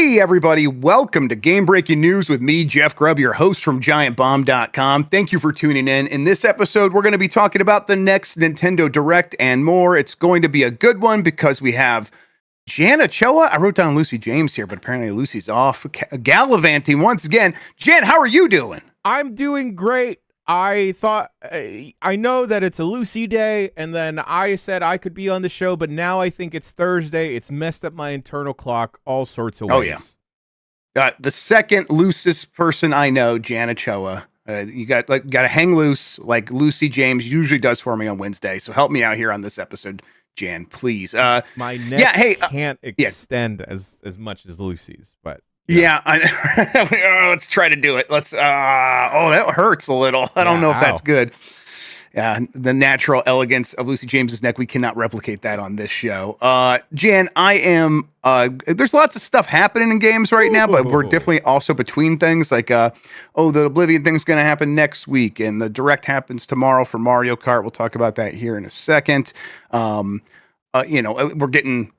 Hey, everybody. Welcome to Game Breaking News with me, Jeff Grubb, your host from GiantBomb.com. Thank you for tuning in. In this episode, we're going to be talking about the next Nintendo Direct and more. It's going to be a good one because we have Jan Ochoa. I wrote down Lucy James here, but apparently Lucy's off gallivanting once again. Jan, how are you doing? I'm doing great. I thought, I know that it's a Lucy day, and then I said I could be on the show, but now I think it's Thursday. It's messed up my internal clock all sorts of ways. Oh, yeah. The second loosest person I know, Jan Ochoa. You got to hang loose like Lucy James usually does for me on Wednesday. So help me out here on this episode, Jan, please. My neck can't extend as much as Lucy's, but... Yeah, let's try to do it. That hurts a little. I don't know if that's good. Yeah, the natural elegance of Lucy James's neck, we cannot replicate that on this show. Jan, there's lots of stuff happening in games right now, but we're definitely also between things like, the Oblivion thing's going to happen next week, and the Direct happens tomorrow for Mario Kart. We'll talk about that here in a second. We're getting...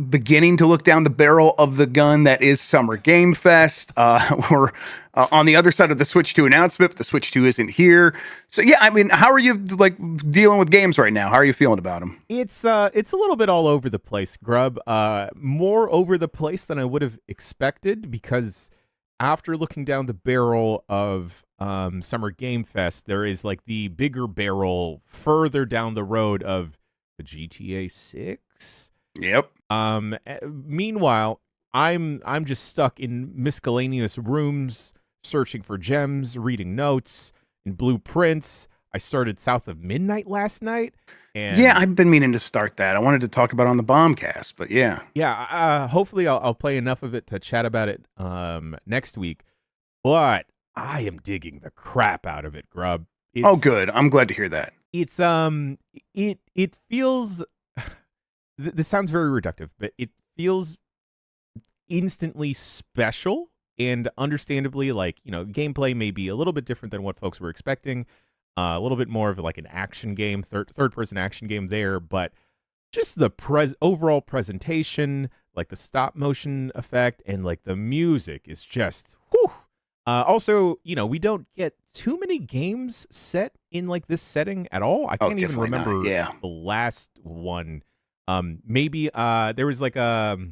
beginning to look down the barrel of the gun that is Summer Game Fest. We're on the other side of the Switch 2 announcement, but the Switch 2 isn't here. So yeah, I mean, how are you dealing with games right now? How are you feeling about them? It's a little bit all over the place, Grub. More over the place than I would have expected, because after looking down the barrel of Summer Game Fest, there is the bigger barrel further down the road of the GTA 6. Yep. Meanwhile, I'm just stuck in miscellaneous rooms, searching for gems, reading notes and blueprints. I started South of Midnight last night. And yeah, I've been meaning to start that. I wanted to talk about it on the Bombcast, but yeah. Yeah, hopefully I'll play enough of it to chat about it next week. But I am digging the crap out of it, Grub. Good. I'm glad to hear that. It's it feels... This sounds very reductive, but it feels instantly special, and understandably, gameplay may be a little bit different than what folks were expecting. A little bit more of an action game, third-person action game there, but just the overall presentation, the stop-motion effect, and the music is just, whew. Also, we don't get too many games set in this setting at all. I can't even remember the last one. Maybe there was Nordo.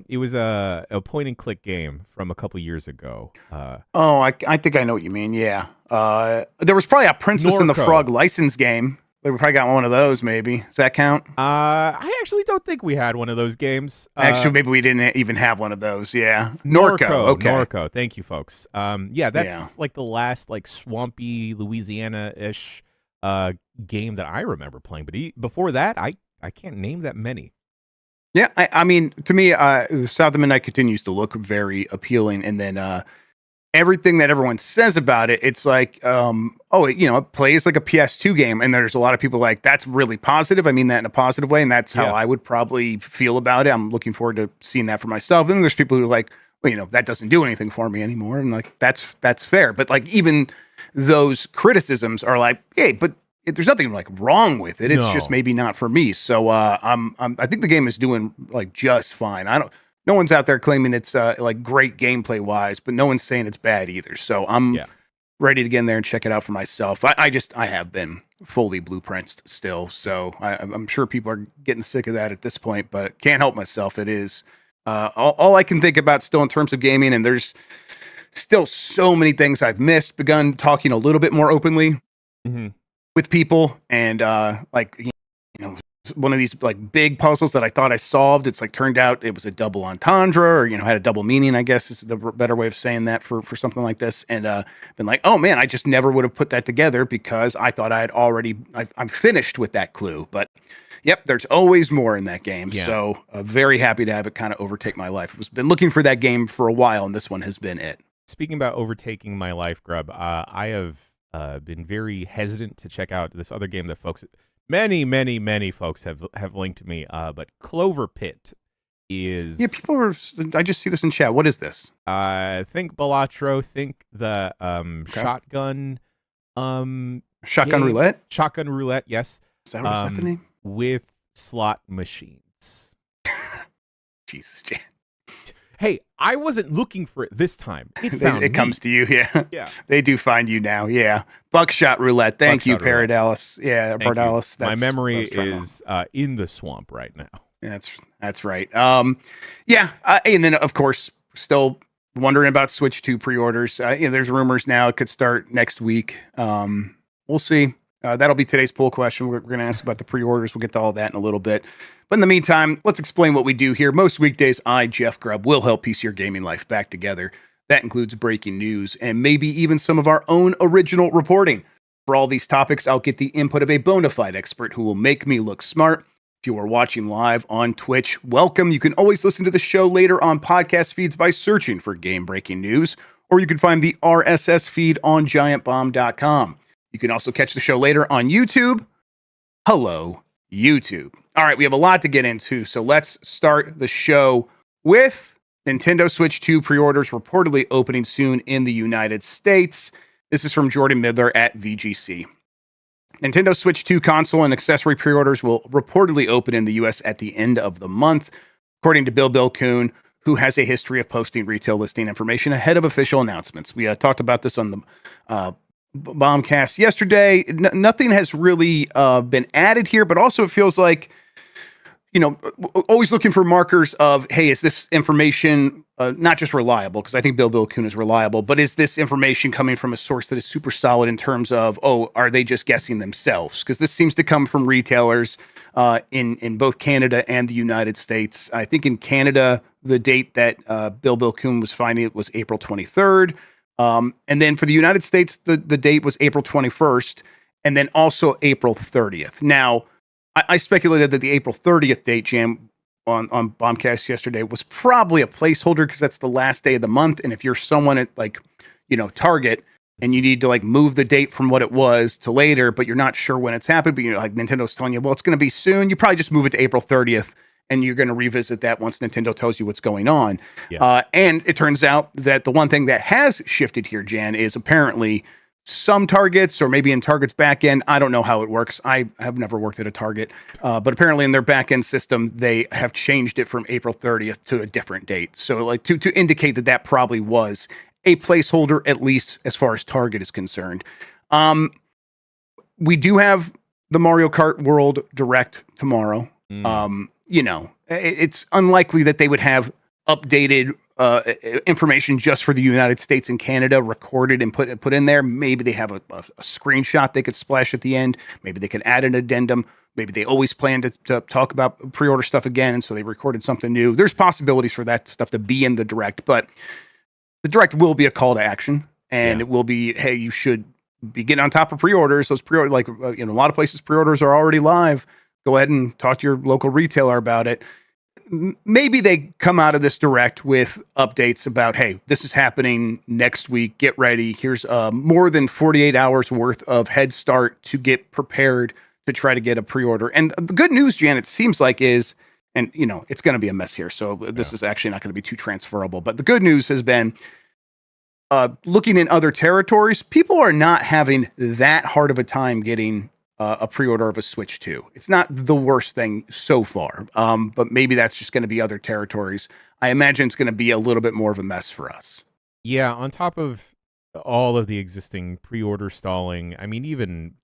It was a point and click game from a couple years ago. I think I know what you mean. Yeah. There was probably a Princess and the Frog license game. We probably got one of those, maybe. Does that count? I actually don't think we had one of those games. Actually, maybe we didn't even have one of those. Yeah. Norco. Okay. Norco. Thank you, folks. That's the last swampy Louisiana-ish game that I remember playing. But before that, I can't name that many. Yeah, I mean, to me, South of Midnight continues to look very appealing, and then everything that everyone says about it, it's it plays like a PS2 game, and there's a lot of people that's really positive. I mean that in a positive way, and that's how I would probably feel about it. I'm looking forward to seeing that for myself. Then there's people who are that doesn't do anything for me anymore, and that's fair. But even those criticisms are hey, but there's nothing wrong with it. It's just maybe not for me. So I think the game is doing just fine. No one's out there claiming it's great gameplay wise, but no one's saying it's bad either. So I'm ready to get in there and check it out for myself. I have been fully blueprints still. So I'm sure people are getting sick of that at this point, but can't help myself. It is all I can think about still in terms of gaming. And there's still so many things I've missed, begun talking a little bit more openly with people. And one of these big puzzles that I thought I solved, it's turned out it was a double entendre, or had a double meaning, I guess is the better way of saying that for something like this. And been oh man, I just never would have put that together because I thought I'm finished with that clue. But yep, there's always more in that game. So very happy to have it kind of overtake my life. I've been looking for that game for a while, and this one has been it. Speaking about overtaking my life, Grub, I have been very hesitant to check out this other game that folks, many folks have linked to me. But Clover Pit is... Yeah, people are... I just see this in chat. What is this? Think Balatro, think the shotgun... Shotgun Roulette? Shotgun Roulette, yes. Is that the name? With slot machines. Jesus, Jan. Hey, I wasn't looking for it this time. It found It me. comes to you, yeah. Yeah. They do find you now, yeah. Buckshot roulette. Thank you, Buckshot roulette. Paradalis. Yeah, Thank you. Paradalis. My memory what I was trying to- is in the swamp right now. That's right. Yeah, and then of course, still wondering about Switch 2 pre-orders. There's rumors now it could start next week. We'll see. That'll be today's poll question. We're going to ask about the pre-orders. We'll get to all that in a little bit. But in the meantime, let's explain what we do here. Most weekdays, I, Jeff Grubb, will help piece your gaming life back together. That includes breaking news and maybe even some of our own original reporting. For all these topics, I'll get the input of a bona fide expert who will make me look smart. If you are watching live on Twitch, welcome. You can always listen to the show later on podcast feeds by searching for Game Breaking News, or you can find the RSS feed on giantbomb.com. You can also catch the show later on YouTube. Hello, YouTube. All right, we have a lot to get into, so let's start the show with Nintendo Switch 2 pre-orders reportedly opening soon in the United States. This is from Jordan Midler at VGC. Nintendo Switch 2 console and accessory pre-orders will reportedly open in the US at the end of the month, according to Bill Kuhn, who has a history of posting retail listing information ahead of official announcements. We talked about this on the Bombcast yesterday. Nothing has really been added here, but also it feels like, always looking for markers of, hey, is this information not just reliable? Because I think Bill Kuhn is reliable, but is this information coming from a source that is super solid in terms of, are they just guessing themselves? Because this seems to come from retailers in both Canada and the United States. I think in Canada, the date that Bill Kuhn was finding it was April 23rd. And then for the United States, the date was April 21st, and then also April 30th. Now, I speculated that the April 30th date, Jam, on Bombcast yesterday was probably a placeholder because that's the last day of the month. And if you're someone at Target and you need to move the date from what it was to later, but you're not sure when it's happened, but Nintendo's telling you, well, it's going to be soon. You probably just move it to April 30th. And you're going to revisit that once Nintendo tells you what's going on. Yeah. And it turns out that the one thing that has shifted here, Jan, is apparently some Targets, or maybe in Target's back end. I don't know how it works. I have never worked at a Target. But apparently in their back end system, they have changed it from April 30th to a different date. So to indicate that probably was a placeholder, at least as far as Target is concerned. We do have the Mario Kart World Direct tomorrow. It's unlikely that they would have updated information just for the United States and Canada recorded and put in there. Maybe they have a screenshot they could splash at the end. Maybe they could add an addendum. Maybe they always plan to talk about pre-order stuff again, and so they recorded something new. There's possibilities for that stuff to be in the Direct, but the Direct will be a call to action, and it will be, hey, you should be getting on top of pre-orders. Those pre-order, a lot of places pre-orders are already live. Go ahead and talk to your local retailer about it. Maybe they come out of this Direct with updates about, hey, this is happening next week. Get ready. Here's more than 48 hours worth of head start to get prepared to try to get a pre-order. And the good news, Jan, it seems like is, and it's going to be a mess here, so this is actually not going to be too transferable. But the good news has been, looking in other territories, people are not having that hard of a time getting a pre-order of a Switch 2. It's not the worst thing so far, but maybe that's just going to be other territories. I imagine it's going to be a little bit more of a mess for us. Yeah, on top of all of the existing pre-order stalling, I mean, even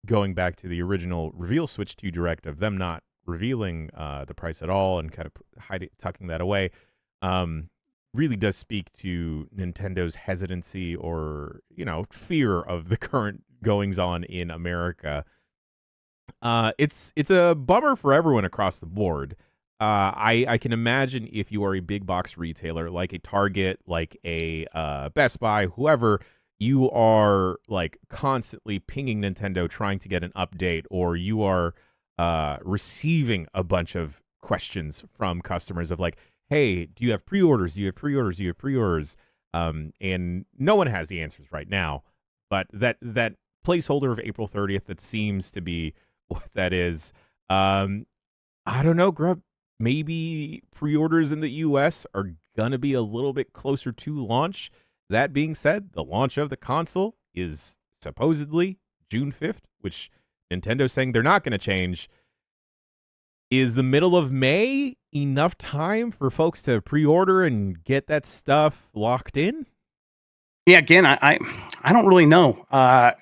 going back to the original reveal Switch 2 Direct of them not revealing the price at all and kind of tucking that away, really does speak to Nintendo's hesitancy or, fear of the current goings-on in America. It's a bummer for everyone across the board. I can imagine if you are a big box retailer like a Target, like a Best Buy, whoever, you are constantly pinging Nintendo trying to get an update, or you are receiving a bunch of questions from customers of hey, do you have pre-orders? Do you have pre-orders? Do you have pre-orders? And no one has the answers right now. But that placeholder of April 30th, that seems to be what that is. I don't know, Grub. Maybe pre-orders in the US are going to be a little bit closer to launch. That being said, the launch of the console is supposedly June 5th, which Nintendo's saying they're not going to change. Is the middle of May enough time for folks to pre-order and get that stuff locked in? Yeah, again, I don't really know. Not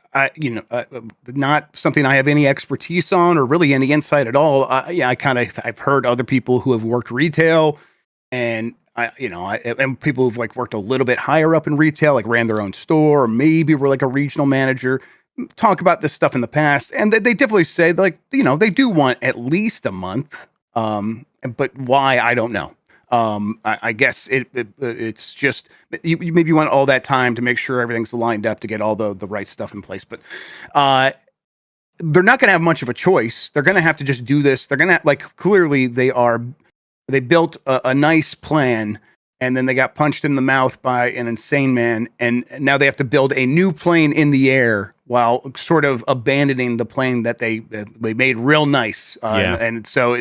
something I have any expertise on or really any insight at all. Yeah, I've heard other people who have worked retail, and and people who've like worked a little bit higher up in retail, like ran their own store, or maybe were like a regional manager, talk about this stuff in the past, and they definitely say like they do want at least a month. But why, I don't know. I guess it's just you maybe want all that time to make sure everything's lined up to get all the right stuff in place. But they're not going to have much of a choice. They're going to have to just do this. They're going to clearly they built a nice plan, and then they got punched in the mouth by an insane man, and now they have to build a new plane in the air while sort of abandoning the plane that they made real nice. And so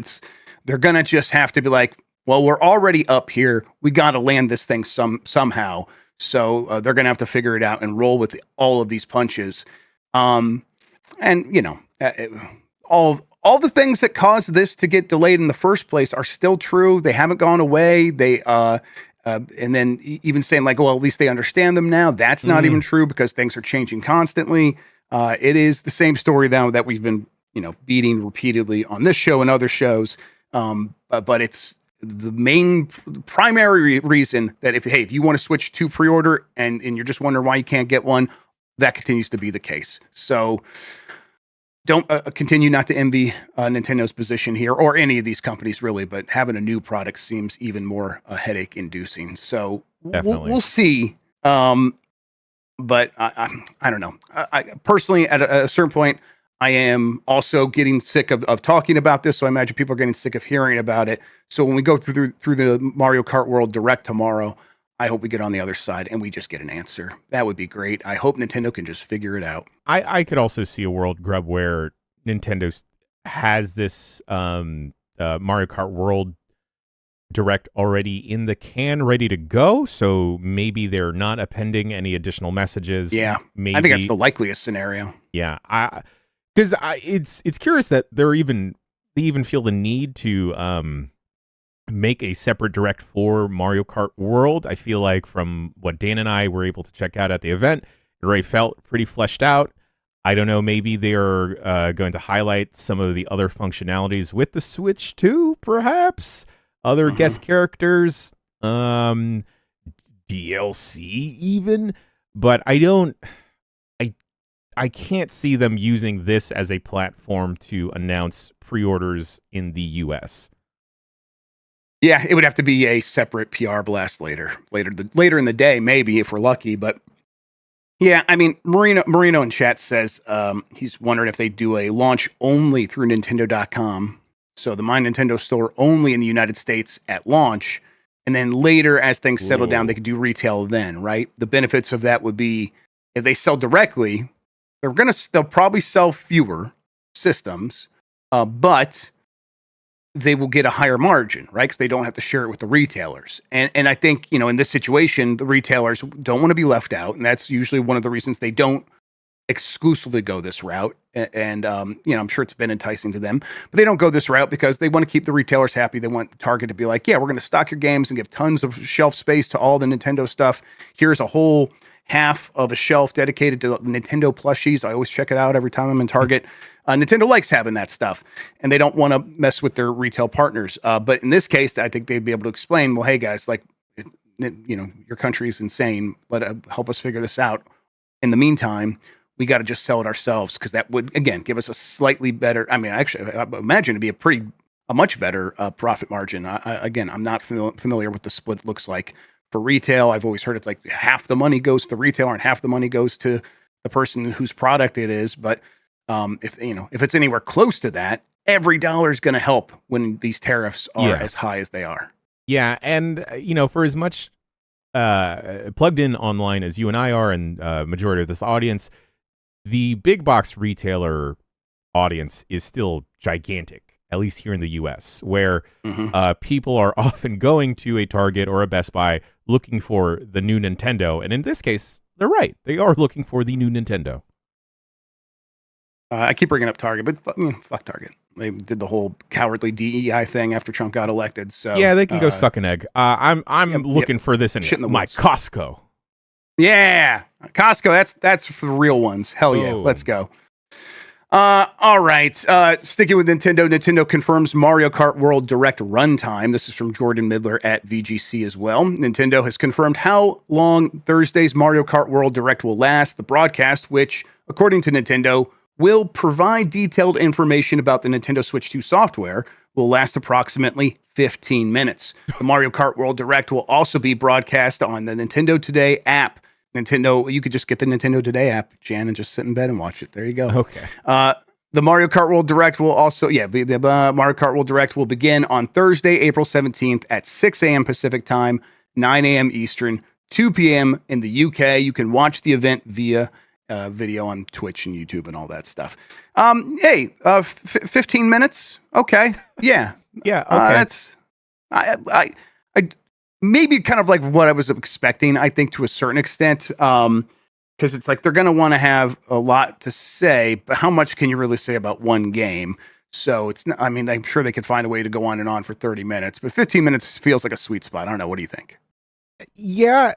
they're going to just have to be like, well, we're already up here. We got to land this thing somehow. So they're going to have to figure it out and roll with all of these punches. And all the things that caused this to get delayed in the first place are still true. They haven't gone away. And then even saying like, well, at least they understand them now. That's not even true, because things are changing constantly. It is the same story now that we've been, beating repeatedly on this show and other shows. But it's the main primary reason that if you want to switch to pre-order and you're just wondering why you can't get one, that continues to be the case. So don't continue not to envy Nintendo's position here, or any of these companies really, but having a new product seems even more headache inducing. So we'll see. But I don't know. I personally, at a certain point, I am also getting sick of talking about this, so I imagine people are getting sick of hearing about it. So when we go through the Mario Kart World Direct tomorrow, I hope we get on the other side and we just get an answer. That would be great. I hope Nintendo can just figure it out. I could also see a world, Grub, where Nintendo has this Mario Kart World Direct already in the can, ready to go. So maybe they're not appending any additional messages. Yeah, maybe. I think that's the likeliest scenario. Yeah, because it's curious that they even feel the need to make a separate direct for Mario Kart World. I feel like from what Dan and I were able to check out at the event, it already felt pretty fleshed out. I don't know, maybe they're going to highlight some of the other functionalities with the Switch too, perhaps. Other guest characters, DLC even. But I can't see them using this as a platform to announce pre-orders in the US. Yeah, it would have to be a separate PR blast later in the day, maybe, if we're lucky. But yeah, I mean, Marino in chat says he's wondering if they do a launch only through Nintendo.com. So the My Nintendo store only in the United States at launch. And then later, as things settle down, they could do retail then, right? The benefits of that would be if they sell directly, they'll probably sell fewer systems, but they will get a higher margin, right? Because they don't have to share it with the retailers. And I think, in this situation, the retailers don't want to be left out. And that's usually one of the reasons they don't exclusively go this route. And I'm sure it's been enticing to them, but they don't go this route because they want to keep the retailers happy. They want Target to be like, yeah, we're going to stock your games and give tons of shelf space to all the Nintendo stuff. Here's a whole half of a shelf dedicated to Nintendo plushies. I always check it out every time I'm in Target. Nintendo likes having that stuff, and they don't want to mess with their retail partners. But in this case, I think they'd be able to explain, well, hey guys, like, your country is insane. Help us figure this out. In the meantime, we got to just sell it ourselves, because that would, again, give us a slightly better. I mean, actually, I imagine it'd be a much better profit margin. I'm not familiar with the split looks like for retail. I've always heard it's like half the money goes to the retailer and half the money goes to the person whose product it is. But if it's anywhere close to that, every dollar is going to help when these tariffs are as high as they are. Yeah, and for as much plugged in online as you and I are, and majority of this audience, the big box retailer audience is still gigantic, at least here in the US, where people are often going to a Target or a Best Buy looking for the new Nintendo. And in this case, they're right. They are looking for the new Nintendo. I keep bringing up Target, but fuck Target. They did the whole cowardly DEI thing after Trump got elected. So yeah, they can go suck an egg. I'm looking for this in my woods. Costco. Yeah, Costco. That's for the real ones. Hell yeah, let's go. All right. Sticking with Nintendo, Nintendo confirms Mario Kart World Direct runtime. This is from Jordan Midler at VGC as well. Nintendo has confirmed how long Thursday's Mario Kart World Direct will last. The broadcast, which, according to Nintendo, will provide detailed information about the Nintendo Switch 2 software, will last approximately 15 minutes. The Mario Kart World Direct will also be broadcast on the Nintendo Today app. Nintendo, you could just get the Nintendo Today app, Jan, and just sit in bed and watch it. There you go. Okay. The Mario Kart World Direct will also, the Mario Kart World Direct will begin on Thursday, April 17th at 6 a.m. Pacific Time, 9 a.m. Eastern, 2 p.m. in the UK. You can watch the event via video on Twitch and YouTube and all that stuff. 15 minutes. Okay. Yeah. Yeah. Okay. That's, I maybe kind of like what I was expecting, I think, to a certain extent. Because it's like they're going to want to have a lot to say, but how much can you really say about one game? So it's not, I mean, I'm sure they could find a way to go on and on for 30 minutes, but 15 minutes feels like a sweet spot. I don't know. What do you think? Yeah,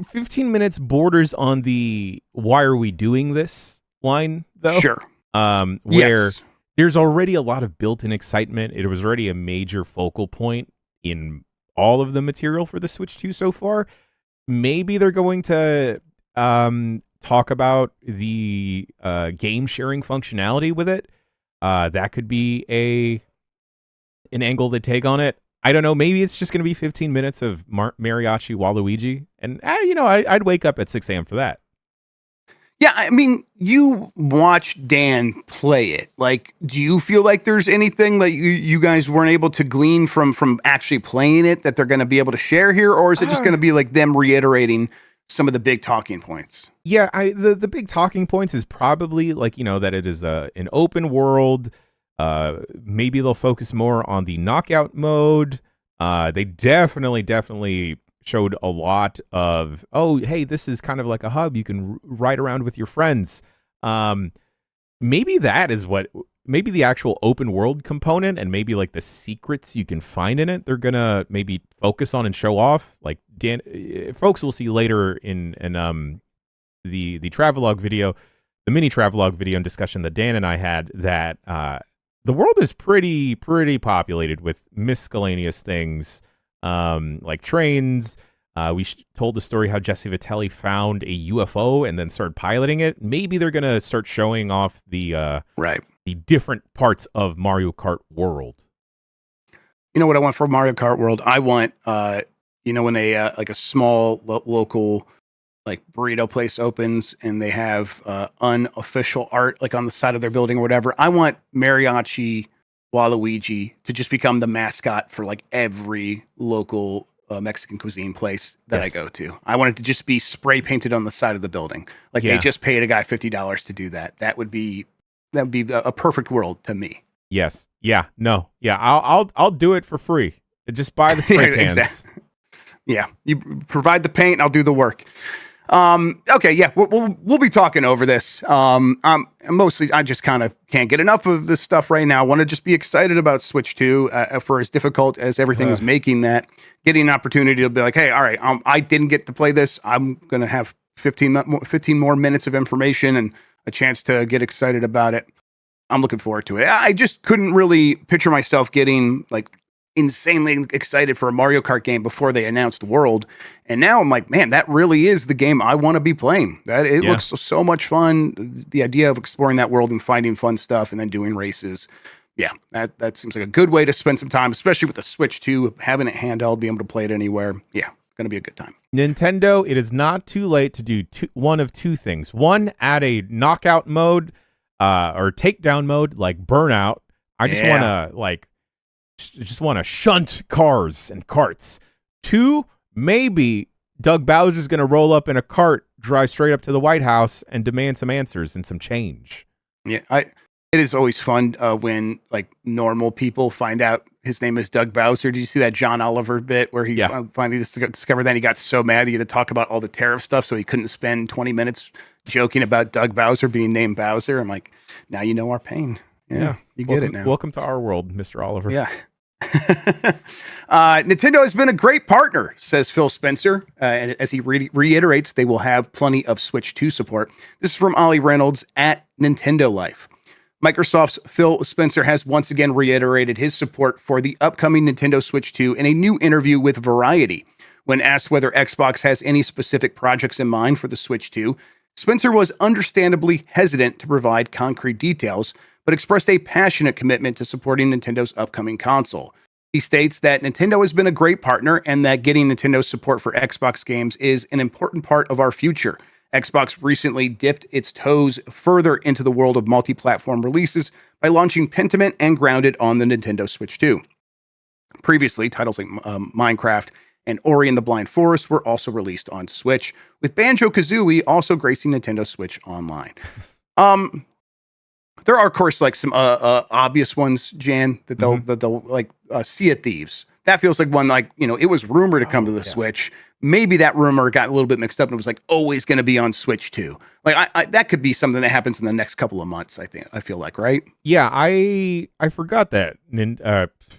15 minutes borders on the why are we doing this line, though. Sure. Where there's already a lot of built-in excitement. It was already a major focal point in all of the material for the Switch 2 so far. Maybe they're going to talk about the game sharing functionality with it. That could be an angle they take on it. I don't know. Maybe it's just going to be 15 minutes of Mariachi Waluigi. And, I'd wake up at 6 a.m. for that. Yeah, I mean, you watched Dan play it. Like, do you feel like there's anything that you guys weren't able to glean from actually playing it that they're going to be able to share here? Or is it just going to be like them reiterating some of the big talking points? Yeah, the big talking points is probably like, that it is an open world. Maybe they'll focus more on the knockout mode. They definitely showed a lot of, hey, this is kind of like a hub. You can ride around with your friends. Maybe that is maybe the actual open world component and maybe like the secrets you can find in it, they're going to maybe focus on and show off. Like folks will see later in the travelogue video, the mini travelogue video and discussion that Dan and I had, that the world is pretty populated with miscellaneous things, like trains. We told the story how Jesse Vitelli found a UFO and then started piloting it. Maybe they're going to start showing off the different parts of Mario Kart World. You know what I want for Mario Kart World? I want, when like a small local like burrito place opens and they have unofficial art like on the side of their building or whatever. I want Mariachi Waluigi to just become the mascot for like every local Mexican cuisine place that I go to. I want it to just be spray painted on the side of the building. Like they just paid a guy $50 to do that. That would be a perfect world to me. Yes. Yeah. No. Yeah. I'll do it for free. Just buy the spray cans. Exactly. Yeah. You provide the paint. I'll do the work. Okay, yeah, we'll be talking over this. Mostly, I just kind of can't get enough of this stuff right now. I want to just be excited about Switch 2 for as difficult as everything is making that. Getting an opportunity to be like, hey, all right, I didn't get to play this. I'm going to have 15 more minutes of information and a chance to get excited about it. I'm looking forward to it. I just couldn't really picture myself getting like insanely excited for a Mario Kart game before they announced World, and now I'm like, man, that really is the game I want to be playing. That it looks so much fun. The idea of exploring that world and finding fun stuff and then doing races, that seems like a good way to spend some time, especially with the Switch 2, having it handheld, being able to play it anywhere. Yeah, gonna be a good time. Nintendo, it is not too late to do one of two things. One, add a knockout mode or takedown mode like Burnout. I just want to shunt cars and carts. Two, maybe Doug Bowser's going to roll up in a cart, drive straight up to the White House, and demand some answers and some change. Yeah, it is always fun when like normal people find out his name is Doug Bowser. Did you see that John Oliver bit where he finally discovered that he got so mad he had to talk about all the tariff stuff, so he couldn't spend 20 minutes joking about Doug Bowser being named Bowser? I'm like, now you know our pain. Yeah, you get it now. Welcome to our world, Mr. Oliver. Yeah. Nintendo has been a great partner, says Phil Spencer, and as he reiterates, they will have plenty of Switch 2 support. This is from Ollie Reynolds at Nintendo Life. Microsoft's Phil Spencer has once again reiterated his support for the upcoming Nintendo Switch 2 in a new interview with Variety. When asked whether Xbox has any specific projects in mind for the Switch 2, Spencer was understandably hesitant to provide concrete details, but expressed a passionate commitment to supporting Nintendo's upcoming console. He states that Nintendo has been a great partner and that getting Nintendo's support for Xbox games is an important part of our future. Xbox recently dipped its toes further into the world of multi-platform releases by launching Pentiment and Grounded on the Nintendo Switch 2. Previously, titles like Minecraft and Ori and the Blind Forest were also released on Switch, with Banjo-Kazooie also gracing Nintendo Switch Online. There are, of course, like some obvious ones, Jan, that they'll like Sea of Thieves. That feels like one, like, you know, it was rumored to come to the Switch. Maybe that rumor got a little bit mixed up and it was like always going to be on Switch 2. Like I that could be something that happens in the next couple of months, I feel like, right? Yeah, I forgot that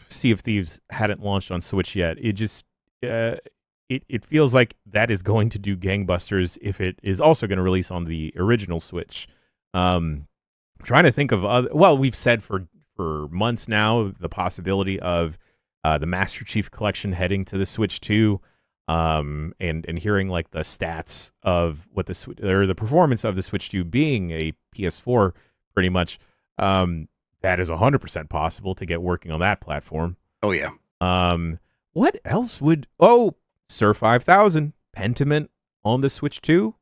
Sea of Thieves hadn't launched on Switch yet. It just it feels like that is going to do gangbusters if it is also going to release on the original Switch. Trying to think of other, well, we've said for months now the possibility of the Master Chief Collection heading to the Switch 2, and hearing like the stats of what the performance of the Switch 2 being a PS4 pretty much, that is 100% possible to get working on that platform. Oh yeah. What else would Sir 5000 Pentiment on the Switch 2?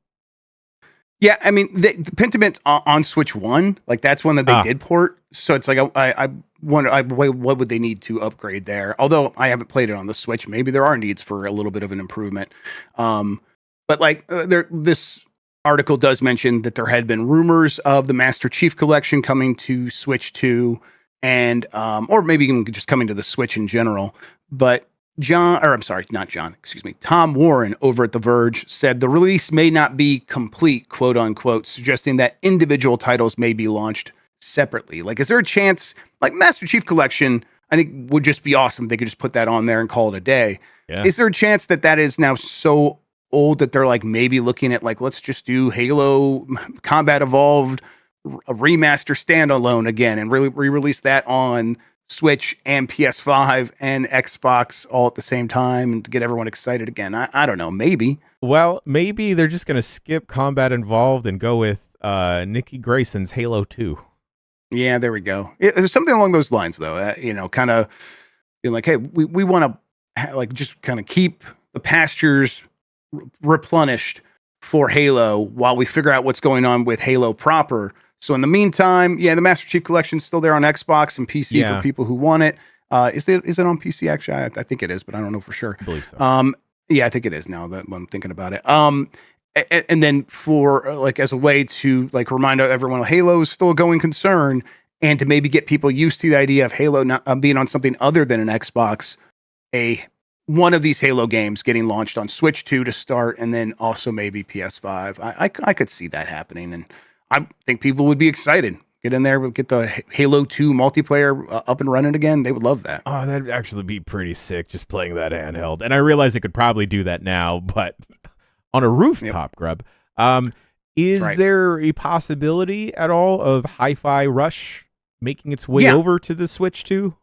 Yeah, I mean, the Pentiment's on Switch 1. Like, that's one that they did port. So it's like, I wonder, what would they need to upgrade there? Although I haven't played it on the Switch. Maybe there are needs for a little bit of an improvement. But like, this article does mention that there had been rumors of the Master Chief Collection coming to Switch 2, and or maybe even just coming to the Switch in general. But Tom Warren over at The Verge said the release may not be complete, quote unquote, suggesting that individual titles may be launched separately. Like, is there a chance, like Master Chief Collection, I think would just be awesome if they could just put that on there and call it a day. Yeah. Is there a chance that is now so old that they're like maybe looking at like, let's just do Halo Combat Evolved, a remaster standalone again and really re-release that on Switch and PS5 and Xbox all at the same time and to get everyone excited again? I don't know. Maybe. Well, maybe they're just going to skip Combat Involved and go with Nikki Grayson's Halo 2. Yeah, there we go. There's something along those lines, though. Kind of being like, hey, we want to like just kind of keep the pastures replenished for Halo while we figure out what's going on with Halo proper. So in the meantime, the Master Chief Collection is still there on Xbox and PC for people who want it. Is it on PC actually? I think it is, but I don't know for sure. I believe so. I think it is now that I'm thinking about it. And then for like as a way to like remind everyone, Halo is still a going concern, and to maybe get people used to the idea of Halo not being on something other than an Xbox, one of these Halo games getting launched on Switch 2 to start, and then also maybe PS5. I could see that happening, and I think people would be excited. Get in there, get the Halo 2 multiplayer up and running again. They would love that. Oh, that'd actually be pretty sick, just playing that handheld. And I realize it could probably do that now, but on a rooftop, Grub. Is there a possibility at all of Hi-Fi Rush making its way over to the Switch 2?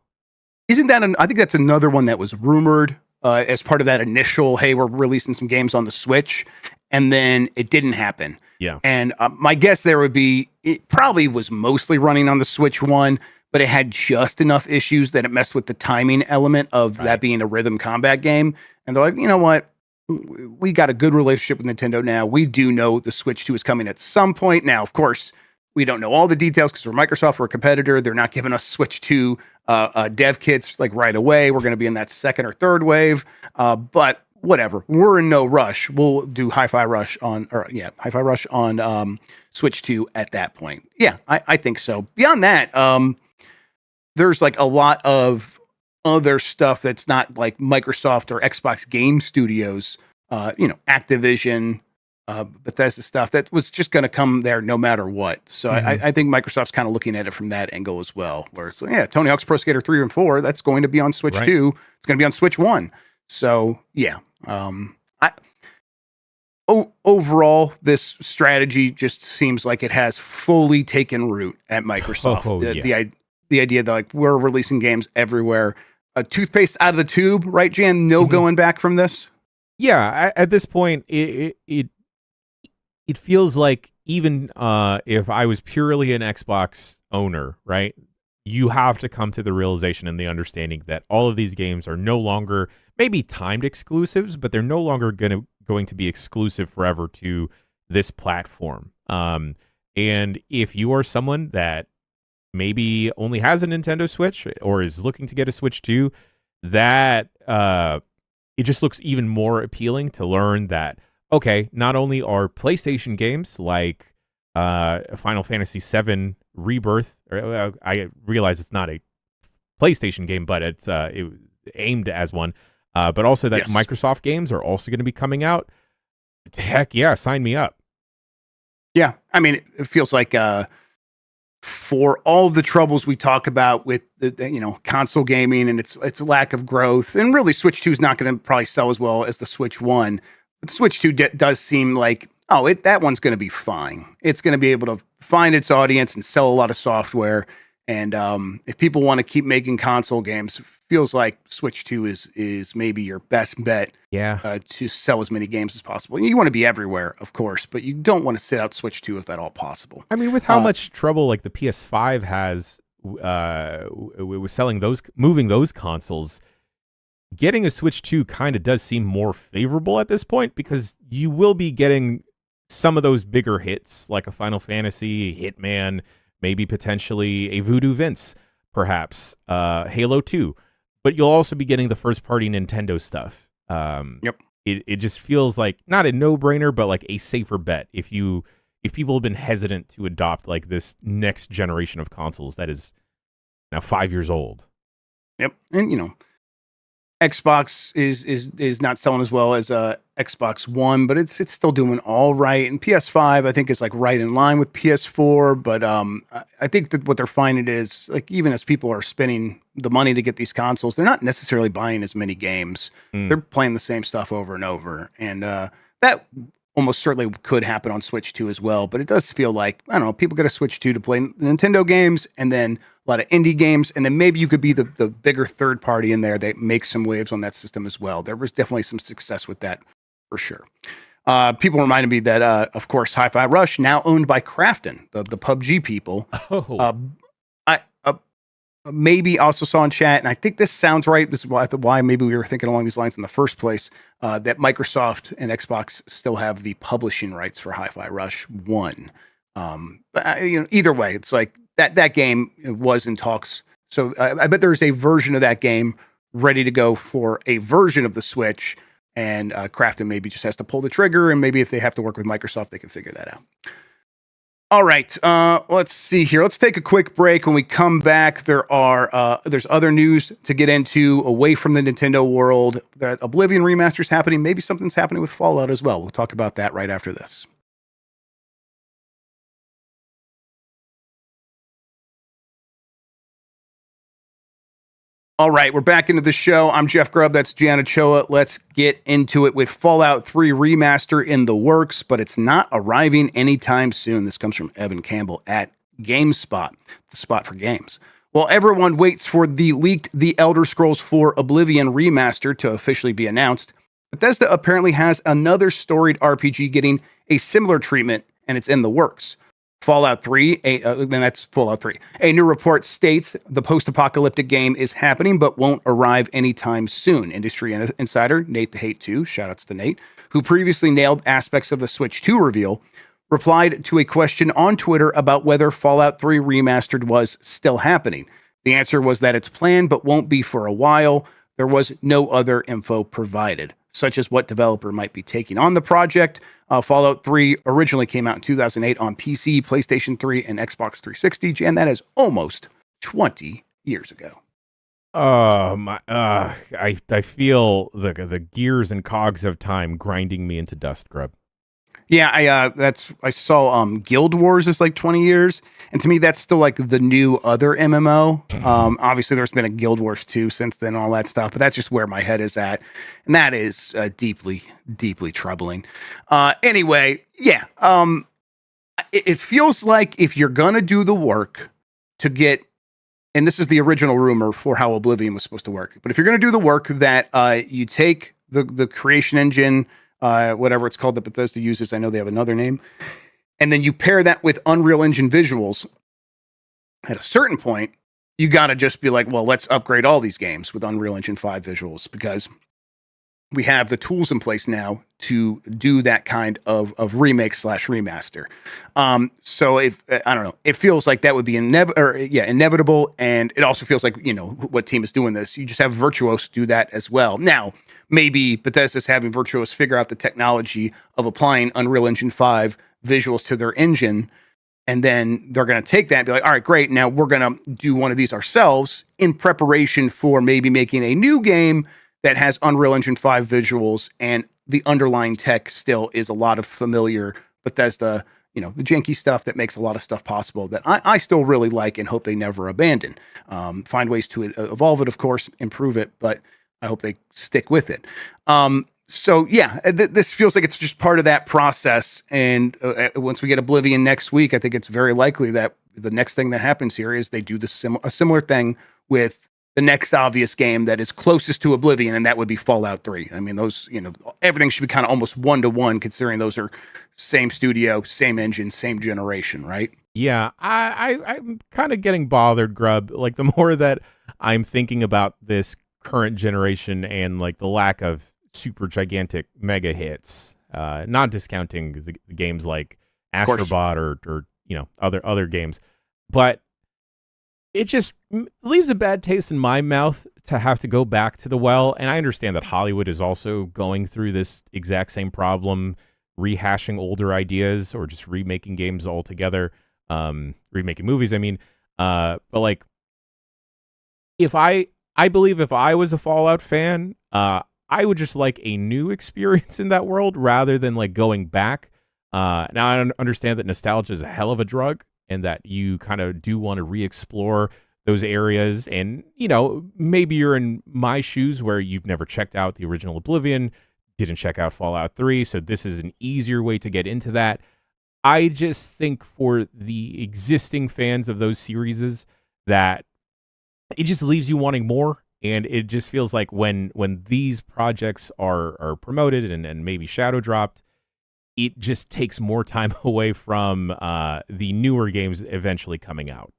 Isn't that I think that's another one that was rumored as part of that initial, hey, we're releasing some games on the Switch, and then it didn't happen. Yeah. And my guess there would be, it probably was mostly running on the Switch 1, but it had just enough issues that it messed with the timing element of that being a rhythm combat game. And they're like, you know what? We got a good relationship with Nintendo now. We do know the Switch 2 is coming at some point. Now, of course, we don't know all the details because we're Microsoft, we're a competitor. They're not giving us Switch 2 dev kits like right away. We're going to be in that second or third wave. But whatever, we're in no rush. We'll do Hi-Fi Rush on Switch 2 at that point. Yeah, I think so. Beyond that, there's like a lot of other stuff that's not like Microsoft or Xbox Game Studios, Activision, Bethesda stuff that was just going to come there no matter what. So I think Microsoft's kind of looking at it from that angle as well. Where it's like, yeah, Tony Hawk's Pro Skater 3 and 4, that's going to be on Switch 2. It's going to be on Switch 1. So yeah, overall, this strategy just seems like it has fully taken root at Microsoft. The idea that like we're releasing games everywhere, toothpaste out of the tube, right, Jan? No going back from this. Yeah, at this point, it feels like even if I was purely an Xbox owner, right, you have to come to the realization and the understanding that all of these games are no longer maybe timed exclusives, but they're no longer going to be exclusive forever to this platform. And if you are someone that maybe only has a Nintendo Switch or is looking to get a Switch 2, that it just looks even more appealing to learn that, okay, not only are PlayStation games like Final Fantasy VII Rebirth, I realize it's not a PlayStation game, but it's aimed as one, but also that Microsoft games are also going to be coming out. Heck yeah, sign me up. Yeah, I mean, it feels like for all of the troubles we talk about with the console gaming and its lack of growth, and really Switch 2 is not going to probably sell as well as the Switch 1. But the Switch 2 does seem like, that one's going to be fine. It's going to be able to find its audience and sell a lot of software. And if people want to keep making console games, feels like Switch 2 is maybe your best bet. To sell as many games as possible. You want to be everywhere, of course, but you don't want to sit out Switch 2 if at all possible. I mean, with how much trouble like the PS5 has with moving those consoles, getting a Switch 2 kind of does seem more favorable at this point, because you will be getting some of those bigger hits like a Final Fantasy, Hitman, maybe potentially a Voodoo Vince, perhaps Halo 2. But you'll also be getting the first-party Nintendo stuff. It just feels like not a no-brainer, but like a safer bet if people have been hesitant to adopt like this next generation of consoles that is now 5 years old. Yep, and Xbox is not selling as well as Xbox One, but it's still doing all right. And PS5, I think, is like right in line with PS4. But I think that what they're finding is like even as people are spending the money to get these consoles, they're not necessarily buying as many games. They're playing the same stuff over and over, and that almost certainly could happen on Switch 2 as well. But it does feel like, I don't know, people get a Switch 2 to play Nintendo games and then a lot of indie games. And then maybe you could be the bigger third party in there that makes some waves on that system as well. There was definitely some success with that for sure. People reminded me that, of course, Hi-Fi Rush, now owned by Krafton, the PUBG people. I maybe also saw in chat, and I think this sounds right. This is why maybe we were thinking along these lines in the first place, that Microsoft and Xbox still have the publishing rights for Hi-Fi Rush 1. But either way, it's like that game was in talks. So I bet there's a version of that game ready to go for a version of the Switch, and Krafton maybe just has to pull the trigger, and maybe if they have to work with Microsoft, they can figure that out. All right, let's see here. Let's take a quick break. When we come back, there's other news to get into away from the Nintendo world. That Oblivion remaster's happening. Maybe something's happening with Fallout as well. We'll talk about that right after this. All right, we're back into the show. I'm Jeff Grubb. That's Gianna Choa. Let's get into it with Fallout 3 Remaster in the works, but it's not arriving anytime soon. This comes from Evan Campbell at GameSpot, the spot for games. While everyone waits for the leaked The Elder Scrolls 4 Oblivion Remaster to officially be announced, Bethesda apparently has another storied RPG getting a similar treatment, and it's in the works. Fallout 3, and that's Fallout 3. A new report states the post-apocalyptic game is happening but won't arrive anytime soon. Industry insider Nate the Hate 2, shoutouts to Nate, who previously nailed aspects of the Switch 2 reveal, replied to a question on Twitter about whether Fallout 3 Remastered was still happening. The answer was that it's planned but won't be for a while. There was no other info provided, such as what developer might be taking on the project. Fallout 3 originally came out in 2008 on PC, PlayStation 3, and Xbox 360, and that is almost 20 years ago. Oh my! I feel the gears and cogs of time grinding me into dust, Grub. Yeah, I saw Guild Wars is like 20 years, and to me that's still like the new other MMO. Obviously there's been a Guild Wars 2 since then, all that stuff, but that's just where my head is at, and that is deeply, deeply troubling. Anyway, yeah, it feels like if you're gonna do the work to get, and this is the original rumor for how Oblivion was supposed to work, but if you're gonna do the work that you take the creation engine, whatever it's called that Bethesda uses, I know they have another name, and then you pair that with Unreal Engine visuals, at a certain point, you got to just be like, well, let's upgrade all these games with Unreal Engine 5 visuals because we have the tools in place now to do that kind of remake / remaster. So if I don't know, it feels like that would be inevitable, and it also feels like, you know, what team is doing this. You just have Virtuos do that as well. Now, maybe Bethesda's having Virtuos figure out the technology of applying Unreal Engine 5 visuals to their engine, and then they're going to take that and be like, all right, great. Now we're going to do one of these ourselves in preparation for maybe making a new game that has Unreal Engine 5 visuals, and the underlying tech still is a lot of familiar Bethesda, you know, the janky stuff that makes a lot of stuff possible that I still really like and hope they never abandon. Find ways to evolve it, of course, improve it, but I hope they stick with it. So yeah, this feels like it's just part of that process. And once we get Oblivion next week, I think it's very likely that the next thing that happens here is they do a similar thing with the next obvious game that is closest to Oblivion, and that would be Fallout 3. I mean, those, you know, everything should be kind of almost 1-to-1, considering those are same studio, same engine, same generation, right? Yeah, I'm kind of getting bothered, Grub. Like the more that I'm thinking about this current generation and like the lack of super gigantic mega hits, not discounting the games like Astrobot or you know other games, but it just leaves a bad taste in my mouth to have to go back to the well. And I understand that Hollywood is also going through this exact same problem, rehashing older ideas or just remaking games altogether, remaking movies. I mean, but like, if I believe if I was a Fallout fan, I would just like a new experience in that world rather than like going back. Now I understand that nostalgia is a hell of a drug, and that you kind of do want to re-explore those areas. And, you know, maybe you're in my shoes where you've never checked out the original Oblivion, didn't check out Fallout 3, so this is an easier way to get into that. I just think for the existing fans of those series that it just leaves you wanting more. And it just feels like when these projects are promoted and maybe shadow dropped, it just takes more time away from the newer games eventually coming out.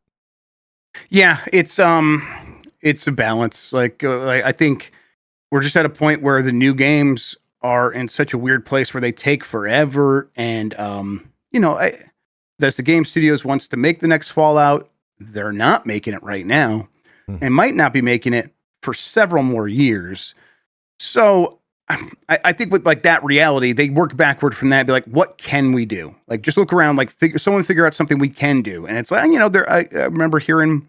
Yeah, it's a balance. Like I think we're just at a point where the new games are in such a weird place where they take forever, and you know, as the game studios wants to make the next Fallout, they're not making it right now, and might not be making it for several more years. So I think with like that reality, they work backward from that and be like, what can we do? Like, just look around, like figure out something we can do. And it's like, you know, I remember hearing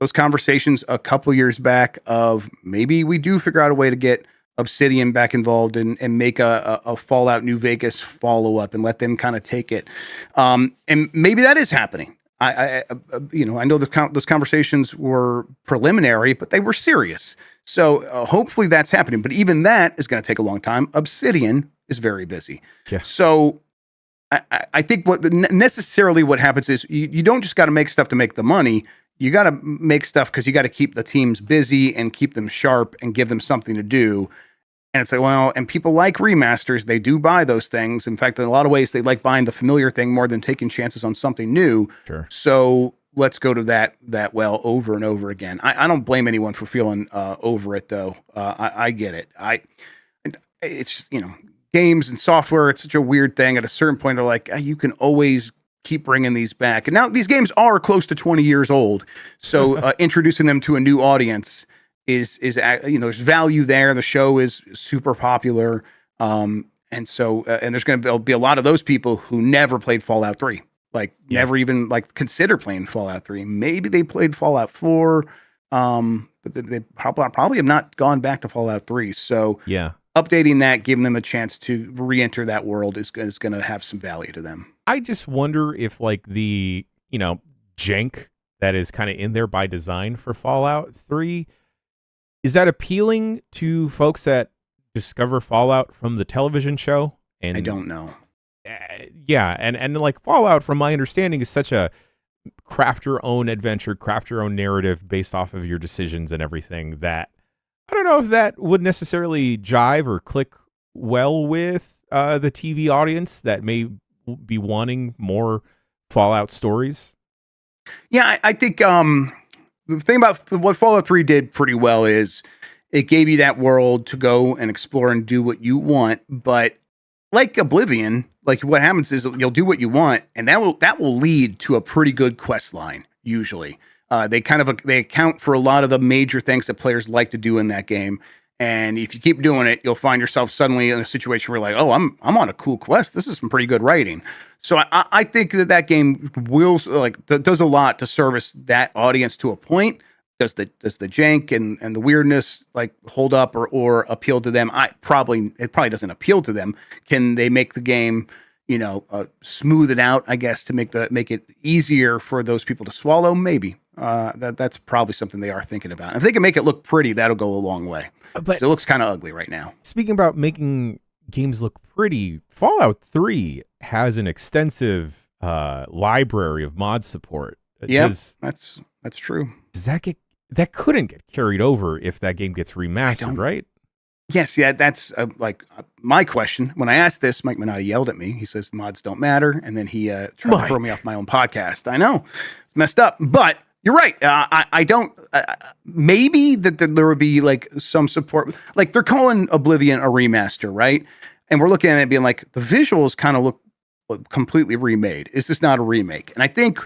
those conversations a couple years back of maybe we do figure out a way to get Obsidian back involved and make a Fallout New Vegas follow up and let them kind of take it. And maybe that is happening. I you know, I know those conversations were preliminary, but they were serious. So hopefully that's happening. But even that is going to take a long time. Obsidian is very busy. Yeah. So I think what happens is you don't just got to make stuff to make the money. You got to make stuff because you got to keep the teams busy and keep them sharp and give them something to do. And it's like, well, and people like remasters. They do buy those things. In fact, in a lot of ways, they like buying the familiar thing more than taking chances on something new. Sure. So let's go to that well over and over again. I don't blame anyone for feeling over it, though. I get it. It's, you know, games and software, it's such a weird thing. At a certain point, they're like, you can always keep bringing these back. And now these games are close to 20 years old. So introducing them to a new audience is you know, there's value there. The show is super popular. And so and there's going to be a lot of those people who never played Fallout 3. Like never even like consider playing Fallout 3. Maybe they played Fallout 4. But they probably have not gone back to Fallout 3. So Yeah. updating that, giving them a chance to re-enter that world is going to have some value to them. I just wonder if like the, jank that is kind of in there by design for Fallout 3, is that appealing to folks that discover Fallout from the television show? And I don't know. Yeah, and like Fallout, from my understanding, is such a craft your own adventure, craft your own narrative based off of your decisions and everything, that I don't know if that would necessarily jive or click well with the TV audience that may be wanting more Fallout stories. Yeah, I think the thing about what Fallout 3 did pretty well is it gave you that world to go and explore and do what you want. But like Oblivion, like what happens is you'll do what you want, and that will lead to a pretty good quest line usually. They account for a lot of the major things that players like to do in that game. And if you keep doing it, you'll find yourself suddenly in a situation where like, oh, I'm on a cool quest. This is some pretty good writing. So I think that game will does a lot to service that audience to a point. Does the jank and the weirdness like hold up or appeal to them? It probably doesn't appeal to them. Can they make the game, smooth it out, I guess, to make it easier for those people to swallow? Maybe. That's probably something they are thinking about. And if they can make it look pretty, that'll go a long way. But it looks kind of ugly right now. Speaking about making games look pretty, Fallout 3 has an extensive library of mod support. Yeah, that's true. Does that couldn't get carried over if that game gets remastered, right? Yes, yeah, that's my question. When I asked this, Mike Minotti yelled at me. He says mods don't matter, and then he tried to throw me off my own podcast. I know, it's messed up, but you're right. I don't. Maybe that there would be like some support. Like they're calling Oblivion a remaster, right? And we're looking at it being like the visuals kind of look completely remade. Is this not a remake? And I think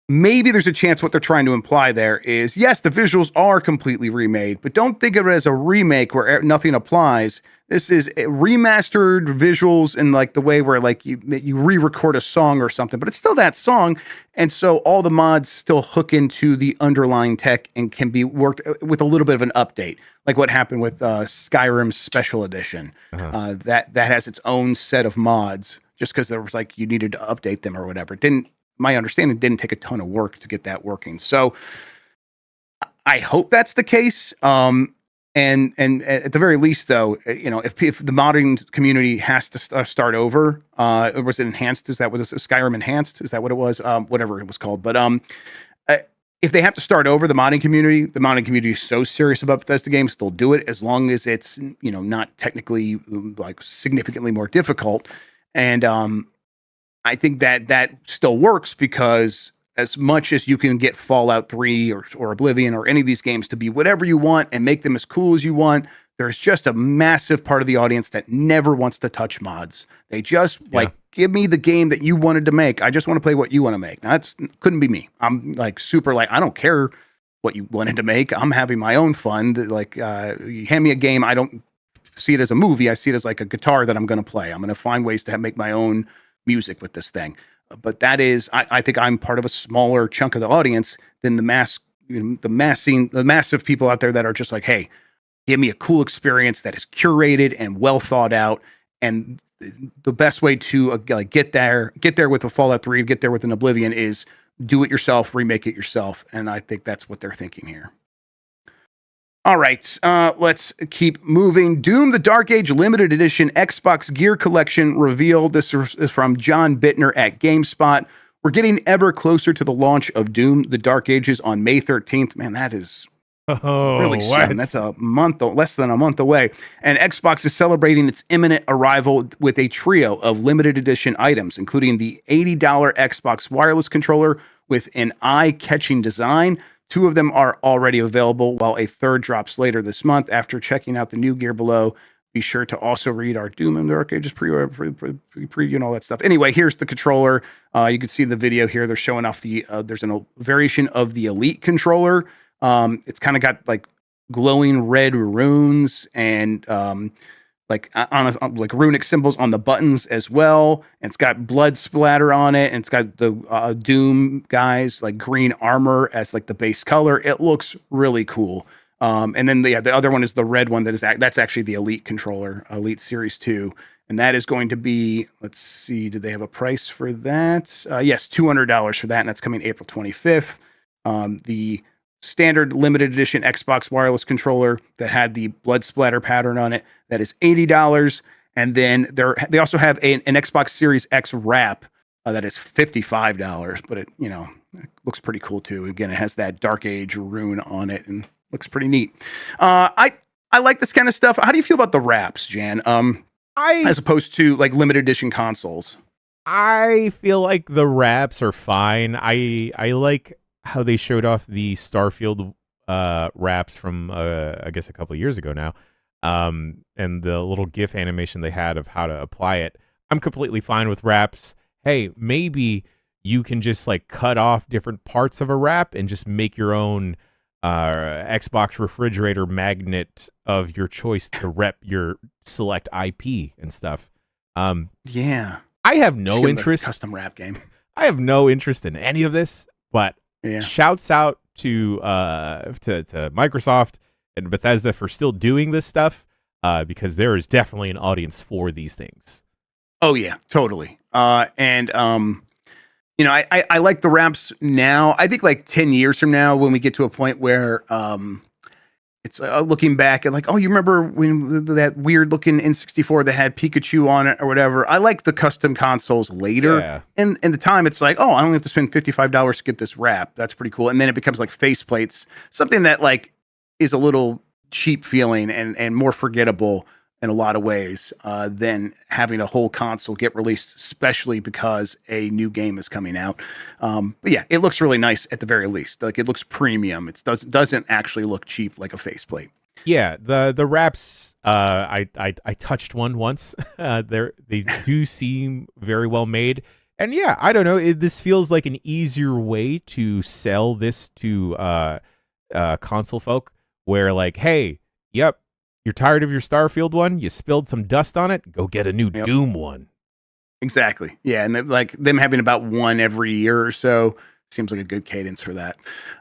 maybe there's a chance what they're trying to imply there is, yes, the visuals are completely remade, but don't think of it as a remake where nothing applies. This is remastered visuals in like the way where like you re-record a song or something, but it's still that song. And so all the mods still hook into the underlying tech and can be worked with a little bit of an update, like what happened with Skyrim's Special Edition. That has its own set of mods just because there was like you needed to update them or whatever. My understanding didn't take a ton of work to get that working. So I hope that's the case. And at the very least, though, if the modding community has to start over, or was it enhanced? Was Skyrim enhanced? Is that what it was? Whatever it was called. But if they have to start over, the modding community is so serious about Bethesda games, they'll do it as long as it's not technically like significantly more difficult. And I think that still works because as much as you can get Fallout 3 or Oblivion or any of these games to be whatever you want and make them as cool as you want, there's just a massive part of the audience that never wants to touch mods. They just give me the game that you wanted to make. I just want to play what you want to make. Now couldn't be me. I'm like super I don't care what you wanted to make. I'm having my own fun. You hand me a game, I don't see it as a movie. I see it as like a guitar that I'm going to play. I'm going to find ways to make my own music with this thing. But that is, I think I'm part of a smaller chunk of the audience than the massive people out there that are just like, hey, give me a cool experience that is curated and well thought out. And the best way to get there with a Fallout 3, get there with an Oblivion is do it yourself, remake it yourself. And I think that's what they're thinking here. All right, let's keep moving. Doom, the Dark Age Limited Edition Xbox Gear Collection revealed. This is from John Bittner at GameSpot. We're getting ever closer to the launch of Doom, the Dark Ages on May 13th. Man, that is really soon. That's less than a month away. And Xbox is celebrating its imminent arrival with a trio of limited edition items, including the $80 Xbox wireless controller with an eye-catching design. 2 of them are already available, while a third drops later this month. After checking out the new gear below, be sure to also read our Doom and Dark Ages preview and all that stuff. Anyway, here's the controller. You can see the video here. They're showing off there's a variation of the Elite controller. It's kind of got like glowing red runes and like runic symbols on the buttons as well. And it's got blood splatter on it, and it's got the Doom guys like green armor as like the base color. It looks really cool. And then the other one is the red one that's actually the Elite controller, Elite Series 2. And that is going to be, let's see, did they have a price for that? Yes, $200 for that, and that's coming April 25th. The standard limited edition Xbox wireless controller that had the blood splatter pattern on it, that is $80. And then they also have an Xbox Series X wrap that is $55, but it looks pretty cool too. Again, it has that Dark Age rune on it and looks pretty neat. I like this kind of stuff. How do you feel about the wraps, Jan? As opposed to like limited edition consoles. I feel like the wraps are fine. I like how they showed off the Starfield wraps from I guess a couple of years ago now. And the little GIF animation they had of how to apply it. I'm completely fine with wraps. Hey, maybe you can just like cut off different parts of a wrap and just make your own Xbox refrigerator magnet of your choice to rep your select IP and stuff. Yeah, I have no interest. Custom wrap game. I have no interest in any of this, but shouts out to Microsoft and Bethesda for still doing this stuff because there is definitely an audience for these things. Oh yeah, totally. I like the wraps now. I think like 10 years from now, when we get to a point where it's looking back and like, oh, you remember when that weird looking N64 that had Pikachu on it or whatever? I like the custom consoles later. Yeah. And in the time, it's like, oh, I only have to spend $55 to get this wrap. That's pretty cool. And then it becomes like faceplates, something that like is a little cheap feeling and more forgettable in a lot of ways than having a whole console get released, especially because a new game is coming out. But yeah, it looks really nice at the very least. Like it looks premium. It doesn't actually look cheap like a faceplate. Yeah, the wraps. I touched one once. They do seem very well made, and yeah, I don't know. This feels like an easier way to sell this to console folk, where like, hey, yep. You're tired of your Starfield one? You spilled some dust on it? Go get a new Doom one. Exactly. Yeah, and like them having about one every year or so seems like a good cadence for that.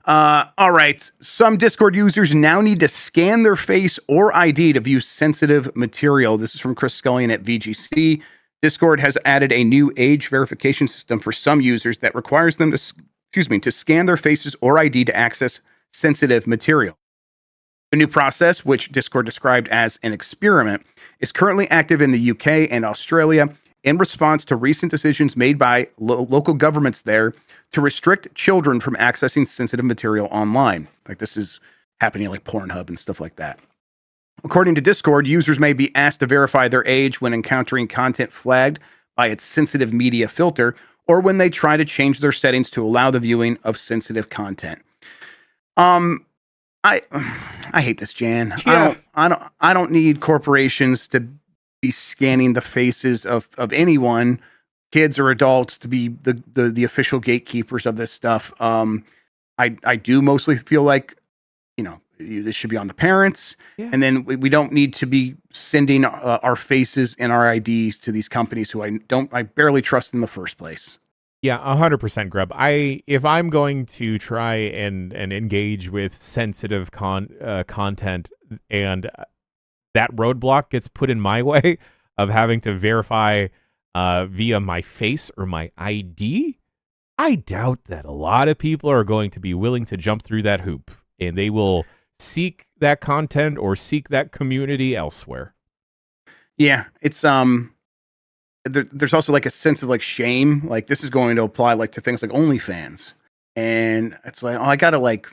All right. Some Discord users now need to scan their face or ID to view sensitive material. This is from Chris Scullion at VGC. Discord has added a new age verification system for some users that requires them to scan their faces or ID to access sensitive material. The new process, which Discord described as an experiment, is currently active in the UK and Australia in response to recent decisions made by local governments there to restrict children from accessing sensitive material online. Like this is happening like Pornhub and stuff like that. According to Discord, users may be asked to verify their age when encountering content flagged by its sensitive media filter or when they try to change their settings to allow the viewing of sensitive content. I hate this, Jan. Yeah. I don't need corporations to be scanning the faces of anyone, kids or adults, to be the official gatekeepers of this stuff. I do mostly feel like this should be on the parents, and then we don't need to be sending our faces and our IDs to these companies who I barely trust in the first place. Yeah, 100%, Grub. If I'm going to try and engage with sensitive content, and that roadblock gets put in my way of having to verify via my face or my ID, I doubt that a lot of people are going to be willing to jump through that hoop, and they will seek that content or seek that community elsewhere. Yeah, it's there's also like a sense of like shame. Like this is going to apply like to things like OnlyFans, and it's like, oh, I gotta like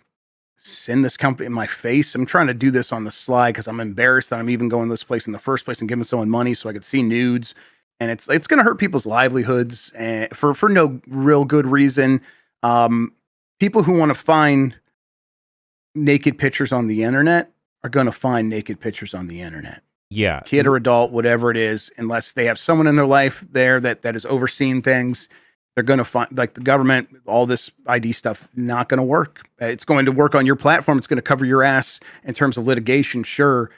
send this company in my face. I'm trying to do this on the slide because I'm embarrassed that I'm even going to this place in the first place and giving someone money so I could see nudes, and it's going to hurt people's livelihoods and for no real good reason. People who want to find naked pictures on the internet are going to find naked pictures on the internet. Yeah. Kid or adult, whatever it is, unless they have someone in their life there that is overseeing things, they're going to find, like the government, all this ID stuff, not going to work. It's going to work on your platform. It's going to cover your ass in terms of litigation, sure.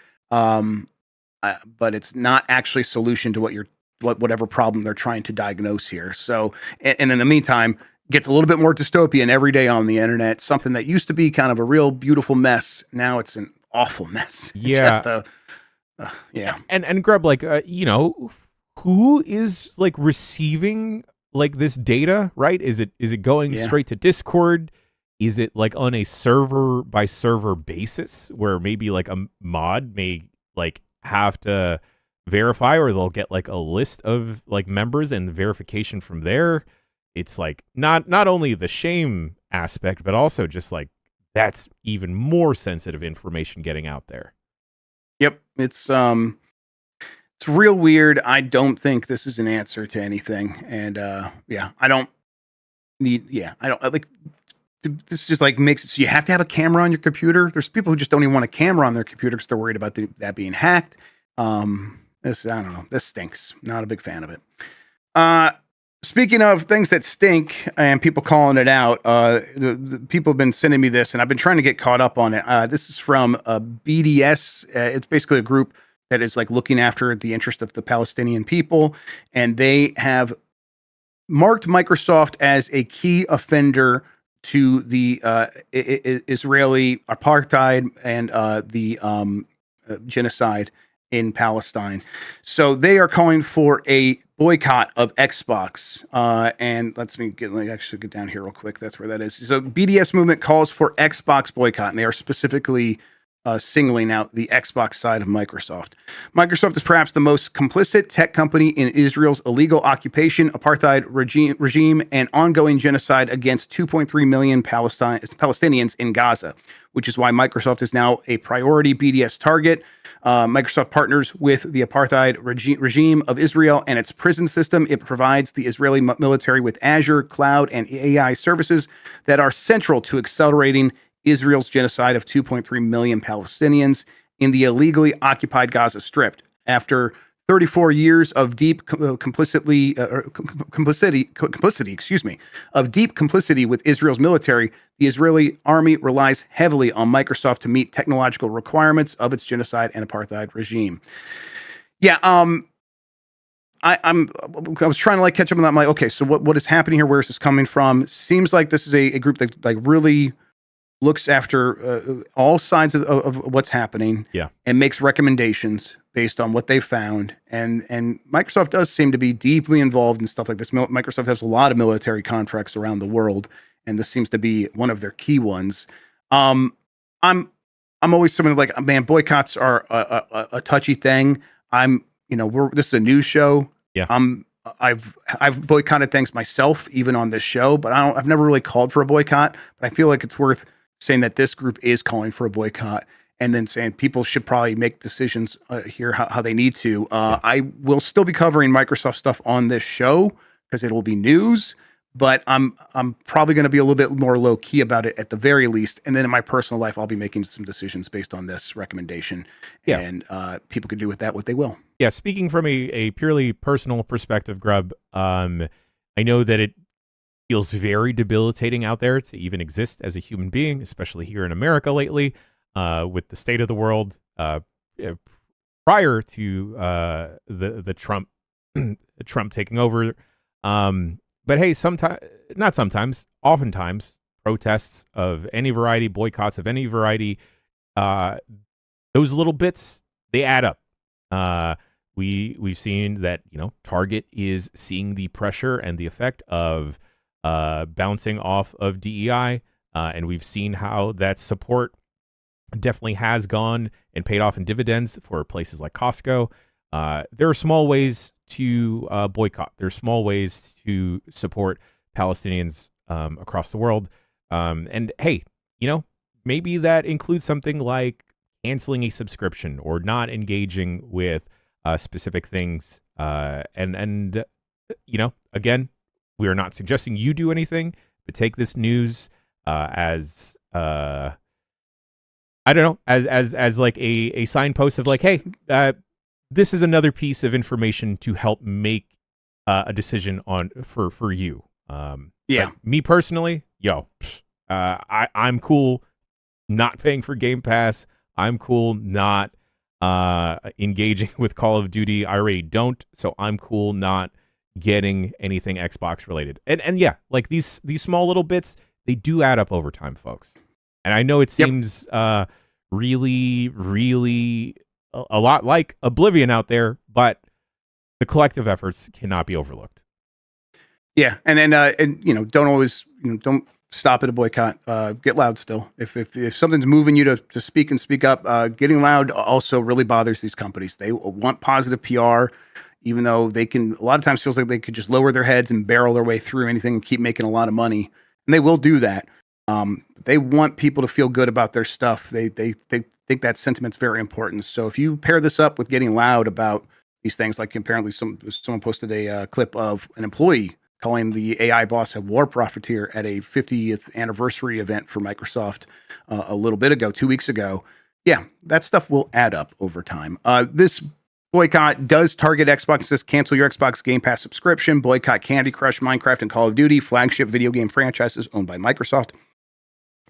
but it's not actually a solution to whatever problem they're trying to diagnose here. So, and in the meantime, gets a little bit more dystopian every day on the internet. Something that used to be kind of a real beautiful mess, now it's an awful mess. It's Yeah. just yeah. And Grub, like, who is like receiving like this data, right? Is it going Yeah. straight to Discord? Is it like on a server by server basis where maybe like a mod may like have to verify, or they'll get like a list of like members and the verification from there? It's like not only the shame aspect, but also just like that's even more sensitive information getting out there. Yep. It's real weird. I don't think this is an answer to anything. And yeah, I don't like this just like makes it so you have to have a camera on your computer. There's people who just don't even want a camera on their computer because they're worried about that being hacked. This, I don't know. This stinks. Not a big fan of it. Speaking of things that stink and people calling it out, the people have been sending me this, and I've been trying to get caught up on it. This is from BDS. It's basically a group that is like looking after the interest of the Palestinian people, and they have marked Microsoft as a key offender to the Israeli apartheid and the genocide in Palestine. So they are calling for a boycott of Xbox. And let me actually get down here real quick. That's where that is. So BDS movement calls for Xbox boycott, and they are specifically singling out the Xbox side of Microsoft. Microsoft is perhaps the most complicit tech company in Israel's illegal occupation, apartheid regime, and ongoing genocide against 2.3 million Palestinians in Gaza, which is why Microsoft is now a priority BDS target. Microsoft partners with the apartheid regime of Israel and its prison system. It provides the Israeli military with Azure, cloud, and AI services that are central to accelerating Israel's genocide of 2.3 million Palestinians in the illegally occupied Gaza Strip. After 34 years of deep complicity with Israel's military, the Israeli army relies heavily on Microsoft to meet technological requirements of its genocide and apartheid regime. Yeah, I was trying to like catch up on that. I'm like, okay, so what is happening here? Where is this coming from? Seems like this is a group that like really looks after all sides of what's happening, and makes recommendations based on what they found. And Microsoft does seem to be deeply involved in stuff like this. Microsoft has a lot of military contracts around the world, and this seems to be one of their key ones. I'm always someone like, man, boycotts are a touchy thing. This is a news show. Yeah. I've boycotted things myself, even on this show, but I've never really called for a boycott. But I feel like it's worth saying that this group is calling for a boycott, and then saying people should probably make decisions here how they need to. I will still be covering Microsoft stuff on this show because it will be news, but I'm probably going to be a little bit more low key about it at the very least. And then in my personal life, I'll be making some decisions based on this recommendation. Yeah. And people can do with that what they will. Yeah. Speaking from a purely personal perspective, Grub, I know that it feels very debilitating out there to even exist as a human being, especially here in America lately, with the state of the world. Prior to the Trump taking over, but hey, oftentimes protests of any variety, boycotts of any variety, those little bits, they add up. We've seen that Target is seeing the pressure and the effect of bouncing off of DEI, and we've seen how that support definitely has gone and paid off in dividends for places like Costco. There are small ways to boycott. There are small ways to support Palestinians across the world. And hey, maybe that includes something like canceling a subscription or not engaging with specific things. And again, we are not suggesting you do anything, but take this news as I don't know, as like a signpost of like, hey, this is another piece of information to help make a decision for you. Me personally, I'm cool not paying for Game Pass. I'm cool not engaging with Call of Duty. I already don't, so I'm cool not getting anything Xbox related. And yeah, like these small little bits, they do add up over time, folks. And I know it seems really, really a lot like Oblivion out there, but the collective efforts cannot be overlooked. Yeah, and then don't always don't stop at a boycott. Get loud still. If something's moving you to speak and speak up, getting loud also really bothers these companies. They want positive PR, even though they can a lot of times feels like they could just lower their heads and barrel their way through anything and keep making a lot of money, and they will do that. They want people to feel good about their stuff. They think that sentiment's very important. So if you pair this up with getting loud about these things, like apparently someone posted a clip of an employee calling the AI boss a war profiteer at a 50th anniversary event for Microsoft a little bit ago, 2 weeks ago. Yeah, that stuff will add up over time. This boycott does target Xbox. It says cancel your Xbox Game Pass subscription, boycott Candy Crush, Minecraft, and Call of Duty, flagship video game franchises owned by Microsoft,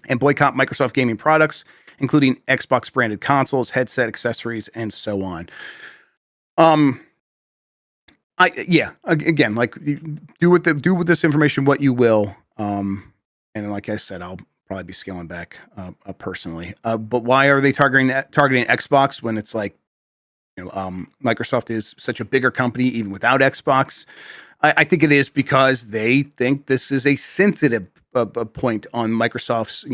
and boycott Microsoft gaming products, including Xbox branded consoles, headset accessories, and so on. Again, like do with this information what you will. And like I said, I'll probably be scaling back personally. But why are they targeting Xbox when it's like, Microsoft is such a bigger company even without Xbox? I think it is because they think this is a sensitive point on Microsoft's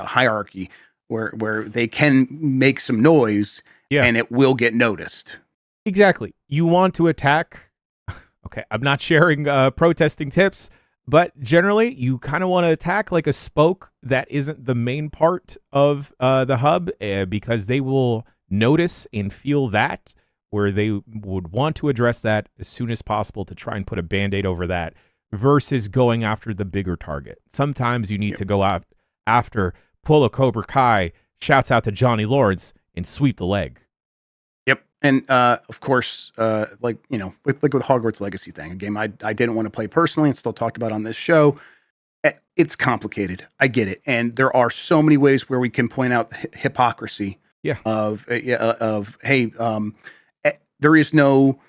hierarchy where they can make some noise and it will get noticed. Exactly. You want to attack. Okay, I'm not sharing protesting tips, but generally you kind of want to attack like a spoke that isn't the main part of the hub because they will notice and feel that, where they would want to address that as soon as possible to try and put a Band-Aid over that versus going after the bigger target. Sometimes you need to go out after, pull a Cobra Kai, shouts out to Johnny Lawrence, and sweep the leg. And of course, with Hogwarts Legacy thing, a game I didn't want to play personally and still talked about on this show. It's complicated. I get it, and there are so many ways where we can point out hypocrisy. Of hey, there is no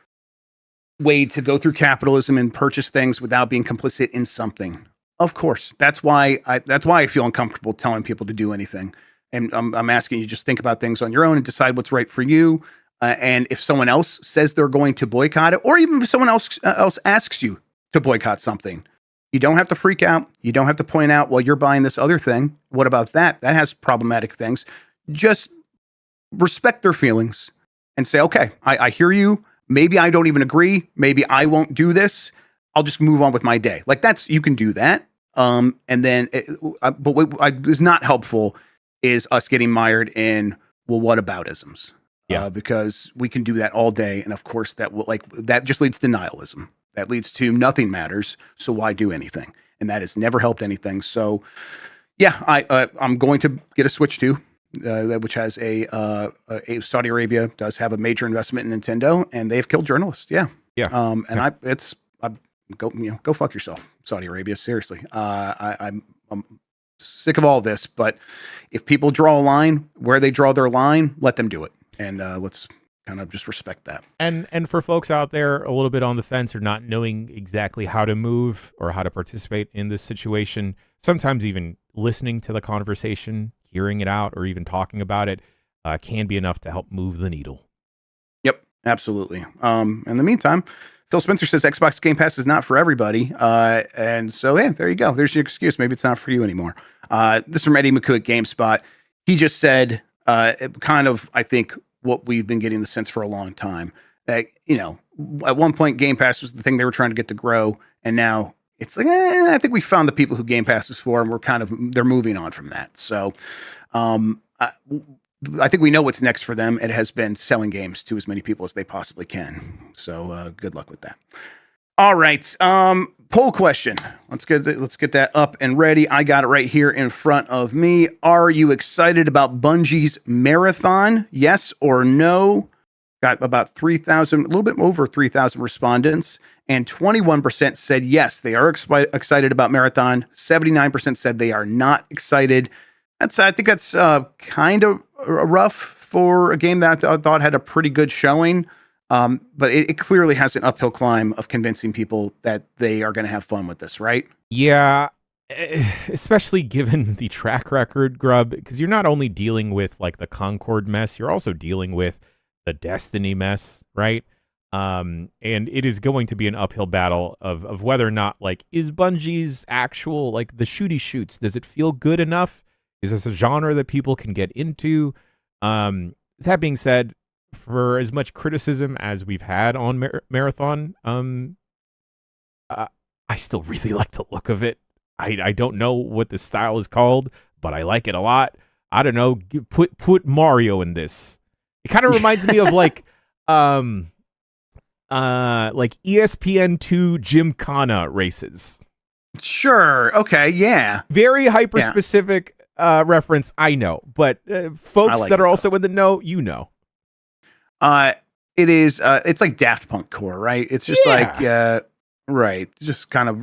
way to go through capitalism and purchase things without being complicit in something. Of course, that's why I feel uncomfortable telling people to do anything. And I'm asking you just think about things on your own and decide what's right for you. And if someone else says they're going to boycott it, or even if someone else asks you to boycott something, you don't have to freak out. You don't have to point out, well, you're buying this other thing. What about that? That has problematic things. Just respect their feelings and say, okay, I hear you. Maybe I don't even agree. Maybe I won't do this. I'll just move on with my day. Like you can do that. And then, but what is not helpful is us getting mired in, well, whataboutisms. Because we can do that all day, and of course that just leads to nihilism. That leads to nothing matters. So why do anything? And that has never helped anything. So, I'm going to get a Switch 2, which has a Saudi Arabia does have a major investment in Nintendo, and they've killed journalists. Go fuck yourself, Saudi Arabia. Seriously, I'm sick of all this. But if people draw a line where they draw their line, let them do it. And let's kind of just respect that. And for folks out there a little bit on the fence or not knowing exactly how to move or how to participate in this situation, sometimes even listening to the conversation, hearing it out, or even talking about it can be enough to help move the needle. Yep, absolutely. In the meantime, Phil Spencer says Xbox Game Pass is not for everybody. And so, there you go. There's your excuse. Maybe it's not for you anymore. This is from Eddie McCoo at GameSpot. He just said, kind of, I think, what we've been getting the sense for a long time. That, at one point Game Pass was the thing they were trying to get to grow, and now it's like, I think we found the people who Game Pass is for, and they're moving on from that. So, I think we know what's next for them. It has been selling games to as many people as they possibly can. So, good luck with that. All right. Poll question. Let's get that up and ready. I got it right here in front of me. Are you excited about Bungie's marathon? Yes or no? Got about 3,000, a little bit over 3,000 respondents, and 21% said yes, they are excited about marathon. 79% said they are not excited. I think that's kind of rough. for a game that I thought had a pretty good showing. But it clearly has an uphill climb of convincing people that they are going to have fun with this, right? Yeah, especially given the track record, Grub, because you're not only dealing with like the Concord mess, you're also dealing with the Destiny mess, right? And it is going to be an uphill battle of whether or not, like, is Bungie's actual, like, the shooty shoots, does it feel good enough? Is this a genre that people can get into? That being said, for as much criticism as we've had on Marathon, I still really like the look of it. I don't know what the style is called, but I like it a lot. I don't know. Put Mario in this. It kind of reminds me of like ESPN2 Gymkhana races. Sure. Okay. Yeah. Very hyper specific reference. I know, but folks that are also in the know, you know. It is. It's like Daft Punk core, right? It's just like right, just kind of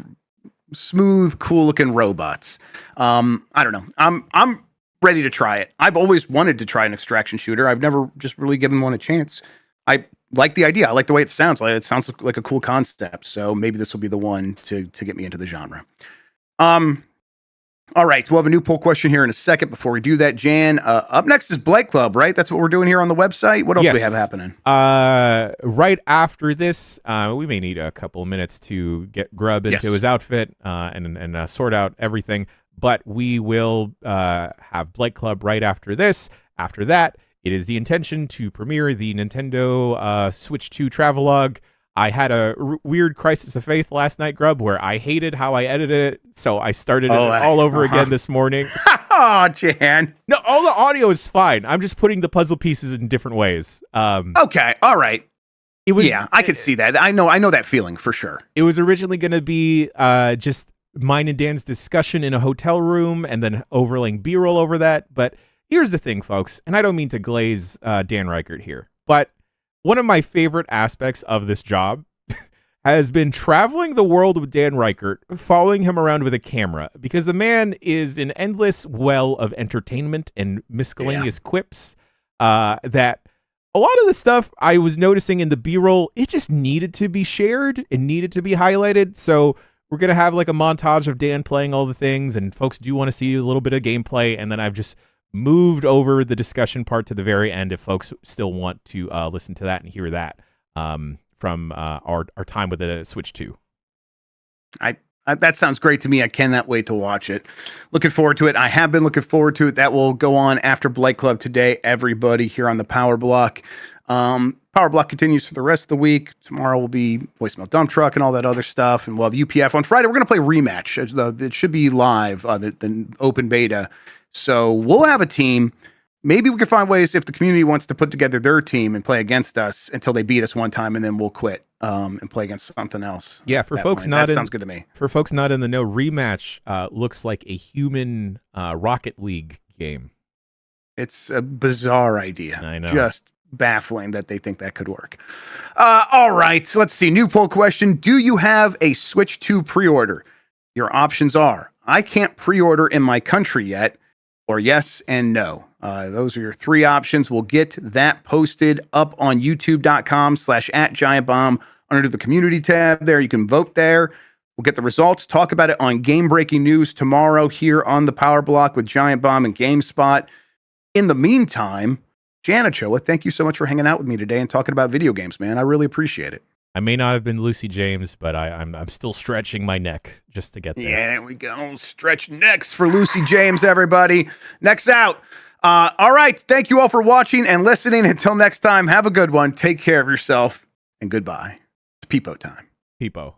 smooth, cool looking robots. I don't know. I'm ready to try it. I've always wanted to try an extraction shooter. I've never just really given one a chance. I like the idea. I like the way it sounds. Like it sounds like a cool concept. So maybe this will be the one to get me into the genre. All right, we'll have a new poll question here in a second. Before we do that, Jan, up next is Blight Club, right? That's what we're doing here on the website. What else do we have happening? Right after this, we may need a couple of minutes to get Grub into his outfit and sort out everything. But we will have Blight Club right after this. After that, it is the intention to premiere the Nintendo Switch 2 travelogue. I had a weird crisis of faith last night, Grub, where I hated how I edited it, so I started it all over again this morning. Oh, Jan. No, all the audio is fine. I'm just putting the puzzle pieces in different ways. Okay, all right. It was. Yeah, I could see that. I know that feeling for sure. It was originally going to be just mine and Dan's discussion in a hotel room, and then overlaying B-roll over that. But here's the thing, folks, and I don't mean to glaze Dan Reichert here, but one of my favorite aspects of this job has been traveling the world with Dan Reichert, following him around with a camera, because the man is an endless well of entertainment and miscellaneous quips that a lot of the stuff I was noticing in the B-roll, it just needed to be shared and needed to be highlighted. So we're going to have like a montage of Dan playing all the things, and folks do want to see a little bit of gameplay, and then I've just moved over the discussion part to the very end if folks still want to listen to that and hear that from our time with the Switch 2. That sounds great to me. I cannot wait to watch it. Looking forward to it. I have been looking forward to it. That will go on after Blight Club today, everybody, here on the Power Block. Power Block continues for the rest of the week. Tomorrow will be Voicemail Dump Truck and all that other stuff, and we'll have UPF. On Friday, we're going to play Rematch. It should be live, the open beta. So we'll have a team. Maybe we can find ways if the community wants to put together their team and play against us until they beat us one time, and then we'll quit and play against something else. Yeah, for folks not sounds good to me. For folks not in the know, Rematch looks like a human Rocket League game. It's a bizarre idea. I know. Just baffling that they think that could work. All right, let's see. New poll question. Do you have a Switch 2 pre-order? Your options are, I can't pre-order in my country yet, or yes and no. Those are your three options. We'll get that posted up on youtube.com/@GiantBomb under the community tab there. You can vote there. We'll get the results, talk about it on Game-Breaking News tomorrow here on the Power Block with Giant Bomb and GameSpot. In the meantime, Jan Ochoa, thank you so much for hanging out with me today and talking about video games, man. I really appreciate it. I may not have been Lucy James, but I'm still stretching my neck just to get there. Yeah, there we go. Stretch necks for Lucy James, everybody. Next out. All right. Thank you all for watching and listening. Until next time, have a good one. Take care of yourself, and goodbye. It's Peepo time. Peepo.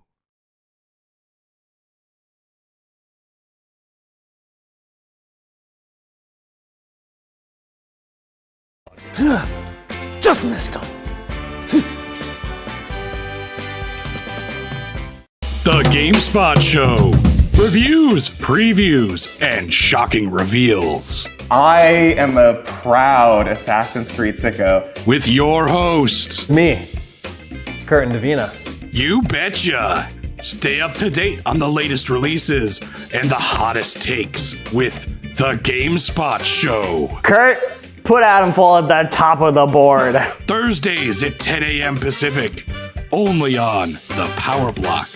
Just missed him. The GameSpot Show. Reviews, previews, and shocking reveals. I am a proud Assassin's Creed sicko. With your host, Me, Kurt and Davina. You Betcha. Stay up to date on the latest releases and the hottest takes with The GameSpot Show. Kurt, Put Adamfall at the top of the board. Thursdays at 10 a.m. Pacific. Only on the Power Block.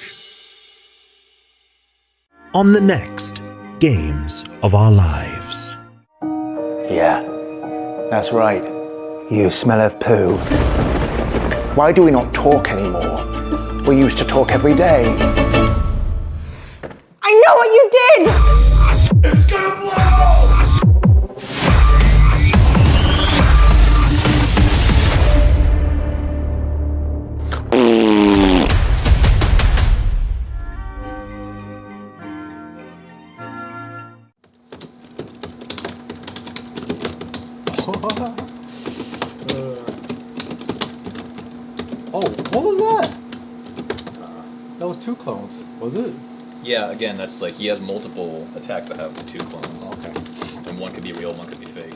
On the next Games of Our Lives. Yeah, that's right. You smell of poo. Why do we not talk anymore? We used to talk every day. I know what you did! It's gonna blow! Oh, what was that? That was 2 clones, was it? Yeah, again, that's like he has multiple attacks that have 2 clones. Okay. And one could be real, one could be fake.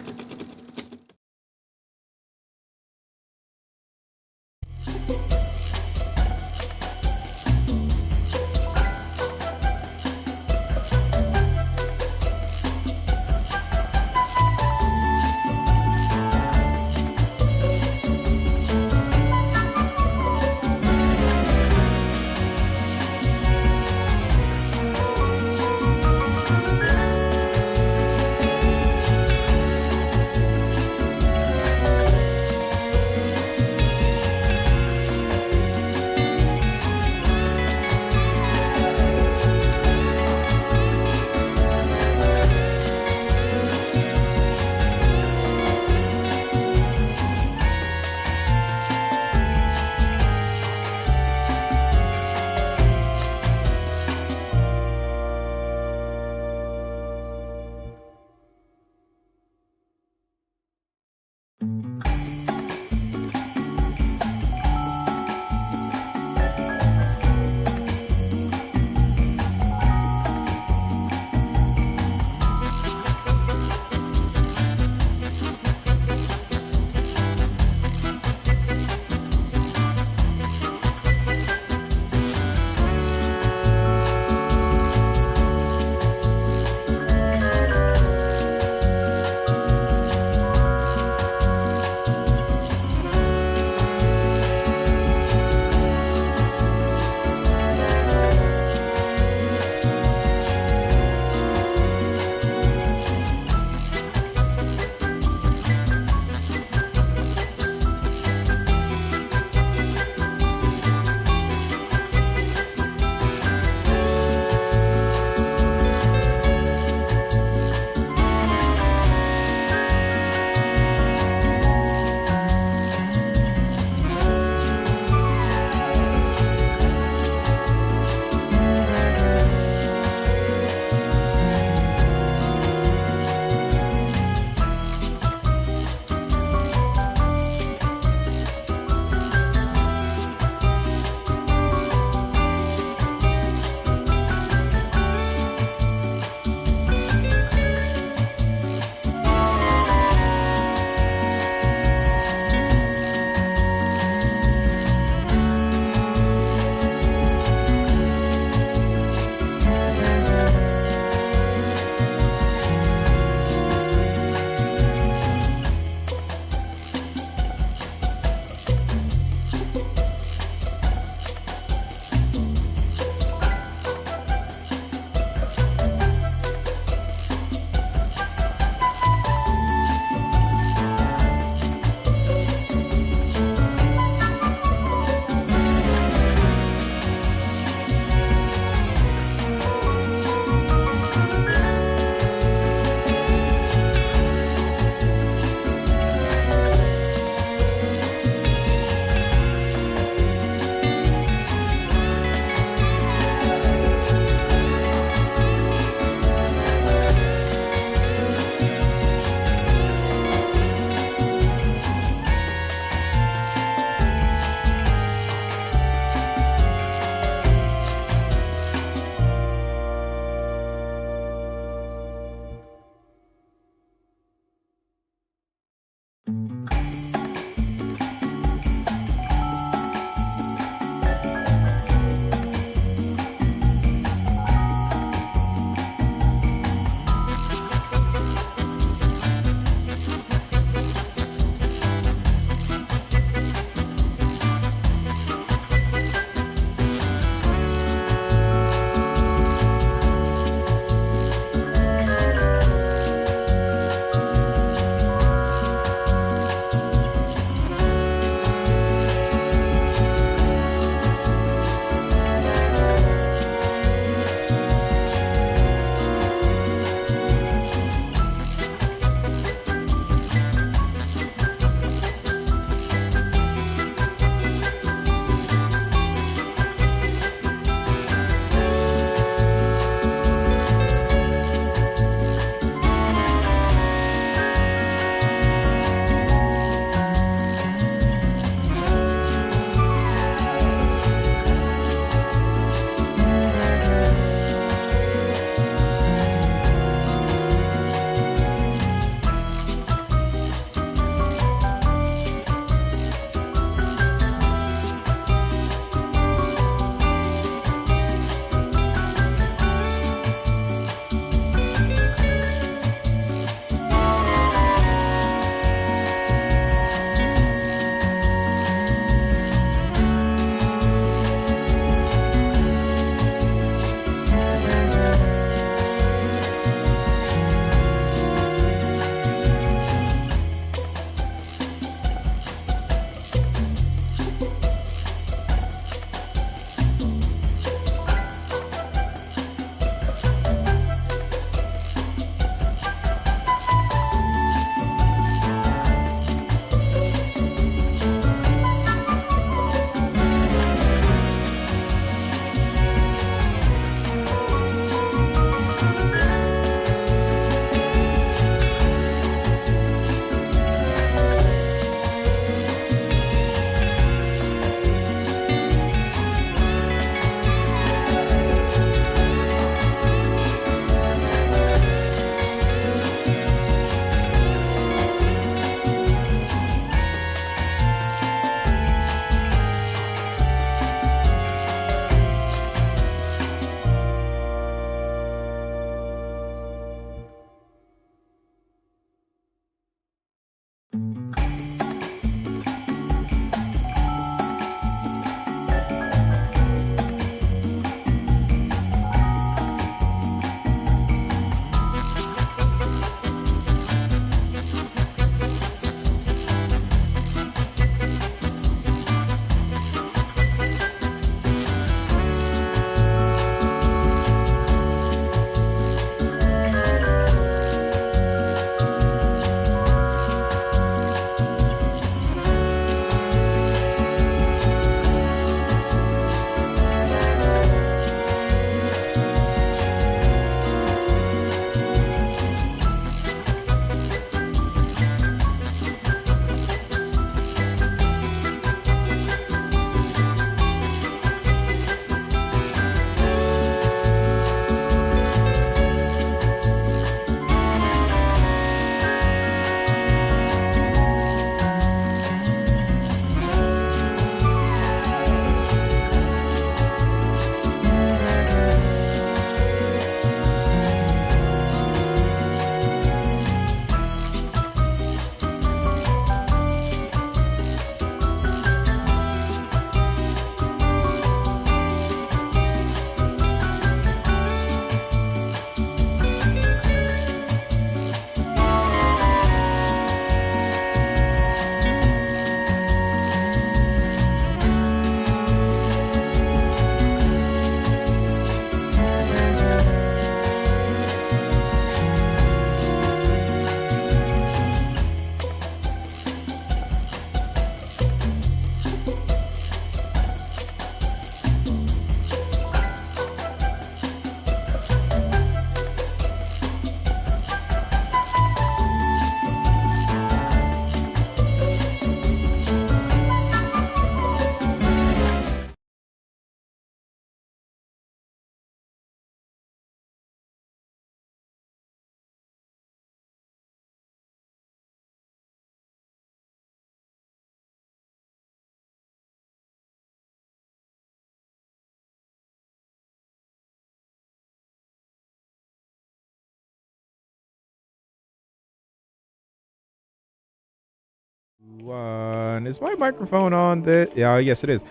Is my microphone on? Yeah, yes, it is.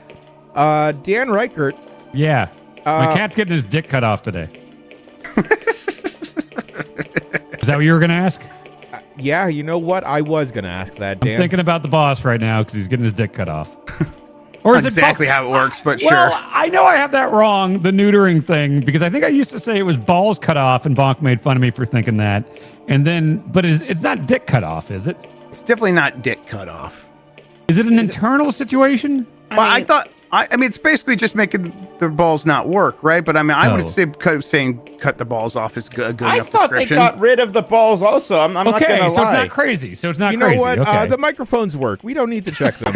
Dan Reichert. Yeah. My cat's getting his dick cut off today. Is that what you were going to ask? Yeah, you know what? I was going to ask that, Dan. I'm thinking about the boss right now because he's getting his dick cut off. Or is exactly how it works, but well, sure. I know I have that wrong, the neutering thing, because I think I used to say it was balls cut off, and Bonk made fun of me for thinking that. And then, but it's not dick cut off, is it? It's definitely not dick cut off. Is it an internal situation? Well, I thought. I mean, it's basically just making the balls not work, right? But I mean, I would say saying cut the balls off is good enough I thought they got rid of the balls also. I'm not okay, gonna so lie. it's not crazy. So it's not you crazy. know what? Okay. The microphones work. We don't need to check them.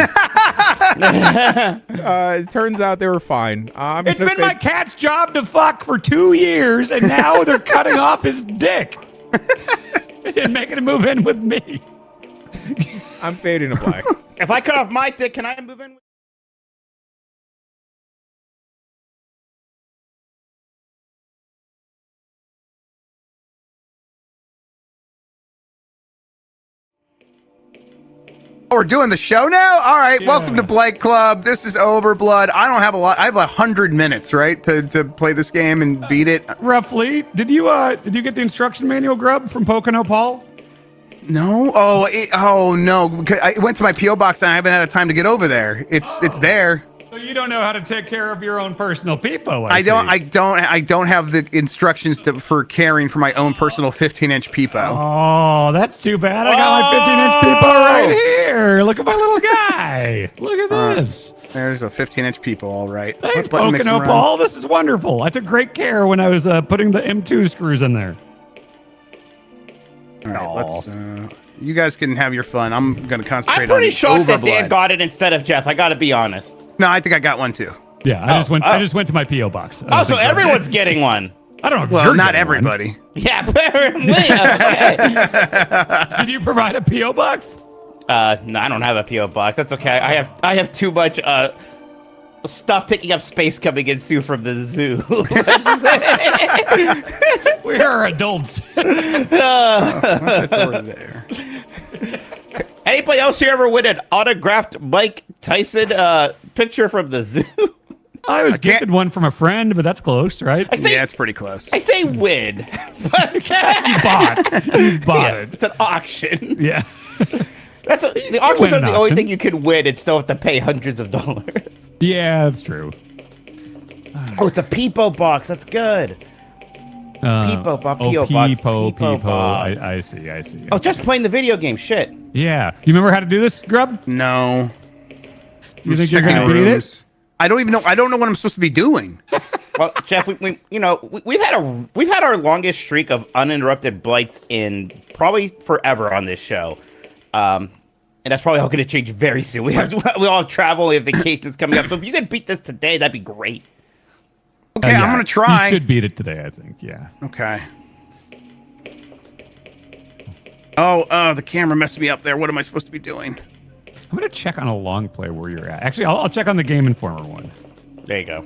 It turns out they were fine. It's been my cat's job to fuck for 2 years, and now they're cutting off his dick and making him move in with me. I'm fading to black. If I cut off my dick, can I move in? Oh, we're doing the show now? All right. Yeah. Welcome to Blight Club. This is OverBlood. I don't have a lot. I have 100 minutes, right, to play this game and beat it. Roughly. Did you get the instruction manual, Grub, from Pocono Paul? No. Oh no. I went to my PO box and I haven't had time to get over there. It's there. So you don't know how to take care of your own personal peepo. I don't have the instructions for caring for my own personal 15-inch peepo. Oh, that's too bad. I got my 15-inch peepo right here. Look at my little guy. Look at this. There's a 15-inch peepo, all right. Thanks, Pocono Paul. This is wonderful. I took great care when I was putting the M2 screws in there. All right, let's. You guys can have your fun. I'm going to concentrate on I'm pretty shocked that OverBlood. Dan got it instead of Jeff. I got to be honest. No, I think I got one too. Yeah, I just went to my PO box. Oh, so everyone's getting one. I don't know if Well, you're not getting everybody. one. Yeah, apparently. Okay. Did you provide a PO box? No, I don't have a PO box. That's okay. I have too much stuff taking up space coming in soon from the zoo. We are adults. There. Anybody else here ever win an autographed Mike Tyson picture from the zoo? I was gifted one from a friend, but that's close, right? Yeah, it's pretty close. I say win. But You bought it. It's an auction. Yeah. The auctions are the only thing you can win and still have to pay hundreds of dollars. Yeah, that's true. Oh, it's a Peepo box. That's good. Peepo box. Peepo. box. I see. Oh, just playing the video game. Shit. Yeah. You remember how to do this, Grub? No. You think you're gonna beat it? I don't even know. I don't know what I'm supposed to be doing. Well, Jeff, we've had our longest streak of uninterrupted blights in probably forever on this show, and that's probably all going to change very soon. We all have travel, we have vacations coming up. So if you could beat this today, that'd be great. Okay, I'm gonna try. You should beat it today, I think. Yeah. Okay. Oh, the camera messed me up there. What am I supposed to be doing? I'm gonna check on a long play where you're at. Actually, I'll check on the Game Informer one. There you go.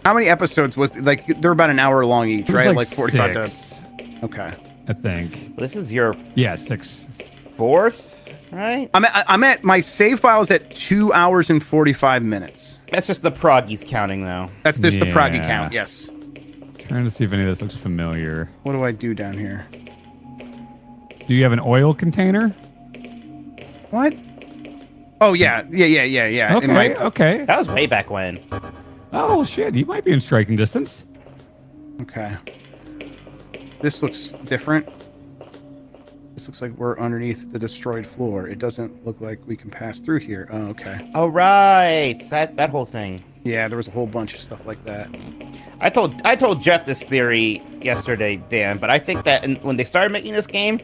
How many episodes was they're about an hour long each, It was right? like 45 6, to. Okay. I think. This is your 6. fourth, right? I'm at my save file is at 2 hours and 45 minutes. That's just the prog he's counting, though. That's just the proggy count. Yes. Trying to see if any of this looks familiar. What do I do down here? Do you have an oil container? What? Oh yeah. Okay. Okay. That was way back when. Oh shit! You might be in striking distance. Okay. This looks different. This looks like we're underneath the destroyed floor. It doesn't look like we can pass through here. Oh, okay. Oh right, that whole thing. Yeah, there was a whole bunch of stuff like that. I told Jeff this theory yesterday, Dan, but I think that when they started making this game,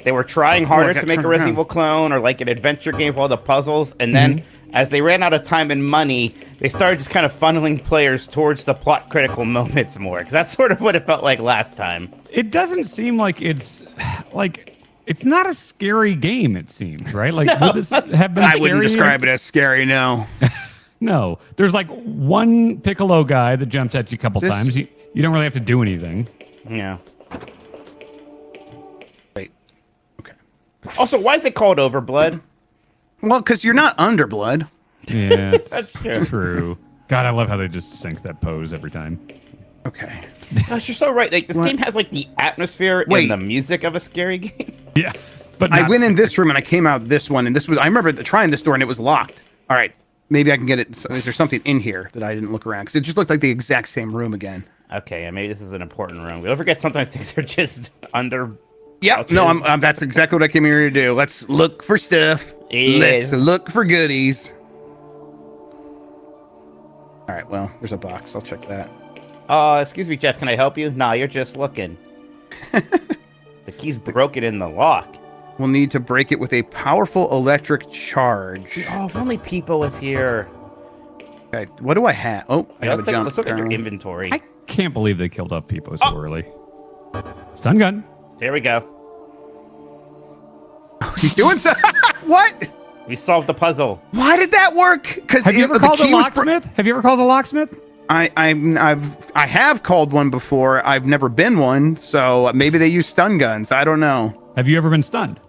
they were trying harder to make a Resident Evil clone or like an adventure game with all the puzzles, and then as they ran out of time and money, they started just kind of funneling players towards the plot critical moments more, because that's sort of what it felt like last time. It doesn't seem like it's not a scary game. It seems right. Like No. would this have been? I wouldn't scary? describe it as scary. No. No, there's like one Piccolo guy that jumps at you a couple times. You don't really have to do anything. Yeah. Wait. Okay. Also, why is it called OverBlood? Well, because you're not Underblood. Yeah, That's true. true. God, I love how they just sync that pose every time. Okay. Gosh, you're so right. Like this game has like the atmosphere and the music of a scary game. Yeah, but I went in this room and I came out this one, and this was I remember trying this door and it was locked. All right, maybe I can get it. So is there something in here that I didn't look around? Because it just looked like the exact same room again. Okay, and maybe this is an important room. Don't forget, sometimes things are just under. Yep. No, I'm that's exactly what I came here to do. Let's look for stuff. Yes. Let's look for goodies. All right. Well, there's a box. I'll check that. Excuse me, Jeff. Can I help you? Nah, you're just looking. The key's broken in the lock. We'll need to break it with a powerful electric charge. Oh, if only Peepo was here. Okay. What do I have? Oh, I have a jump. Let's look at your inventory. I can't believe they killed off Peepo so early. Stun gun. Here we go. He's doing so. What? We solved the puzzle. Why did that work? Because have you ever called a locksmith? Have you ever called a locksmith? I have called one before. I've never been one, so maybe they use stun guns. I don't know. Have you ever been stunned?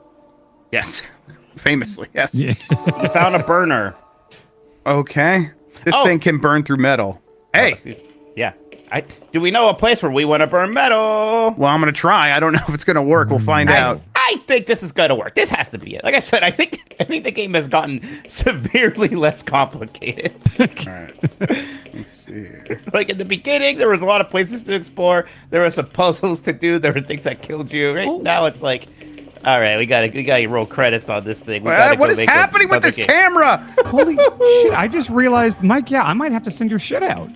Yes, famously. Yes. Yeah. You found a burner. Okay. This thing can burn through metal. Hey. Yeah. Do we know a place where we want to burn metal? Well, I'm gonna try. I don't know if it's gonna work. We'll find out. I think this is gonna work. This has to be it. Like I said, I think the game has gotten severely less complicated. All right. Let's see. Like in the beginning, there was a lot of places to explore. There were some puzzles to do. There were things that killed you. Right now, it's like, all right, we gotta roll credits on this thing. What is happening with this camera? Holy shit! I just realized, Mike. Yeah, I might have to send your shit out.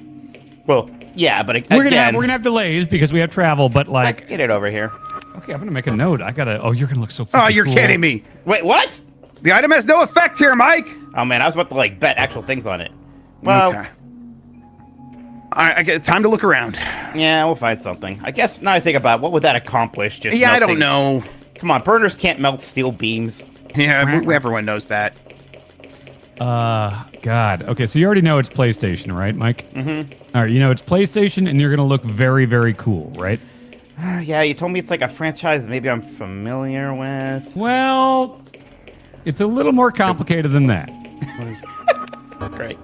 Well, yeah, but we're gonna have delays because we have travel. But like, get it over here. Okay, I'm gonna make a note. I gotta. Oh, you're gonna look so. Oh, you're kidding me. Wait, what? The item has no effect here, Mike. Oh man, I was about to like bet actual things on it. Well, okay. All right, I get time to look around. Yeah, we'll find something. I guess now I think about it, what would that accomplish? Just I melting? don't know. Come on, burners can't melt steel beams. Yeah, everyone knows that. God. Okay, so you already know it's PlayStation, right, Mike? Mm-hmm. All right, you know it's PlayStation, and you're gonna look very, very cool, right? Yeah, you told me it's like a franchise maybe I'm familiar with. Well, it's a little more complicated than that. Great.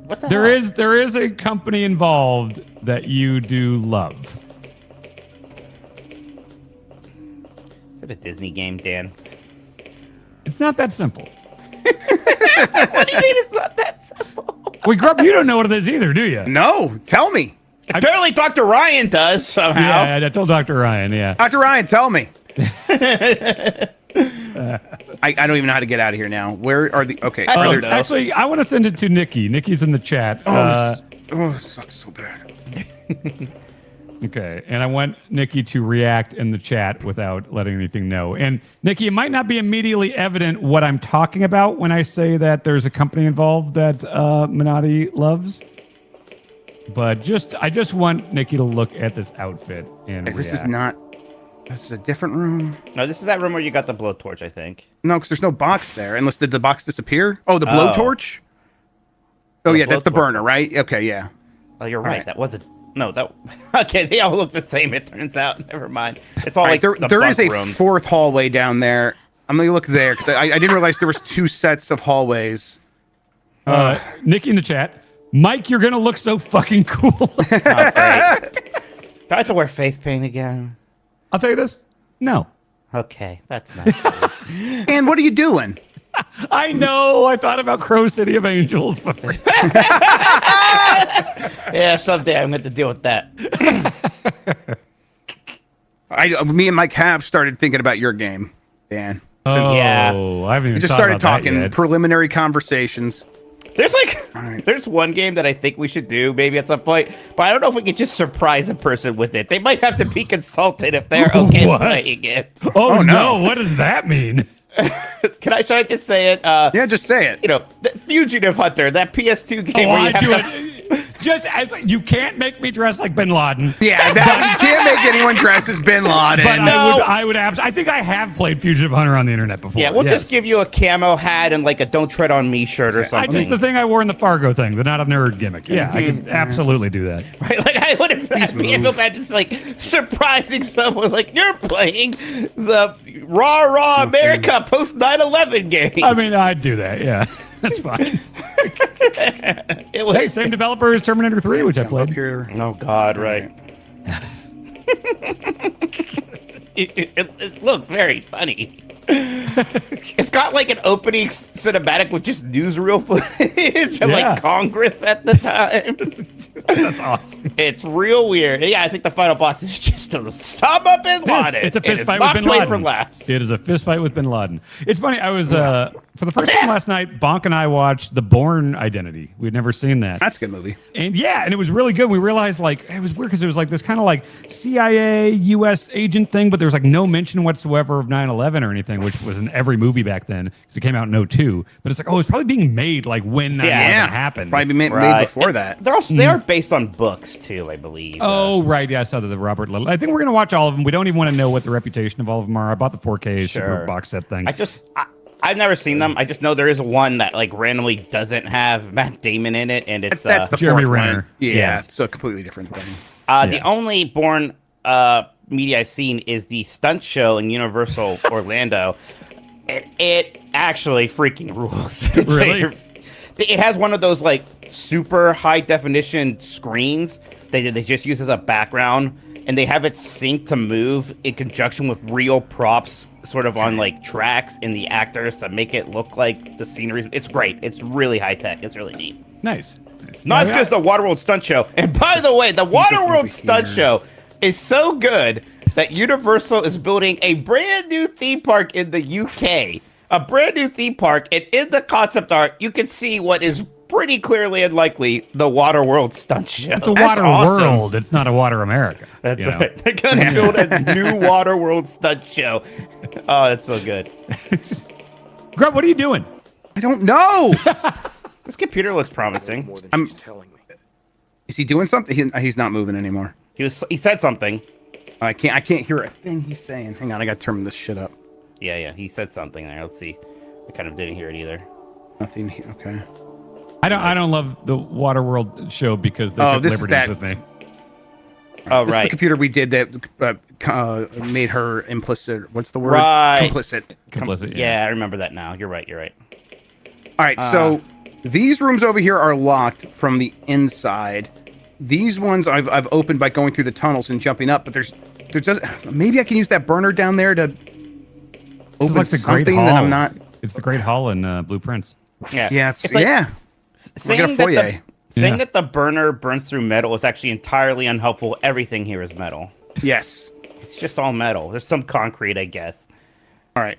What the hell? There is a company involved that you do love. Is it a Disney game, Dan? It's not that simple. What do you mean it's not that simple? Wait, Grub, you don't know what it is either, do you? No, tell me. Apparently Dr. Ryan does somehow. Yeah, I told Dr. Ryan, yeah. Dr. Ryan, tell me. I don't even know how to get out of here now. Where are the... Okay. Actually, I want to send it to Nikki. Nikki's in the chat. This sucks so bad. Okay, and I want Nikki to react in the chat without letting anything know. And Nikki, it might not be immediately evident what I'm talking about when I say that there's a company involved that Minotti loves. But I just want Nikki to look at this outfit and This is not... This is a different room. No, this is that room where you got the blowtorch, I think. No, because there's no box there. Unless did the box disappear? Oh, the blowtorch? Oh, yeah, that's the burner, right? Okay, yeah. Oh, you're right. That was a... No, that... Okay, they all look the same, it turns out. Never mind. It's all like there is a rooms. fourth hallway down there. I'm going to look there, because I didn't realize there was two sets of hallways. Nikki in the chat. Mike, you're going to look so fucking cool. Oh, great. Do I have to wear face paint again? I'll tell you this. No. Okay, that's nice. And what are you doing? I know. I thought about Crow City of Angels. But yeah, someday I'm going to deal with that. Me and Mike have started thinking about your game, Dan. Yeah. I haven't even We just thought started about that talking yet. preliminary conversations. There's there's one game that I think we should do maybe at some point, but I don't know if we could just surprise a person with it. They might have to be consulted if they're okay playing it. Oh no! What does that mean? Should I just say it? Yeah, just say it. You know, the Fugitive Hunter, that PS2 game. Oh, where you I do have it. Just as you can't make me dress like Bin Laden. Yeah, you can't make anyone dress as Bin Laden. But I would I think I have played Fugitive Hunter on the internet before. Yeah, we'll just give you a camo hat and like a "Don't Tread on Me" shirt or something. Just the thing I wore in the Fargo thing, the not a nerd gimmick. Yeah, I could absolutely do that. Right, like I would have. I feel bad just like surprising someone like you're playing the Raw America post 9/11 game. I mean, I'd do that. Yeah, that's fine. Hey, same developer as Terminator 3, which I played. Here. Oh God, right. It looks very funny. It's got like an opening cinematic with just newsreel footage of like Congress at the time. That's awesome. It's real weird. Yeah, I think the final boss is just Osama bin Laden. It's a fist fight with Bin Laden. For laughs. It is a fist fight with Bin Laden. It's funny. I was for the first time last night. Bonk and I watched The Bourne Identity. We'd never seen that. That's a good movie. And and it was really good. We realized like it was weird because it was like this kind of like CIA U.S. agent thing, but there was like no mention whatsoever of 9/11 or anything, which was in every movie back then because it came out in 2002. But it's like, oh, it's probably being made like when 9/11 happened. Probably made before that. They are based on books too, I believe. Oh, right. Yeah, I saw the Robert Little. I think we're going to watch all of them. We don't even want to know what the reputation of all of them are. I bought the 4K super box set thing. I've never seen them. I just know there is one that like randomly doesn't have Matt Damon in it, and it's that's the Jeremy fourth Renner. One. Yeah, it's a completely different thing. The only Bourne media I've seen is the stunt show in Universal Orlando. It actually freaking rules. Really? It has one of those like super high definition screens they just use as a background, and they have it synced to move in conjunction with real props sort of on like tracks and the actors to make it look like the scenery. It's great. It's really high tech. It's really neat. Nice. Not as good as the Waterworld stunt show. And by the way, the Waterworld stunt show is so good that Universal is building a brand new theme park in the UK. A brand new theme park, and in the concept art, you can see what is pretty clearly and likely the Waterworld stunt show. It's a Water World. It's not a Water America. That's right. They're going to build a new Waterworld stunt show. Oh, that's so good. Grub, what are you doing? I don't know. This computer looks promising. Is he doing something? He's not moving anymore. He said something. I can't hear a thing he's saying. Hang on, I got to turn this shit up. Yeah, he said something there. Let's see. I kind of didn't hear it either. Nothing here. Okay. I don't love the Waterworld show because they took liberties with me. Oh, this right. is the computer we did that made her implicit. What's the word? Right. Complicit. Yeah, I remember that now. You're right. All right, so these rooms over here are locked from the inside. These ones I've opened by going through the tunnels and jumping up, but there's just maybe I can use that burner down there to open like the something Great Hall. that I'm not. It's the Great Hall in Blueprints. Yeah, it's like, yeah. Saying that the burner burns through metal is actually entirely unhelpful. Everything here is metal. Yes. It's just all metal. There's some concrete, I guess. All right.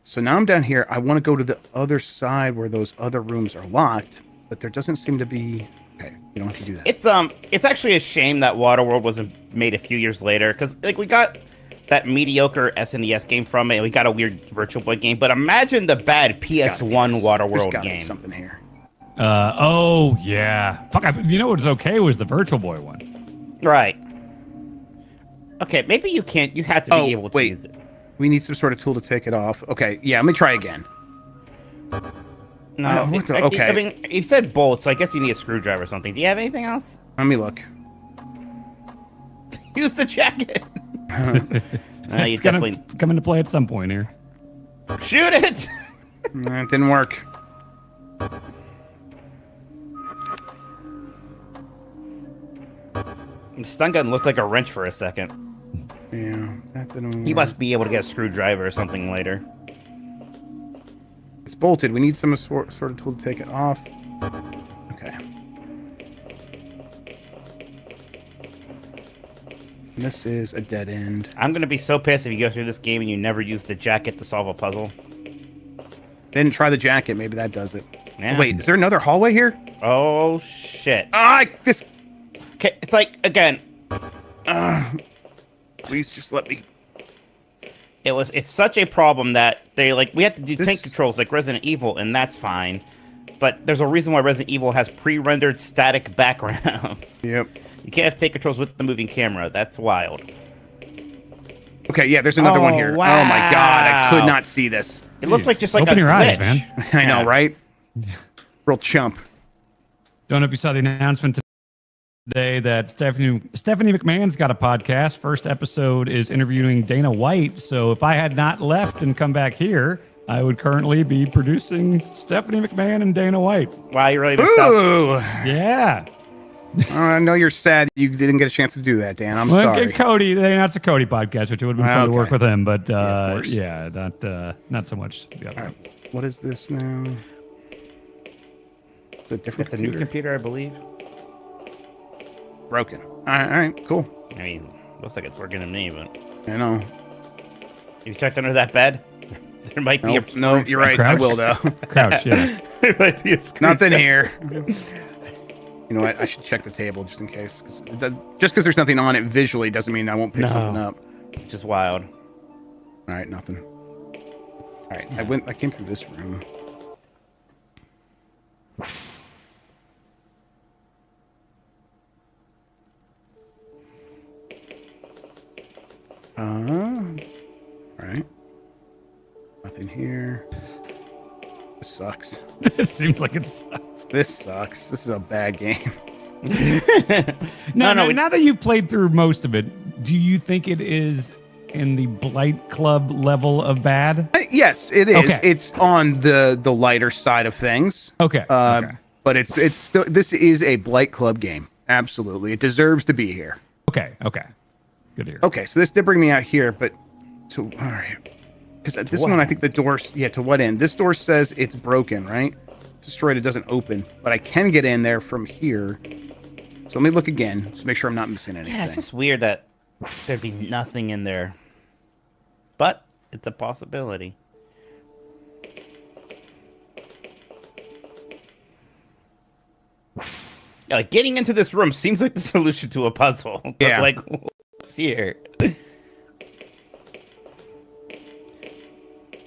So now I'm down here. I want to go to the other side where those other rooms are locked, but there doesn't seem to be. Okay, you don't have to do that. It's actually a shame that Waterworld wasn't made a few years later, because like we got that mediocre SNES game from it, and we got a weird Virtual Boy game. But imagine the bad PS1 Waterworld game. Something here. Oh yeah. Fuck. You know what's okay was the Virtual Boy one. Right. Okay, maybe you can't. You had to be able to use it. We need some sort of tool to take it off. Okay, yeah, let me try again. No, okay. I mean, you said bolts, so I guess you need a screwdriver or something. Do you have anything else? Let me look. Use the jacket. It's gonna come into play at some point here. Shoot it! It didn't work. The stun gun looked like a wrench for a second. Yeah, that didn't work. You must be able to get a screwdriver or something later. It's bolted. We need some sort of tool to take it off. Okay. This is a dead end. I'm gonna be so pissed if you go through this game and you never use the jacket to solve a puzzle. Didn't try the jacket. Maybe that does it. Yeah. Wait, is there another hallway here? Oh shit! This. Okay, it's like again. Please just let me. It's such a problem that we have to do tank controls like Resident Evil, and that's fine. but there's a reason why Resident Evil has pre-rendered static backgrounds. Yep. You can't have take controls with the moving camera. That's wild. Okay, yeah, there's another one here. Wow. Oh my god, I could not see this. It looks like just like Open a your glitch. eyes, man. I know, right? Real chump. Don't know if you saw the announcement today that Stephanie McMahon's got a podcast. First episode is interviewing Dana White. So if I had not left and come back here, I would currently be producing Stephanie McMahon and Dana White. Wow, you really messed up. Ooh. Yeah. I know you're sad you didn't get a chance to do that, Dan. I'm sorry. And Cody, that's a Cody podcast, which it would have been fun to work with him, but Yeah, not so much the other one. What is this now? It's a different It's a new computer, I believe. Broken. All right, cool. I mean, looks like it's working to me, but... I know. You checked under that bed? There might be a... No, you're right. Crouch? I will, though. Crouch, yeah. There might be a Nothing here. You know what? I should check the table just in case. Just because there's nothing on it visually doesn't mean I won't pick something up. Just wild. All right, nothing. All right, I came through this room. All right. Nothing here. This sucks. This seems like it sucks. This sucks. This is a bad game. Now that you've played through most of it, do you think it is in the Blight Club level of bad? Yes, it is. Okay. It's on the lighter side of things. Okay. But it's still, this is a Blight Club game. Absolutely. It deserves to be here. Okay. Good to hear. Okay, so this did bring me out here, but all right. Because this one, I think the door, to what end? This door says it's broken, right? It's destroyed, it doesn't open, but I can get in there from here. So let me look again, just make sure I'm not missing anything. Yeah, it's just weird that there'd be nothing in there. But it's a possibility. Yeah, like getting into this room seems like the solution to a puzzle. But Yeah. like, what's here?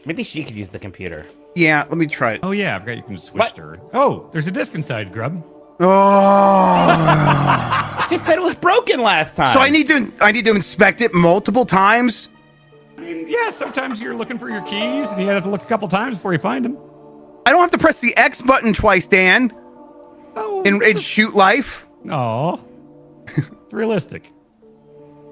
Maybe she could use the computer. Yeah, let me try it. Oh yeah, I forgot you can switch to her. Oh, there's a disc inside, Grub. Oh. Just said it was broken last time. So I need to inspect it multiple times. I mean, yeah, sometimes you're looking for your keys and you have to look a couple times before you find them. I don't have to press the X button twice, Dan. Oh, in Shoot Life. Oh, it's realistic.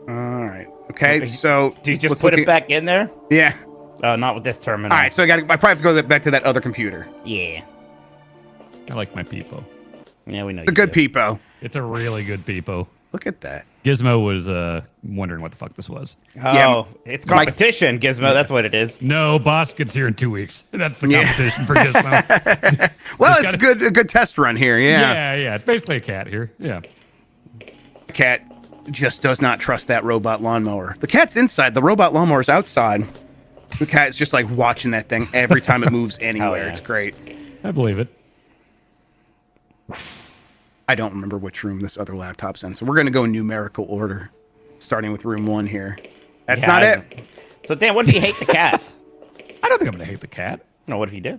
All right. Okay. So do you just put it back in there? Yeah. Oh, not with this terminal. All right. So I probably have to go back to that other computer. Yeah. I like my Peepo. Yeah, we know. It's a good Peepo. It's a really good Peepo. Look at that. Gizmo was wondering what the fuck this was. Oh, yeah, it's competition, Gizmo. That's what it is. No, boss gets here in 2 weeks. That's the competition for Gizmo. Well, it's a good test run here. Yeah. Yeah. It's basically a cat here. Yeah. The cat just does not trust that robot lawnmower. The cat's inside. The robot lawnmower's outside. The cat's just like watching that thing every time it moves anywhere. yeah. It's great. I believe it. I don't remember which room this other laptop's in, so we're gonna go in numerical order, starting with room 1 here. That's not it. So Dan, what if you hate the cat? I don't think I'm gonna hate the cat. No, what if you do?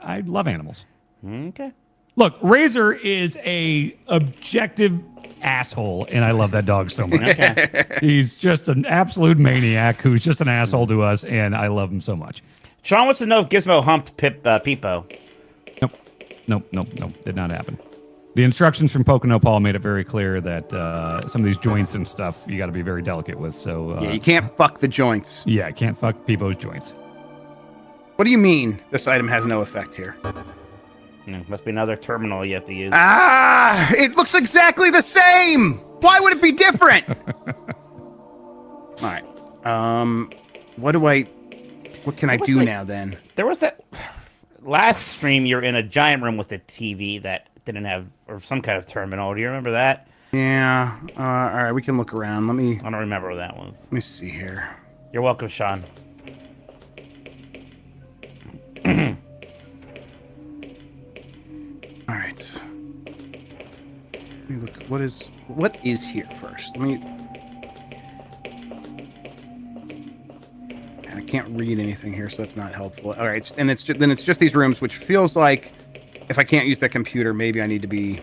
I love animals. Okay. Look, Razor is a objective asshole, and I love that dog so much. Okay. He's just an absolute maniac who's just an asshole to us, and I love him so much. Sean wants to know if Gizmo humped Peepo. Nope. Did not happen. The instructions from Pocono Paul made it very clear that some of these joints and stuff you got to be very delicate with. So Yeah, you can't fuck the joints. Yeah, can't fuck Peepo's joints. What do you mean this item has no effect here? Must be another terminal you have to use. Ah, it looks exactly the same. Why would it be different? All right. What can I do now then? There was that last stream. You're in a giant room with a TV that didn't have, or some kind of terminal. Do you remember that? Yeah. All right, we can look around. I don't remember what that was. Let me see here. You're welcome, Sean. All right. Let me look. What is here first? I can't read anything here, so that's not helpful. All right, and it's just these rooms, which feels like if I can't use that computer, maybe I need to be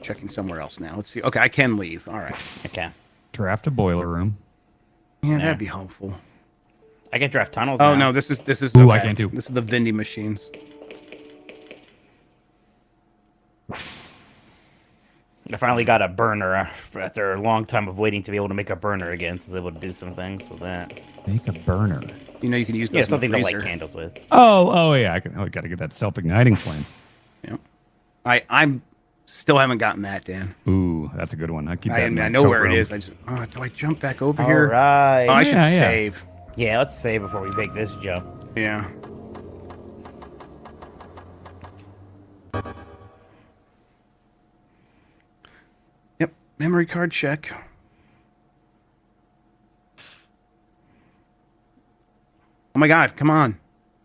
checking somewhere else now. Let's see. Okay, I can leave. All right. Okay. Draft a boiler room. Yeah, that'd be helpful. I can draft tunnels. Oh now. no, this is. Ooh, okay. I can too. This is the vending machines. I finally got a burner after a long time of waiting to be able to make a burner again, so I was able to do some things with that. Make a burner. You know, you can use those something in the to light freezer. candles with. Oh yeah. I got to get that self-igniting flame. Yeah. I'm still haven't gotten that, Dan. Ooh, that's a good one. I keep that. I know where it is. Do I jump back over here? All right. Oh, I should save. Yeah, let's save before we make this jump. Yeah. Yep. Memory card check. Oh my God! Come on.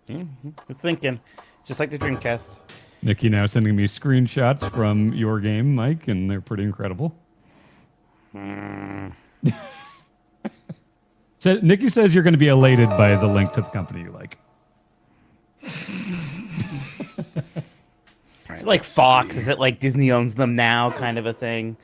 Mm-hmm. I'm thinking, just like the Dreamcast. Nikki now sending me screenshots from your game, Mike, and they're pretty incredible. So Nikki says you're going to be elated by the link to the company you like. Is it like Fox? Is it like Disney owns them now, kind of a thing?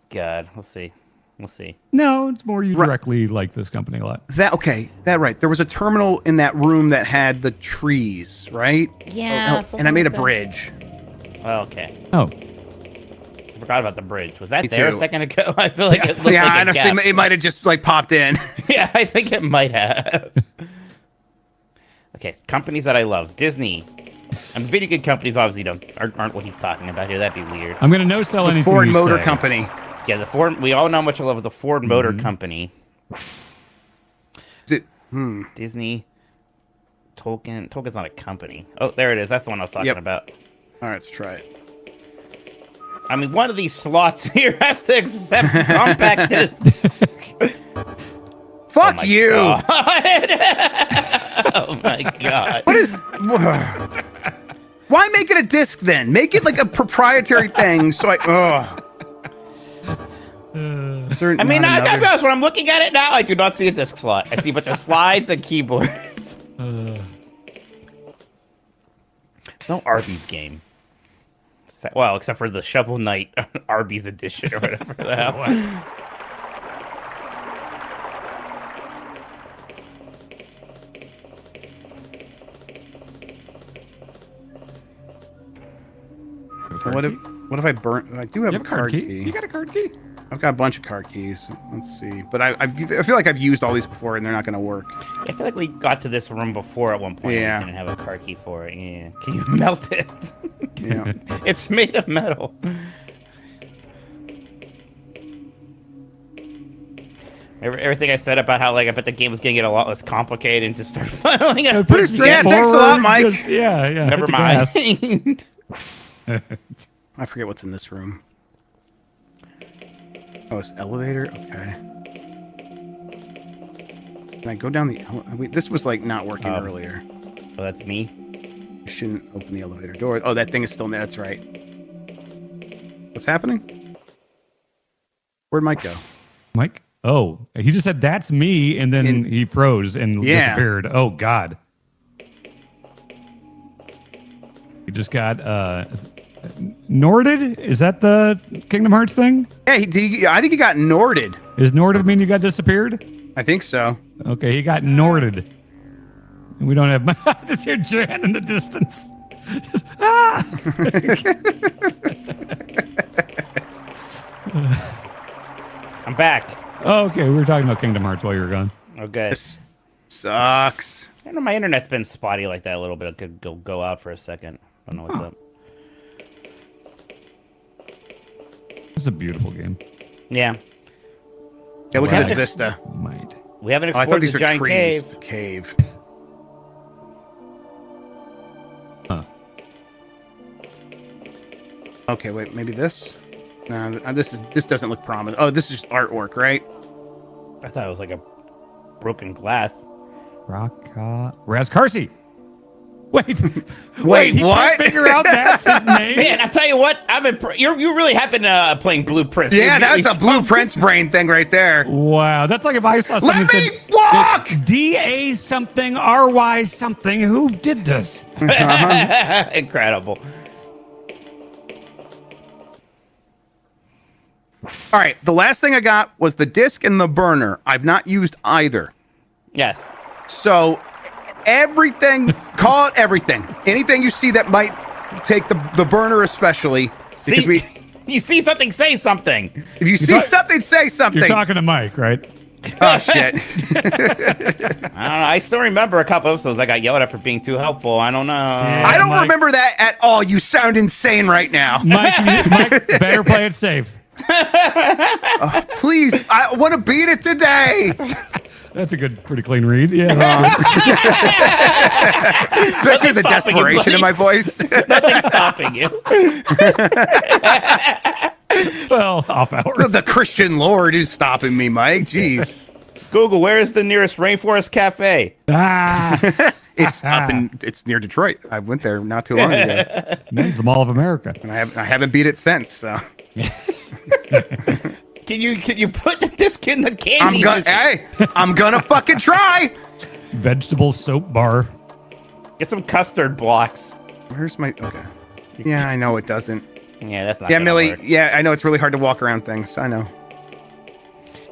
God, we'll see. We'll see. No, it's more you directly like this company a lot. That right. There was a terminal in that room that had the trees, right? Yeah. And I made a bridge. Oh, okay. Oh. I forgot about the bridge. Was that Me there too. a second ago? I feel like it looked like a honestly, gap. it might have just like popped in. Yeah, I think it might have. Okay, companies that I love. Disney. And video game companies obviously aren't what he's talking about here. That'd be weird. I'm going to no-sell anything Ford you Motor say. Company. Yeah, the Ford. We all know how much I love the Ford Motor Company. Is it? Disney. Tolkien. Tolkien's not a company. Oh, there it is. That's the one I was talking about. All right, let's try it. I mean, one of these slots here has to accept compact discs. Fuck you! Oh my god! What is? Why make it a disc then? Make it like a proprietary thing. So I. I mean, I gotta be honest. When I'm looking at it now, I do not see a disc slot. I see a bunch of slides and keyboards. There's no Arby's game. Well, except for the Shovel Knight Arby's edition or whatever that was. What if I burn? I do have a card key. You got a card key? I've got a bunch of card keys. Let's see. But I feel like I've used all these before and they're not going to work. I feel like we got to this room before at one point. Yeah. And we didn't have a card key for it. Yeah. Can you melt it? Yeah. It's made of metal. Everything I said about how like I bet the game was getting a lot less complicated and just start funneling it. Pretty straightforward. Thanks a lot, Mike. Yeah. Never mind. I forget what's in this room. Oh, it's elevator? Okay. Can I go down the elevator? This was like not working earlier. Oh, that's me? I shouldn't open the elevator door. Oh, that thing is still there. That's right. What's happening? Where'd Mike go? Mike? Oh, he just said, that's me, and then he froze and disappeared. Oh, God. He just got Norded? Is that the Kingdom Hearts thing? Yeah, I think he got Norded. Does Norded mean you got disappeared? I think so. Okay, he got Norded. And we don't have my... I just hear Jan in the distance. Just, I'm back. Oh, okay, we were talking about Kingdom Hearts while you were gone. Okay. This sucks. I don't know, my internet's been spotty like that a little bit. It could go out for a second. I don't know what's up. It's a beautiful game. Yeah. Yeah, look at this vista. We haven't I thought explored these the were giant trees. cave. The cave. Huh. Okay, wait, maybe this? No, this doesn't look promising. Oh, this is just artwork, right? I thought it was like a broken glass. Raz Carsey. Wait, he what? can't figure out that's his name? Man, I tell you what, you really have been playing Blueprints. Yeah, that's a Blueprints brain thing right there. Wow, that's like if I saw something Let me that walk! said DA something, RY something. Who did this? Incredible. All right, the last thing I got was the disc and the burner. I've not used either. Yes. So everything, call it everything. Anything you see that might take the burner especially. Because you see something, say something. If you see something, say something. You're talking to Mike, right? Oh, shit. I don't know. I still remember a couple episodes I got yelled at for being too helpful. I don't know. Yeah, I don't Mike, remember that at all. You sound insane right now. Mike, better play it safe. Please, I want to beat it today. That's a pretty clean read. Yeah. Especially the desperation in my voice. Nothing's stopping you. Well, off hours. The Christian Lord is stopping me, Mike. Jeez. Google, where is the nearest rainforest cafe? It's near Detroit. I went there not too long ago. It's the Mall of America. And I haven't beat it since. So. Can you put the disc in the candy? I'm gonna fucking try. Vegetable soap bar. Get some custard blocks. Where's my? Okay. Yeah, I know it doesn't. Yeah, that's not. Yeah, gonna Millie. work. Yeah, I know it's really hard to walk around things. I know.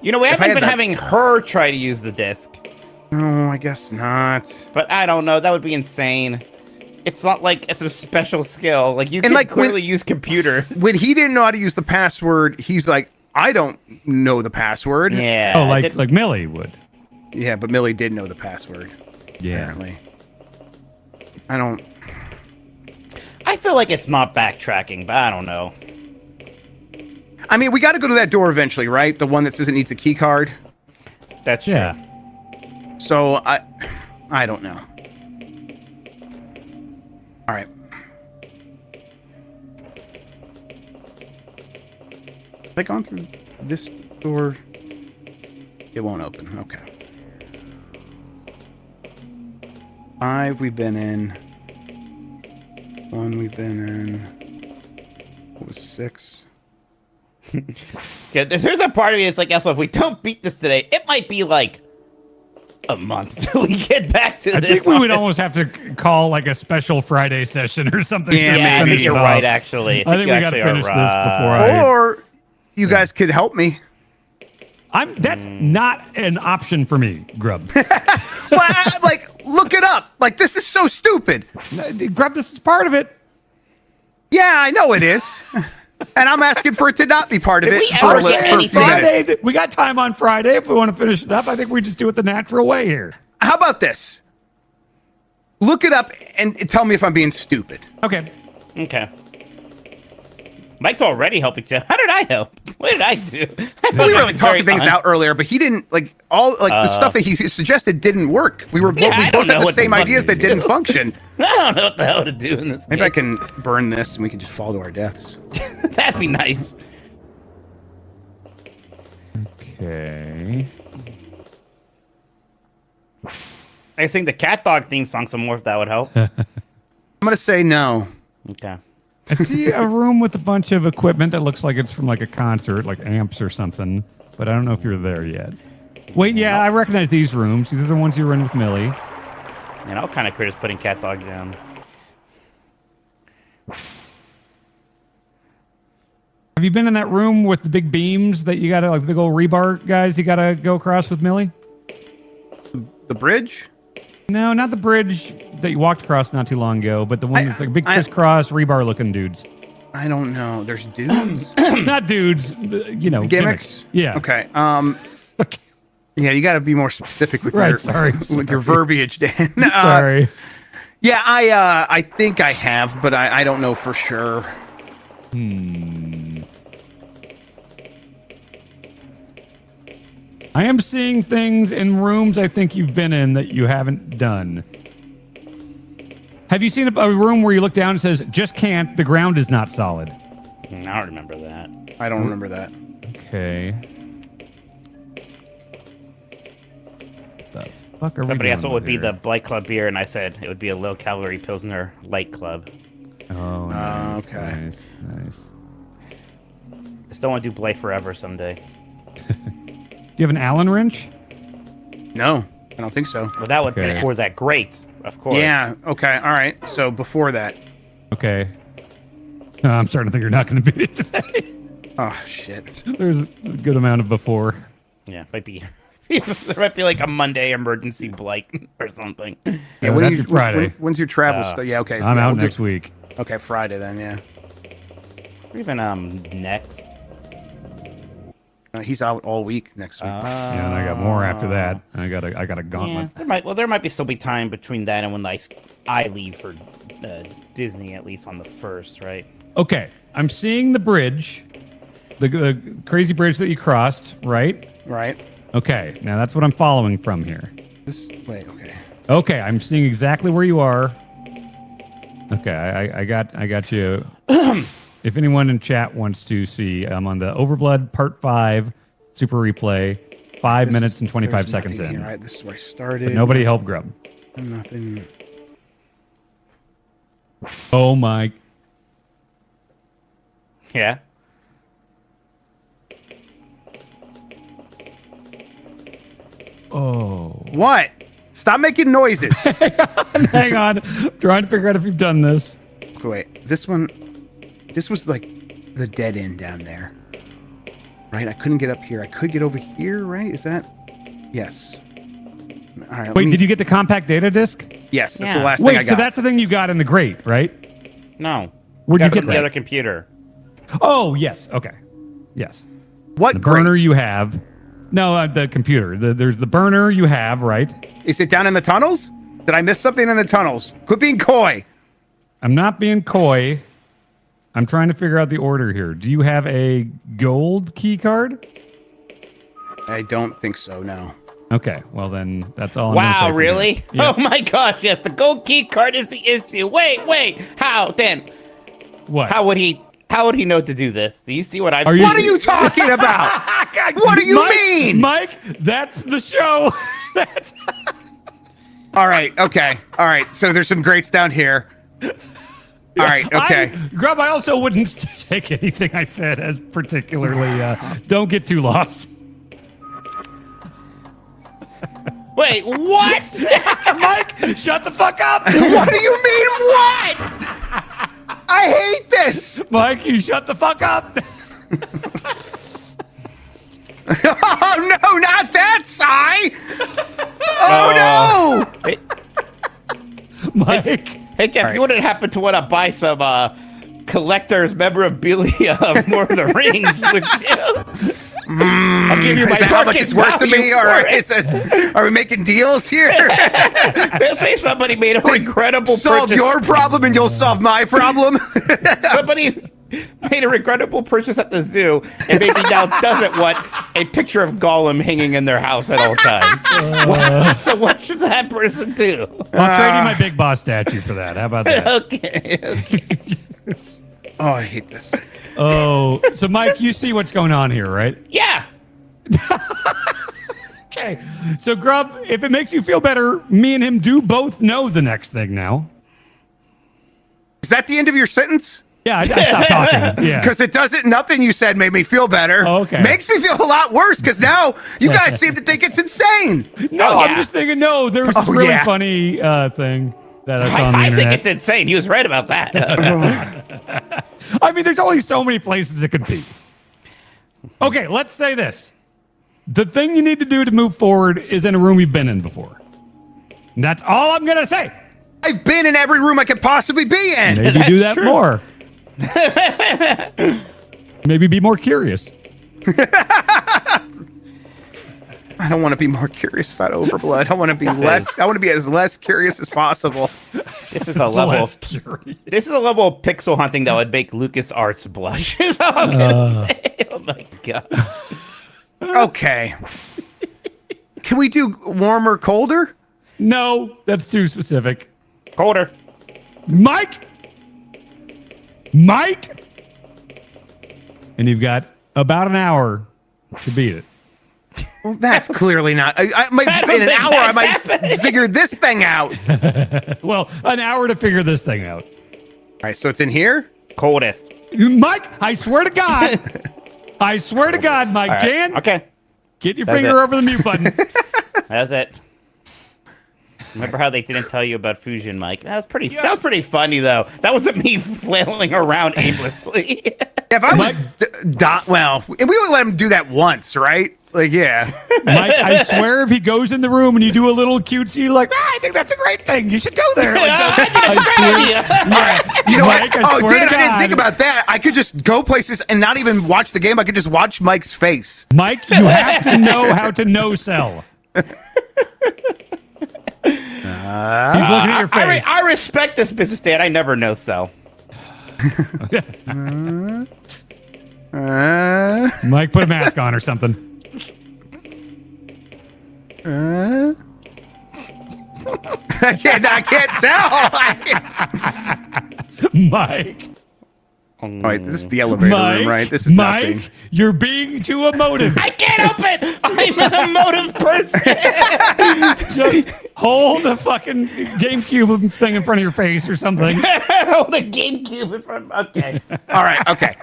You know, we haven't been having her try to use the disc. No, I guess not. But I don't know. That would be insane. It's not like it's a special skill. Like you can clearly use computers. When he didn't know how to use the password, he's like, I don't know the password. Yeah. Oh, like Millie would. Yeah, but Millie did know the password. Yeah. Apparently. I don't. I feel like it's not backtracking, but I don't know. I mean, we got to go to that door eventually, right? The one that says it needs a key card. That's true. Yeah. So I don't know. All right. Have I gone through this door? It won't open. Okay. 5 we've been in. 1 we've been in. What was 6? Yeah, there's a part of me that's like, also, if we don't beat this today, it might be like a month till we get back to this. I think we would almost have to call like a special Friday session or something. Yeah, I think you're right, actually. I think we got to finish this before Or you guys could help me. That's not an option for me, Grub. Well, look it up. Like, this is so stupid. Grub, this is part of it. Yeah, I know it is. And I'm asking for it to not be part of it. For Friday, we got time on Friday if we want to finish it up. I think we just do it the natural way here. How about this? Look it up and tell me if I'm being stupid. Okay. Okay. Mike's already helping you. How did I help? What did I do? We were like talking things out earlier, but he didn't the stuff that he suggested didn't work. We both had the same ideas that didn't function. I don't know what the hell to do in this. Maybe I can burn this and we can just fall to our deaths. That'd be nice. Okay. I sing the cat dog theme song some more if that would help. I'm gonna say no. Okay. I see a room with a bunch of equipment that looks like it's from like a concert, like amps or something, but I don't know if you're there yet. Wait, yeah, I recognize these rooms. These are the ones you were in with Millie. And all kind of critters putting cat dog down. Have you been in that room with the big beams that you gotta, like the big old rebar guys you gotta go across with Millie? The bridge? No, not the bridge that you walked across not too long ago, but the one that's like big crisscross rebar looking dudes. I don't know. There's dudes. Not dudes, you know, gimmicks. Yeah. Okay. Yeah, you got to be more specific with your verbiage, Dan. Sorry. Yeah, I think I have, but I don't know for sure. I am seeing things in rooms I think you've been in that you haven't done. Have you seen a room where you look down and it says, just can't, the ground is not solid? I don't remember that. I don't remember that. Okay. The fuck are Somebody we asked what would be here? the Blight Club beer, and I said it would be a low-calorie Pilsner Light Club. Oh, nice, okay. Nice. I still want to do Blight forever someday. Do you have an Allen wrench? No, I don't think so. Well, that would be before that. Great, of course. Yeah. Okay. All right. So before that. Okay. I'm starting to think you're not going to beat it today. Oh shit. There's a good amount of before. Yeah, might be. There might be like a Monday emergency Blight or something. Yeah. When that's Friday. When's your travel? Yeah. Okay. I'm out we'll next week. Okay, Friday then. Yeah. Or even next. He's out all week next week. Yeah, and I got more after that. I got a gauntlet. Yeah, there might still be time between that and when I leave for Disney, at least on the 1st, right? Okay, I'm seeing the bridge, the crazy bridge that you crossed, right? Right. Okay, now that's what I'm following from here. Wait. Okay. Okay, I'm seeing exactly where you are. Okay, I got you. If anyone in chat wants to see, I'm on the OverBlood Part 5 Super Replay, 5 minutes and 25 seconds in. Right, this is where I started. But nobody help Grub. Nothing. Oh my. Yeah. Oh. What? Stop making noises. Hang on. Trying to figure out if you've done this. Okay, wait. This was like the dead end down there. Right? I couldn't get up here. I could get over here, right? Is that? Yes. All right. Wait, did you get the compact data disc? Yes, that's the last thing I got. So that's the thing you got in the grate, right? No. Where'd you get from that? the other computer? Oh, yes. Okay. Yes. What the burner you have? No, the computer. There's the burner you have, right? Is it down in the tunnels? Did I miss something in the tunnels? Quit being coy. I'm not being coy. I'm trying to figure out the order here. Do you have a gold key card? I don't think so, no. Okay, well then that's all. Wow, I'm really? Yeah. Oh my gosh, yes, the gold key card is the issue. Wait, how, Dan? What? How would he know to do this? Do you see what I'm What are you talking about? What do you mean? Mike, that's the show. All right, okay. All right, so there's some grates down here. All right, okay. Grub, I also wouldn't take anything I said as particularly, don't get too lost. Wait, what? Mike, shut the fuck up. What do you mean, what? I hate this. Mike, you shut the fuck up. Oh, no, not that, Si. Oh, no. Mike. Hey, Jeff, you wouldn't happen to want to buy some collector's memorabilia of More of the Rings, would you? I'll give you my how much it's worth to me, or are we making deals here? They'll say somebody made a regrettable solve purchase. your problem and you'll solve my problem. Somebody made a regrettable purchase at the zoo and maybe now doesn't want a picture of Gollum hanging in their house at all times. So what should that person do? I'll trade you my Big Boss statue for that. How about that? Okay. Oh, I hate this. Oh, so Mike, you see what's going on here, right? Yeah. Okay. So Grub, if it makes you feel better, me and him do both know the next thing now. Is that the end of your sentence? Yeah, I stopped talking. Yeah. Because it doesn't, nothing you said made me feel better. Okay. Makes me feel a lot worse because now you guys seem to think it's insane. No, I'm just thinking, no, there was this really funny thing that I saw on the I internet. think it's insane. He was right about that. I mean, there's only so many places it could be. Okay, let's say this. The thing you need to do to move forward is in a room you've been in before. And that's all I'm going to say. I've been in every room I could possibly be in. Maybe do that more. Maybe be more curious. I don't want to be more curious about OverBlood. I want to be less. I want to be as less curious as possible. This is a level. This is a level of pixel hunting that would make LucasArts blush. Is all I'm gonna say. Oh my god. Okay. Can we do warmer, colder? No, that's too specific. Colder. Mike. And you've got about an hour to beat it. Well, that's clearly not. In an hour, I might figure this thing out. Well, an hour to figure this thing out. All right, so it's in here? Coldest. Mike, I swear to God. I swear to God, Mike. Right. Jan, okay. Get your finger over the mute button. That's it. Remember how they didn't tell you about Fusion, Mike? That was pretty funny, though. That wasn't me flailing around aimlessly. If I was well, we only let him do that once, right? Like, yeah. Mike, I swear if he goes in the room and you do a little cutesy, like, I think that's a great thing. You should go there. Like, I think it's a great idea. Yeah. You know Mike, what? I Dan, I didn't think about that. I could just go places and not even watch the game. I could just watch Mike's face. Mike, you have to know how to no-sell. He's looking at your face. I respect this business, Dan. I never no-sell. Mike, put a mask on or something. I can't tell. Mike. All right, this is the elevator room, right? This is Mike, nothing. you're being too emotive. I can't help it. I'm an emotive person. Just hold a fucking GameCube thing in front of your face or something. Hold a GameCube in front. Okay. All right. Okay.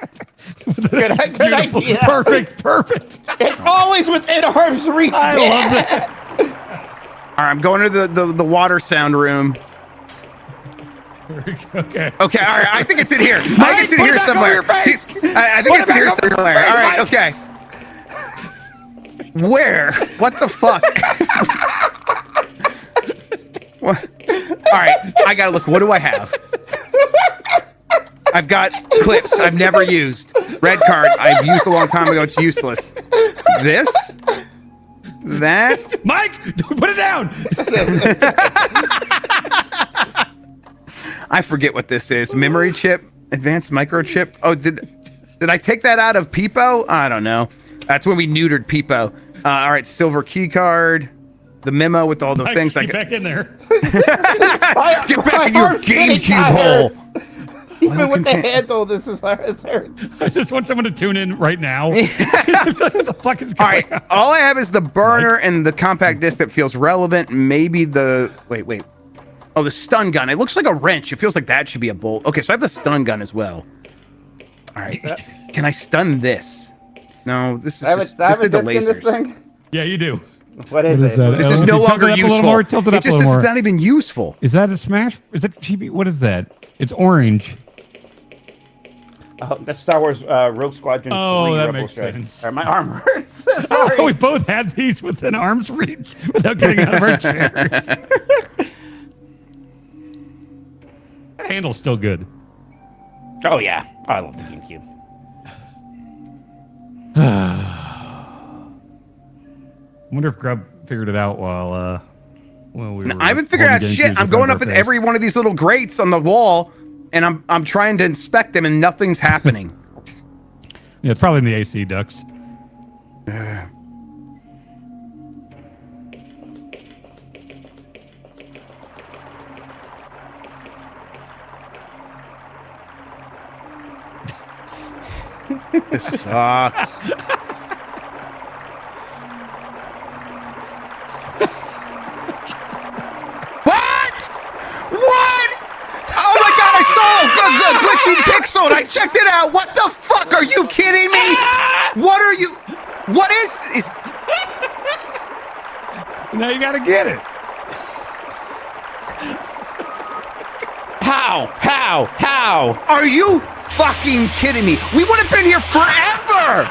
Good idea. Perfect. It's always within arm's reach. I love that. All right, I'm going to the water sound room. Okay. Okay. All right. I think it's in here. I think it's in here somewhere. I think it's in here somewhere. All right. Okay. Where? What the fuck? What? All right. I gotta look. What do I have? I've got clips I've never used. Red card I've used a long time ago. It's useless. This. That. Mike, put it down. I forget what this is. Memory chip, advanced microchip. Oh, did I take that out of Peepo? I don't know. That's when we neutered Peepo. All right, silver key card, the memo with all the Mike, things. Get back in there. Get back in your GameCube hole. Even with the handle, this is hurts. I just want someone to tune in right now. What the fuck is going on? All I have is the burner and the compact disc that feels relevant. Maybe the wait. Oh, the stun gun. It looks like a wrench. It feels like that should be a bolt. Okay, so I have the stun gun as well. All right. Can I stun this? No, this is I have a disc in this thing? Yeah, you do. What is it? That? This is no longer useful. A little more, tilt it up a little more. It's not even useful. Is that a smash? Is it chibi? What is that? It's orange. That's Star Wars Rogue Squadron. Oh, that Rebel makes Strike. sense. My arm hurts. Oh, we both had these within arm's reach without getting out of our chairs. The handle's still good. Oh, yeah. Oh, I love the GameCube. I wonder if Grub figured it out while we were. I haven't figured out shit. I'm going up in every one of these little grates on the wall, and I'm trying to inspect them, and nothing's happening. Yeah, it's probably in the AC ducts. This sucks. What? Oh my god, I saw a glitching pixel and I checked it out. What the fuck? Are you kidding me? What are you? What is? Now you gotta get it. How? Are you fucking kidding me? We would have been here forever.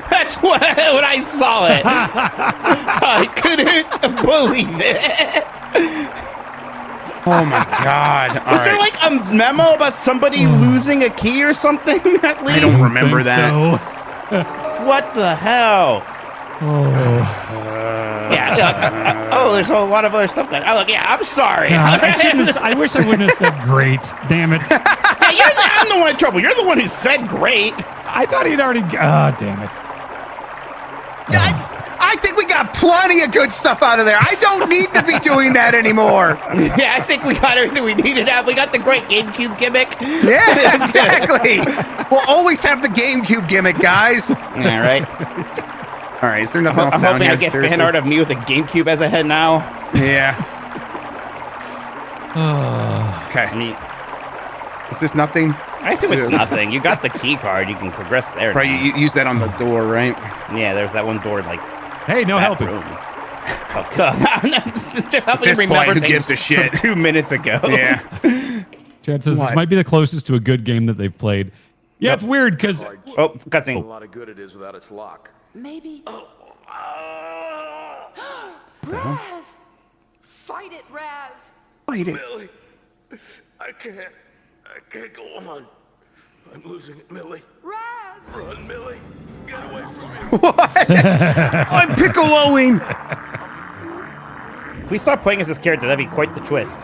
That's when I saw it. I couldn't believe it. Oh my god. Was there like a memo about somebody losing a key or something at least? I don't remember that. So. What the hell? There's a lot of other stuff that. Oh, yeah, I'm sorry. God, I wish I wouldn't have said great. Damn it. I'm the one in trouble. You're the one who said great. I thought he'd already. Oh, damn it. I I think we got plenty of good stuff out of there. I don't need to be doing that anymore. Yeah, I think we got everything we needed out. We got the great GameCube gimmick. Yeah, exactly. We'll always have the GameCube gimmick, guys. Yeah, right. All right, is there nothing else I'm down hoping here? I get Seriously? fan art of me with a GameCube as a head now. Yeah. Okay. I mean, is this nothing? I assume it's nothing. You got the key card. You can progress there. Right, now. you use that on the door, right? Yeah, there's that one door, like. Hey, no helping. Room. Oh, God. Just help me This remember who things gives a shit. from 2 minutes ago. Yeah. Chad says What? this might be the closest to a good game that they've played. Yeah, it's weird because. Oh, cutscene. A lot of good it is without its lock. Maybe. Raz! Fight it, Raz! Fight it. Millie, I can't go on. I'm losing it, Millie. Raz! Run, Millie. Get away from me. What? I'm Piccoloing. If we start playing as this character, that'd be quite the twist.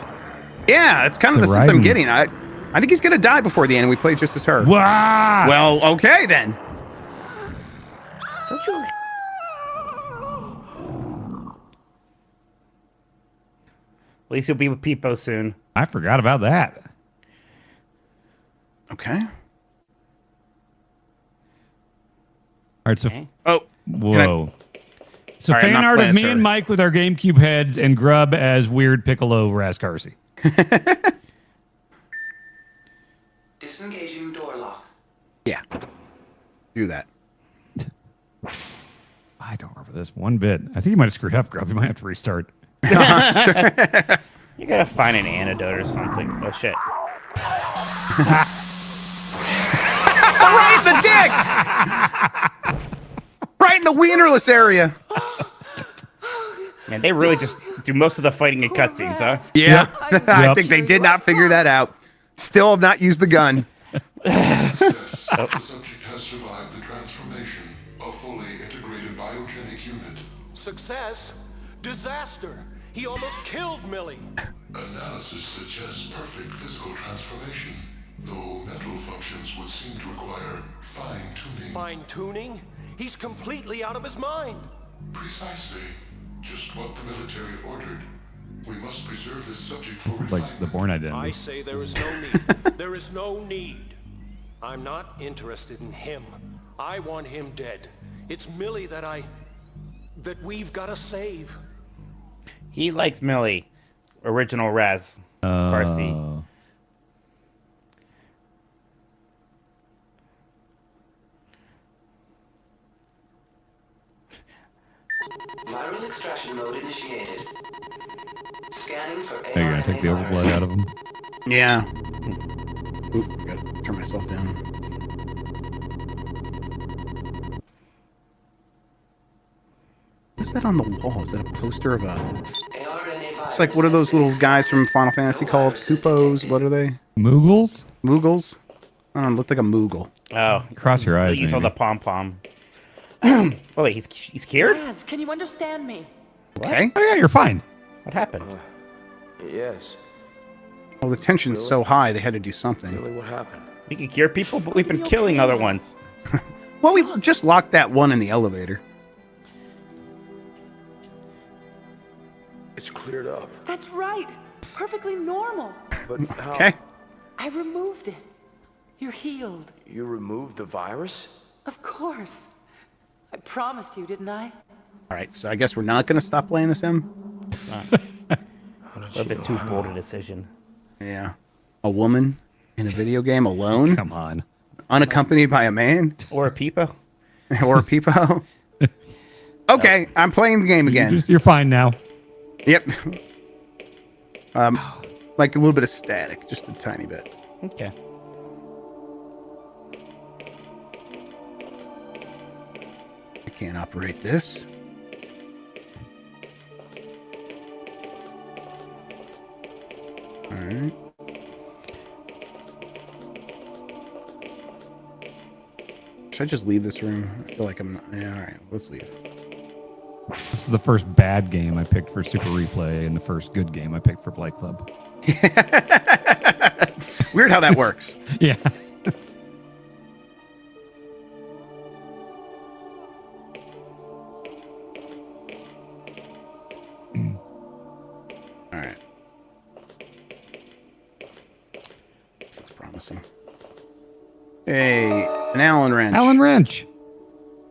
Yeah, it's kind of the sense I'm getting. I think he's gonna die before the end. And we play just as her. Wow. Well, okay then. Don't you? At least you'll be with Peepo soon. I forgot about that. Okay. All right, so Oh, whoa. So All right, I'm fan not art of playing me as and her. Mike with our GameCube heads and Grub as weird Piccolo Rascarsi. Disengaging door lock. Yeah. Do that. I don't remember this one bit. I think you might have screwed up, Grub. You might have to restart. You gotta find an antidote or something. Oh shit! Right in the dick. Right in the wienerless area. Man, they really just do most of the fighting in cutscenes, huh? Yeah. Yep. I think they did not figure that out. Still have not used the gun. The subject has survived the transformation. A fully integrated biogenic unit. Success? Disaster! He almost killed Millie! Analysis suggests perfect physical transformation, though mental functions would seem to require fine-tuning. Fine-tuning? He's completely out of his mind! Precisely. Just what the military ordered. We must preserve this subject for This is like the Bourne Identity. I say there is no need. There is no need. I'm not interested in him. I want him dead. It's Millie that we've got to save. He likes Millie. Original Raz. Farsi. Viral extraction mode initiated. Scanning for Are you gonna take the overblood out of him? Yeah. Oop, gotta turn myself down. What's that on the wall? Is that a poster of a... It's like, what are those little guys from Final Fantasy called? Koopos? What are they? Moogles? Moogles? I don't know, looked like a Moogle. Oh. Cross your eyes, You saw maybe. the pom-pom. Oh, wait, he's cured? Raz, can you understand me? Okay. Oh, yeah, you're fine. What happened? Yes. Well, the tension's so high, they had to do something. Really, what happened? We can cure people, but we've been killing other ones. Well, we just locked that one in the elevator. It's cleared up. That's right. Perfectly normal. But how? Okay. I removed it. You're healed. You removed the virus? Of course. I promised you, didn't I? All right, so I guess we're not going to stop playing as him? A little bit too bold a decision. Yeah. A woman in a video game alone? Come on. Unaccompanied by a man? Or a Peepo? Or a Peepo? Okay, I'm playing the game again. You're fine now. Yep. Like a little bit of static, just a tiny bit. Okay. I can't operate this. All right. Should I just leave this room? I feel like I'm not. Yeah, all right, let's leave. This is the first bad game I picked for Super Replay and the first good game I picked for Blight Club. Weird how that works. Yeah. Awesome. Hey, an Allen wrench. Allen Wrench.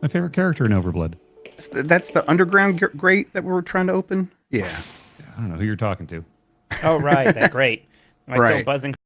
My favorite character in Overblood. That's the underground grate that we're trying to open? Yeah. I don't know who you're talking to. Oh, right. That grate. Am I still Right. buzzing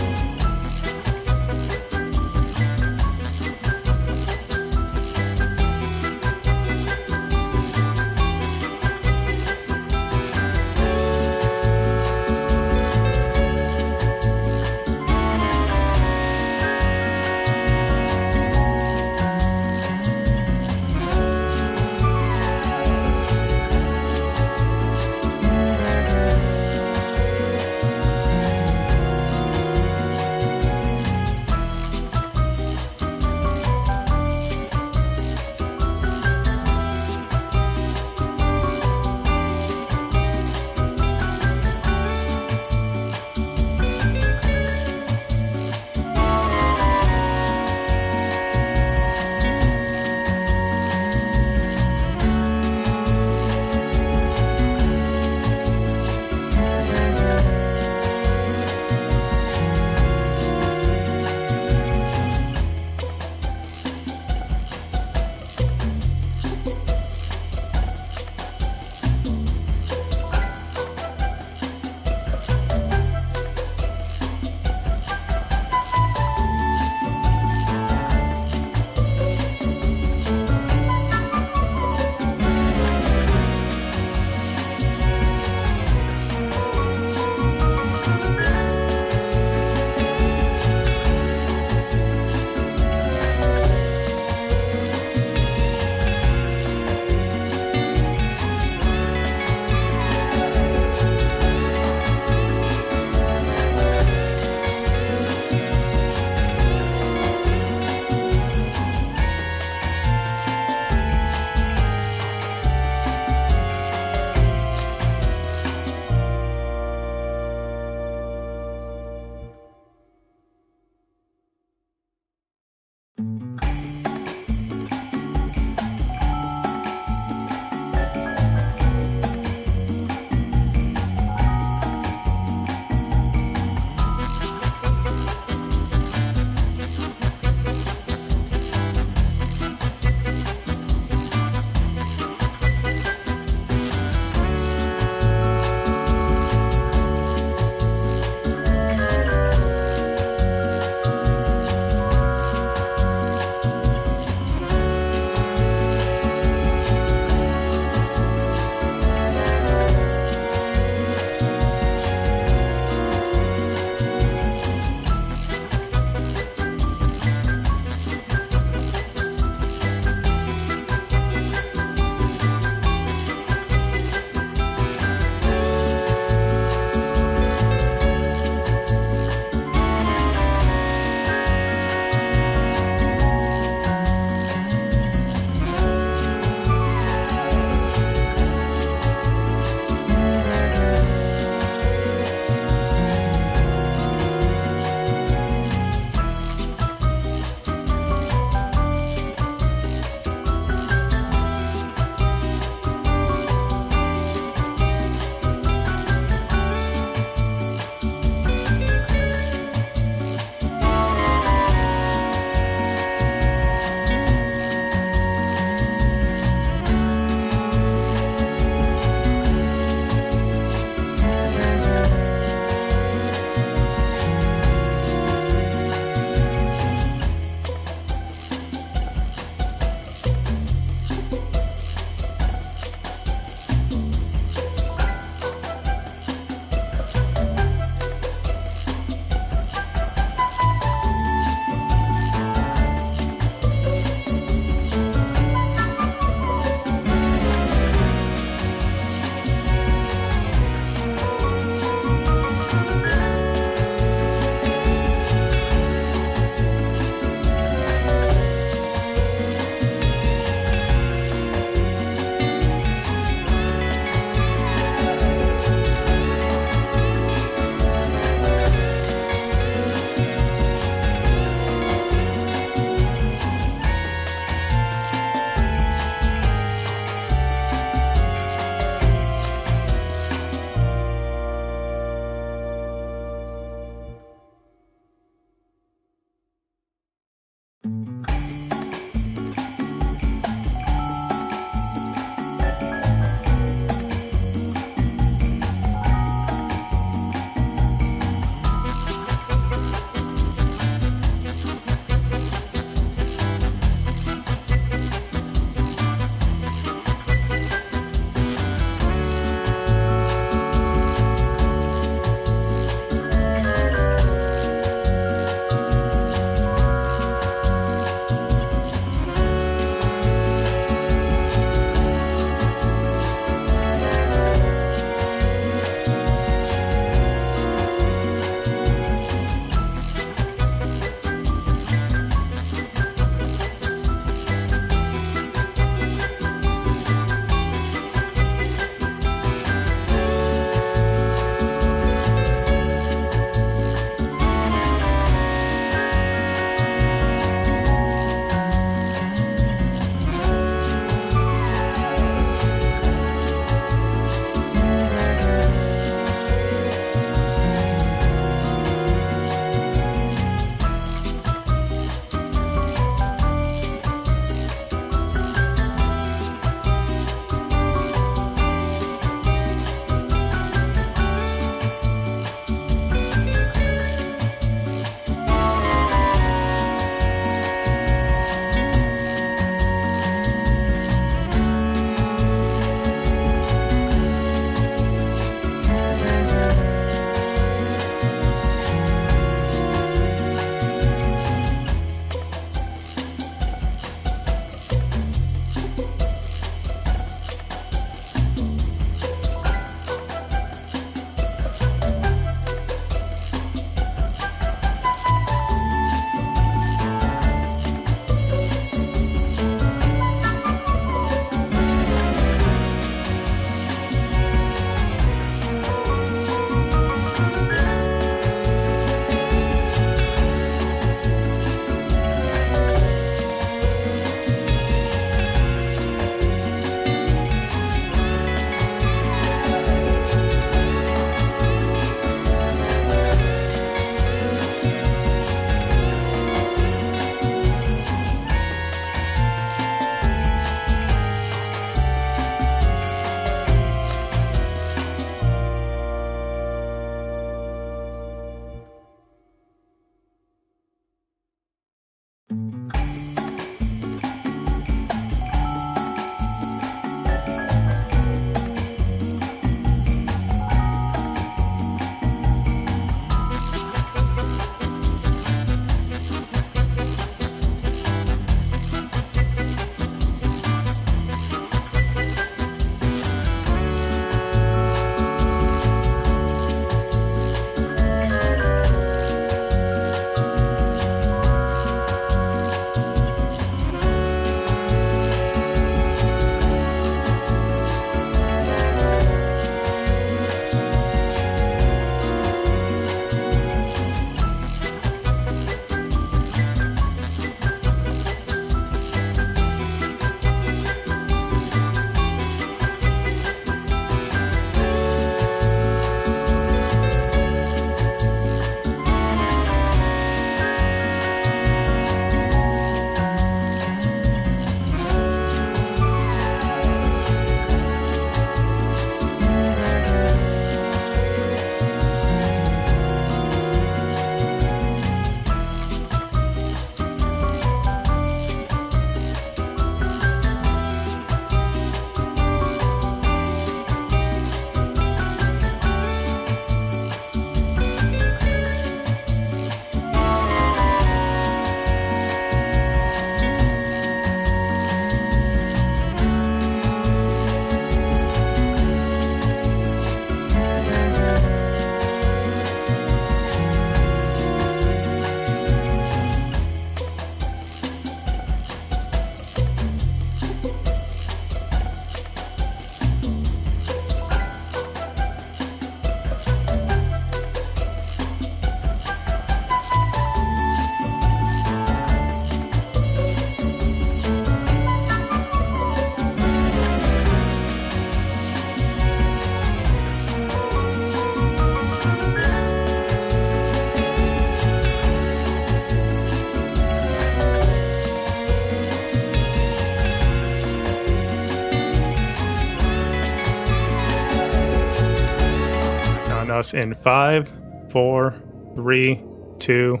us in 5, 4, 3, 2.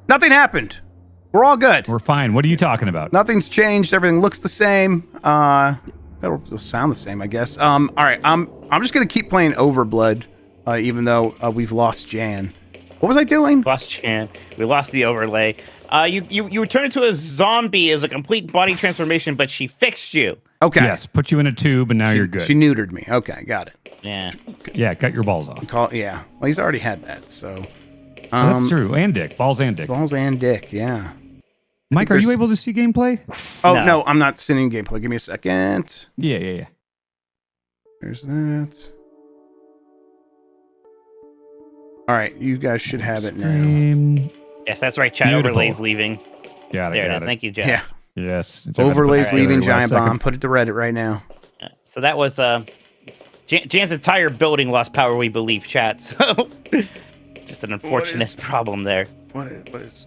Nothing happened. We're all good. We're fine. What are you talking about? Nothing's changed. Everything looks the same. It'll sound the same, I guess. All right. I'm just gonna keep playing OverBlood, even though we've lost Jan. What was I doing? Lost Jan. We lost the overlay. You turned into a zombie. It was a complete body transformation, but she fixed you. Okay. Yes. Put you in a tube, and now you're good. She neutered me. Okay, got it. Yeah. Yeah. Cut your balls off. Yeah. Well, he's already had that, so. That's true. And dick. Balls and dick. Balls and dick. Yeah. Mike, are you able to see gameplay? Oh no, I'm not seeing gameplay. Give me a second. Yeah. There's that. All right, you guys should have it now. Yes, that's right. Chat overlay's leaving. Got it. There it is. Thank you, Jeff. Yeah. Yes. Overlay's leaving Giant Bomb. Put it to Reddit right now. So that was Jan's entire building lost power, we believe, chat. So just an unfortunate problem there. What is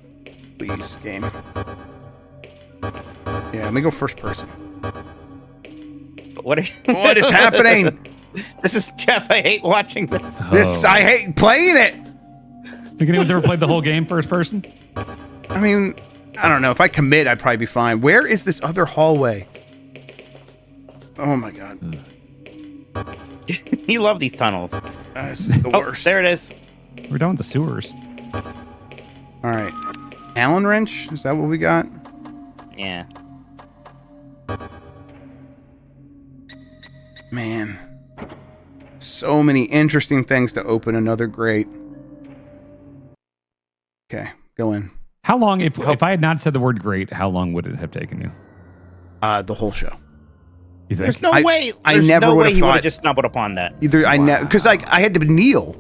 please game? Yeah, let me go first person. What is happening? This is Jeff. I hate watching this. I hate playing it. Think anyone's ever played the whole game first person? I mean, I don't know. If I commit, I'd probably be fine. Where is this other hallway? Oh my god. You love these tunnels. This is the worst. There it is. We're down with the sewers. All right. Allen wrench? Is that what we got? Yeah. Man. So many interesting things to open another grate. Okay, go in. How long, if I had not said the word great, how long would it have taken you? The whole show. You think? There's no way. I never would have he would thought. have just stumbled upon that. Either because I had to kneel,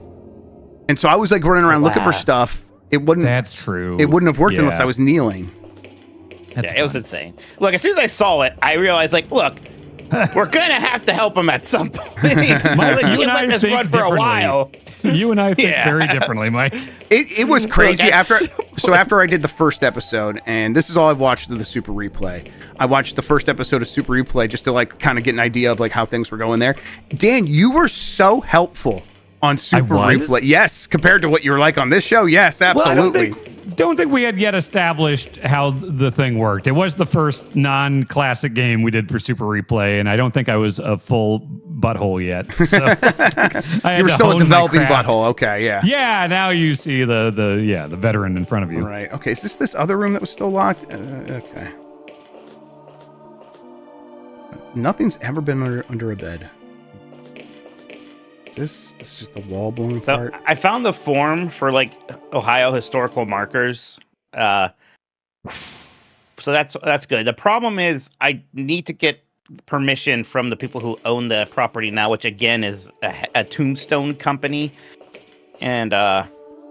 and so I was like running around looking for stuff. It wouldn't. That's true. It wouldn't have worked unless I was kneeling. It was insane. Look, as soon as I saw it, I realized, like, look, we're gonna have to help him at some point. Mike, you and I think run for a while. You and I think very differently, Mike. It was crazy after I did the first episode, and this is all I've watched of the Super Replay. I watched the first episode of Super Replay just to like kind of get an idea of like how things were going there. Dan, you were so helpful on Super Replay. Yes, compared to what you were like on this show. Yes, absolutely. Well, don't think we had yet established how the thing worked. It was the first non-classic game we did for Super Replay, and I don't think I was a full butthole yet. So you were still a developing butthole. Okay, yeah. Yeah, now you see the veteran in front of you. Right. Okay. Is this other room that was still locked? Okay. Nothing's ever been under a bed. This is just the wall blowing part. I found the form for like Ohio historical markers. So that's good. The problem is I need to get permission from the people who own the property now, which again is a tombstone company. And I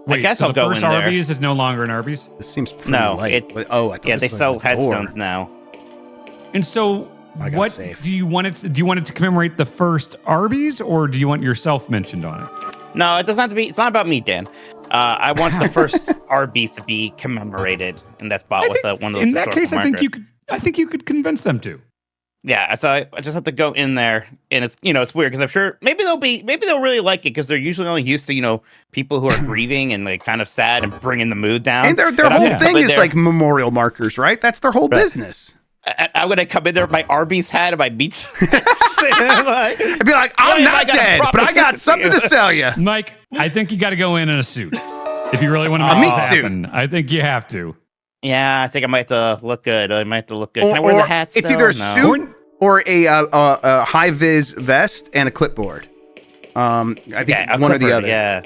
guess so I'll go in there. The first Arby's is no longer an Arby's? This seems pretty light. I thought they sell headstones now. And so what do you want it to, do you want it to commemorate the first Arby's, or do you want yourself mentioned on it? No, it doesn't have to be. It's not about me, Dan. I want the first Arby's to be commemorated, and that's bought with one of those. In that case, markers. I think you could convince them to. Yeah, so I just have to go in there, and it's it's weird because I'm sure maybe they'll really like it because they're usually only used to people who are grieving and like kind of sad and bringing the mood down. And their whole thing is like memorial markers, right? That's their whole business. I'm gonna come in there with my Arby's hat and my meats. I'd be like, I'm not dead, but I got something to sell you. Mike, I think you got to go in a suit if you really want to make this happen. I think you have to. Yeah, I think I might have to look good. Can I wear the hat? It's either a suit or a high vis vest and a clipboard. I think one or the other. Yeah.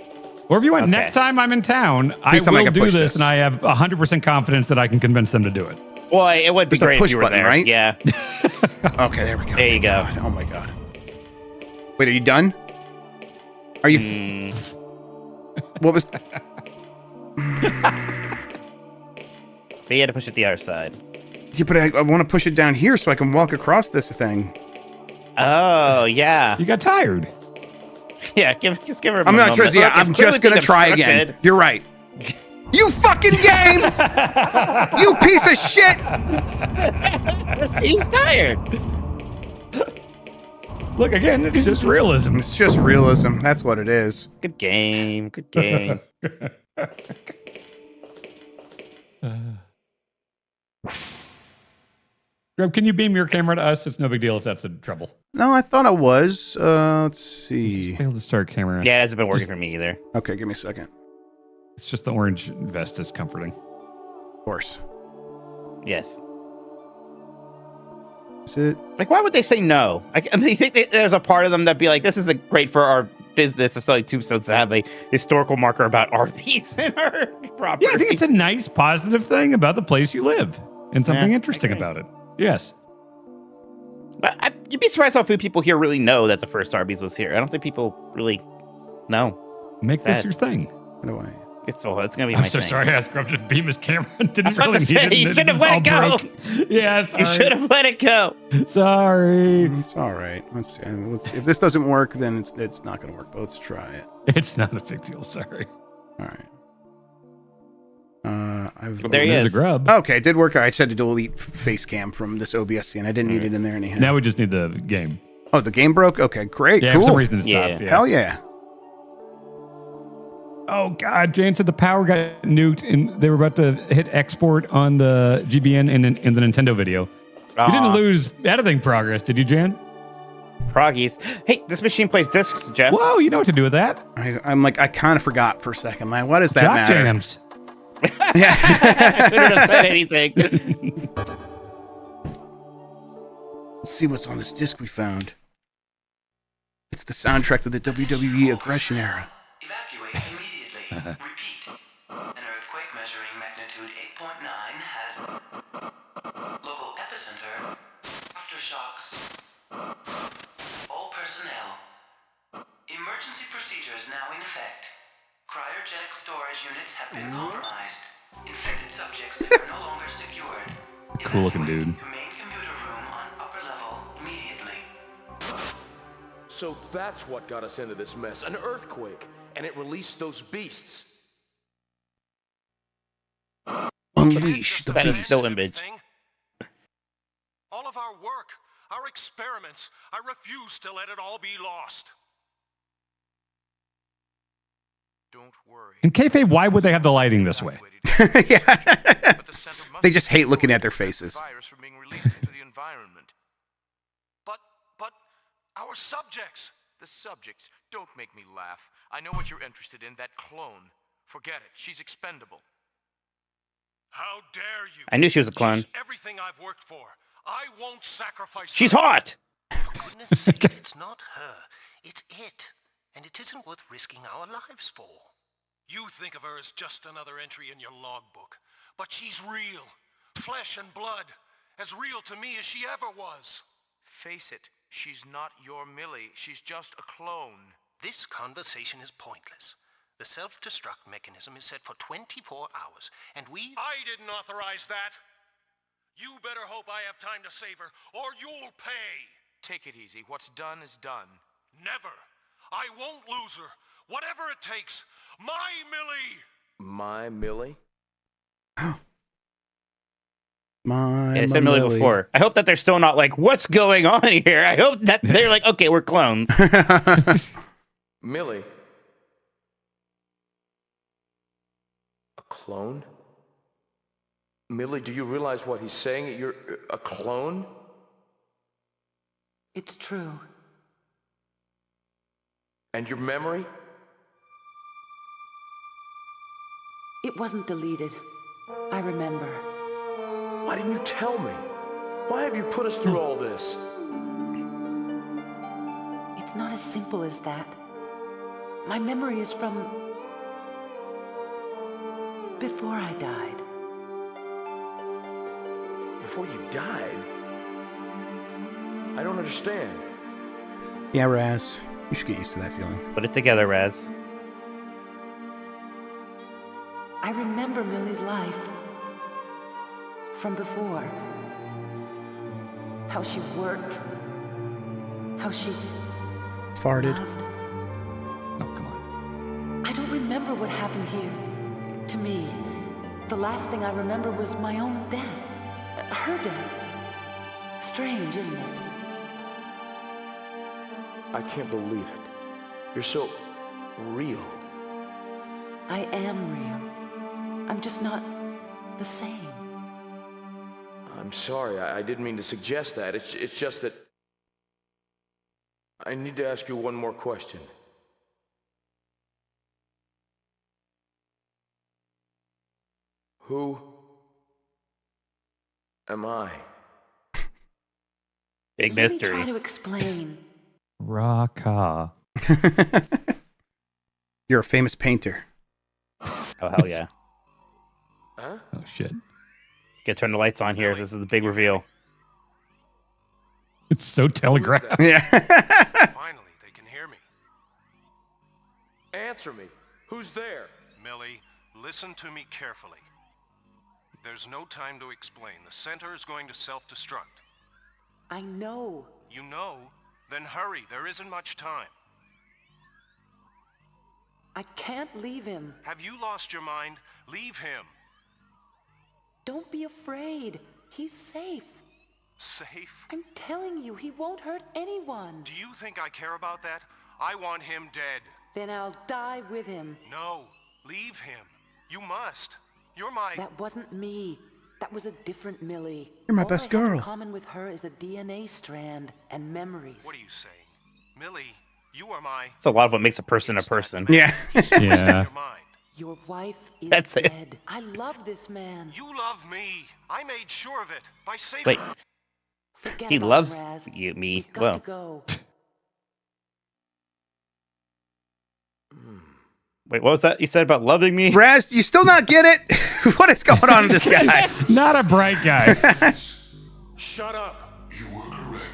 Or if you want, next time I'm in town, I will do this, and I have 100% confidence that I can convince them to do it. Well, it would be great if you were there, right? Yeah. Okay, there we go. There you go. God. Oh my god. Wait, are you done? Are you? What was? But you had to push it the other side. Yeah, but I want to push it down here so I can walk across this thing. Oh yeah. You got tired. Yeah, just give her. I'm not sure. Yeah, I'm just gonna try again. You're right. You fucking game! You piece of shit! He's tired. Look, again, it's just realism. It's just realism. That's what it is. Good game. Good game. Grub, can you beam your camera to us? It's no big deal if that's in trouble. No, I thought I was. Let's see. Failed to start camera. Yeah, it hasn't been working for me either. Okay, give me a second. It's just the orange vest is comforting. Of course. Yes. Is it? Like, why would they say no? I mean, you think there's a part of them that'd be like, this isn't great for our business to sell tombstones to have a historical marker about RVs in our property. Yeah, I think it's a nice, positive thing about the place you live and something interesting about it. Yes. But you'd be surprised how few people here really know that the first Arby's was here. I don't think people really know. Make this your thing. How do I? It's going to be I'm my so thing. sorry I asked Grub to beam his camera. Didn't I was about to say, you should have let it go. Yeah, sorry. You should have let it go. Sorry. It's all right. Let's see. If this doesn't work, then it's not going to work. But let's try it. It's not a big deal. Sorry. All right. There he is. A Grub. Okay, it did work. I just had to delete face cam from this OBS scene. I didn't need it in there anyhow. Now we just need the game. Oh, the game broke? Okay, great. Yeah, cool. for some reason it stopped. Yeah. Hell yeah. Oh, God. Jan said the power got nuked and they were about to hit export on the GBN in the Nintendo video. You didn't lose editing progress, did you, Jan? Proggies. Hey, this machine plays discs, Jeff. Whoa, you know what to do with that. I'm like, I kind of forgot for a second. Man, what does that Jock matter? jams. I shouldn't have said anything. Let's see what's on this disc we found. It's the soundtrack to the WWE aggression era. Evacuate immediately. Repeat. An earthquake measuring magnitude 8.9 has local epicenter. Aftershocks. All personnel. Emergency procedures now in effect. Cryogenic storage units have been compromised. Infected subjects are no longer secured. Cool looking dude. Main computer room on upper level immediately. So that's what got us into this mess. An earthquake. And it released those beasts. Unleash the That is beast. still image. All of our work, our experiments, I refuse to let it all be lost. Don't worry. In kayfabe, why would they have the lighting this way? Yeah. They just hate looking at their faces. But our subjects. The subjects, don't make me laugh. I know what you're interested in, that clone. Forget it, she's expendable. How dare you? I knew she was a clone. She's everything I've worked for. I won't sacrifice She's her. hot. For goodness sake, it's not her. It's it. And it isn't worth risking our lives for. You think of her as just another entry in your logbook. But she's real. Flesh and blood. As real to me as she ever was. Face it, she's not your Millie. She's just a clone. This conversation is pointless. The self-destruct mechanism is set for 24 hours, and I didn't authorize that! You better hope I have time to save her, or you'll pay! Take it easy. What's done is done. Never! I won't lose her! Whatever it takes! My Millie! My Millie? Yeah, they said Millie before. I hope that they're still not like, what's going on here? I hope that they're like, okay, we're clones. Millie? A clone? Millie, do you realize what he's saying? You're a clone? It's true. And your memory? It wasn't deleted. I remember. Why didn't you tell me? Why have you put us through all this? It's not as simple as that. My memory is from before I died. Before you died? I don't understand. Yeah, Raz. You should get used to that feeling. Put it together, Raz. I remember Millie's life from before. How she worked. How she farted. Loved. Oh, come on. I don't remember what happened here. To me, the last thing I remember was my own death. Her death. Strange, isn't it? I can't believe it. You're so real. I am real. I'm just not the same. I'm sorry, I didn't mean to suggest that. It's just that I need to ask you one more question. Who am I? Big Let mystery. me try to explain. Raka. You're a famous painter. Oh, hell yeah. Huh? Oh, shit. Get turn the lights on here. This is the big reveal. It's so telegraphed. Yeah. Finally, they can hear me. Answer me. Who's there? Millie, listen to me carefully. There's no time to explain. The center is going to self-destruct. I know. You know? Then hurry. There isn't much time. I can't leave him. Have you lost your mind? Leave him. Don't be afraid. He's safe. Safe? I'm telling you, he won't hurt anyone. Do you think I care about that? I want him dead. Then I'll die with him. No. Leave him. You must. You're my... That wasn't me. That was a different Millie. You're my All best I have girl. in common with her is a DNA strand and memories. What are you saying? Millie, you are my... It's a lot of what makes a person a person. Yeah. Yeah. Your wife is That's it. dead. I love this man. You love me. I made sure of it. By saving... Wait, Forget he about loves him, Raz. you, me. We've got Well, to go. wait, what was that you said about loving me? Raz, do you still not get it? What is going on with this guy? Not a bright guy. Shut up. You were correct.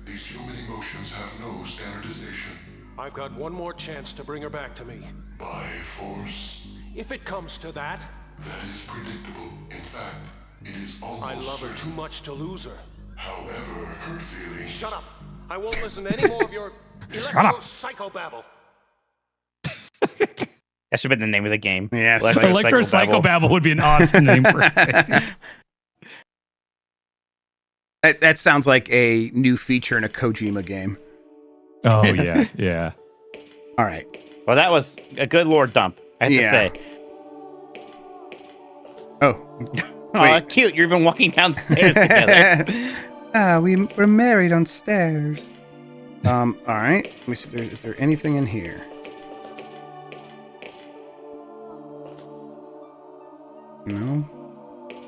These human emotions have no standardization. I've got one more chance to bring her back to me. By force, If it comes to that, that is predictable. In fact, it is almost I love her certain. too much to lose her. However, her feelings... Shut up. I won't listen to any more of your electro-psychobabble. That should have been the name of the game. Yeah, Electro Psychobabble would be an awesome name for it. That sounds like a new feature in a Kojima game. Oh, yeah. Yeah. All right. Well, that was a good lore dump, I have to say. Oh. Aw, cute. You're even walking downstairs together. We're married on stairs. All right. Let me see if is there anything in here. No.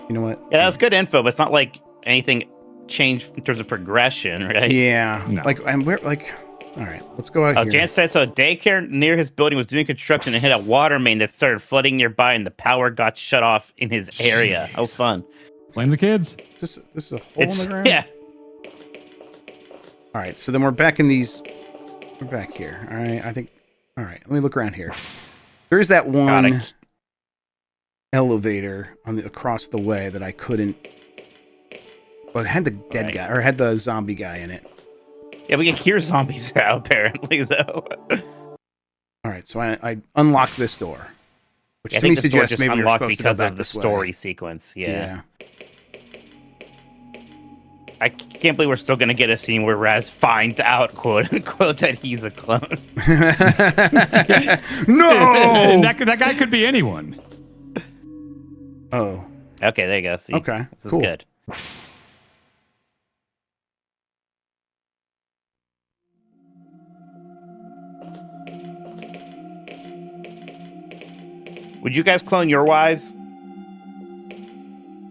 You know what? Yeah, that was good info, but it's not like anything changed in terms of progression, right? Yeah. No. Like, and we're like, all right, let's go out here. Jan says so. A daycare near his building was doing construction and hit a water main that started flooding nearby, and the power got shut off in his area. How fun! Blame the kids. This is a hole in the ground. Yeah. All right, so then we're back in these. We're back here. All right, I think. All right, let me look around here. There's that one elevator on the across the way that I couldn't. Well, it had the dead guy or had the zombie guy in it. Yeah, we can hear zombies now, apparently, though. All right, so I unlocked this door, which Yeah, I to me think this door suggests just maybe you're unlocked supposed to go because back of the this way. story sequence. Yeah. Yeah. I can't believe we're still going to get a scene where Raz finds out, quote unquote, that he's a clone. No! And that guy could be anyone. Oh. Okay, there you go. See? Okay, This cool. is good. Would you guys clone your wives?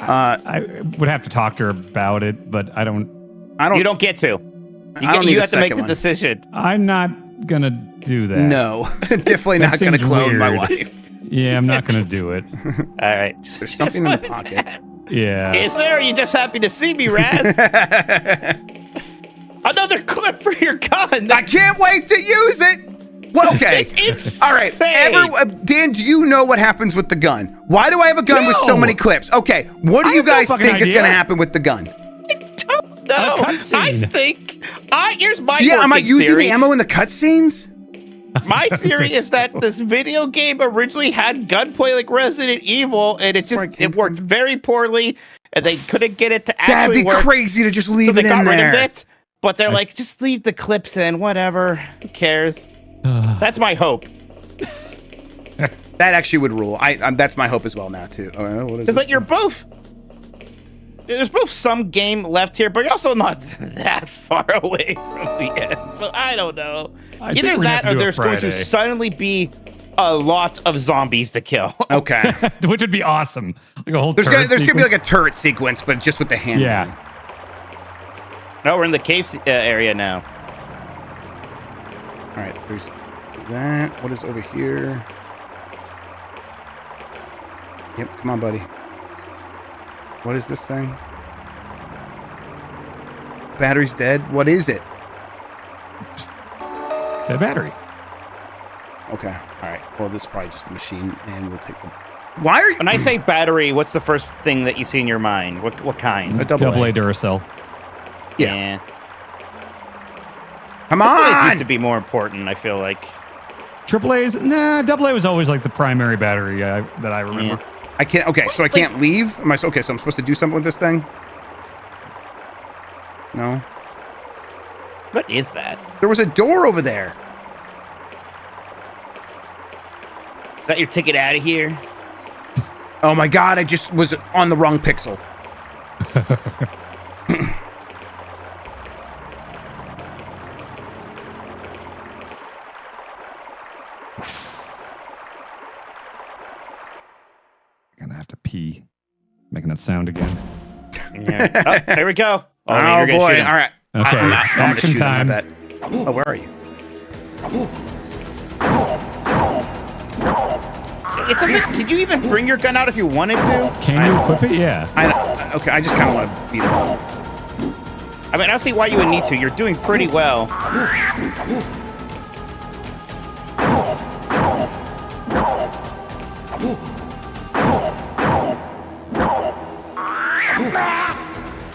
I would have to talk to her about it, but I don't. You don't get to. You have to make the decision. I'm not gonna do that. No, definitely That not going to seems clone my weird. wife. Yeah, I'm not gonna do it. All right. There's something in the pocket. Yeah. Is there? Are you just happy to see me, Raz? Another clip for your gun. I can't wait to use it. Well, okay. It's insane. All right. Dan, do you know what happens with the gun? Why do I have a gun with so No. many clips? Okay. What do I you have no guys fucking think is idea. going to happen with the gun? No, A cutscene. I think. Here's my Yeah, am I working using theory. the ammo in the cutscenes? My theory is that this video game originally had gunplay like Resident Evil, and it worked very poorly, and they couldn't get it to That'd actually be work. crazy to just leave So they it got in rid there. of it. But they're like, just leave the clips in, whatever. Who cares? That's my hope. That actually would rule. That's my hope as well now too. It's like you're both. There's both some game left here, but you're also not that far away from the end. So I don't know. Either that or there's going to suddenly be a lot of zombies to kill. Okay. Which would be awesome. Like a whole there's gonna be like a turret sequence, but just with the hand. Yeah. No, we're in the cave area now. All right, there's that. What is over here? Yep, come on, buddy. What is this thing? Battery's dead. What is it? Dead battery. Okay. All right. Well, this is probably just a machine, and we'll take them. Why are you? When I say battery, what's the first thing that you see in your mind? What kind? A double A Duracell. Yeah. Come on! AAA's used to be more important, I feel like. AAA's? Nah, AA was always like the primary battery that I remember. Yeah. I can't. Okay, so I can't leave. Okay, so I'm supposed to do something with this thing? No. What is that? There was a door over there. Is that your ticket out of here? Oh my god! I just was on the wrong pixel. Gonna have to pee. Making that sound again. Yeah. Oh, there we go. Oh you're gonna boy! shoot him. All right. Okay. Action time. Oh, where are you? It doesn't. Can you even bring your gun out if you wanted to? Can you equip it? Yeah. Okay, I just kind of want to beat it up. I mean, I don't see why you would need to. You're doing pretty well.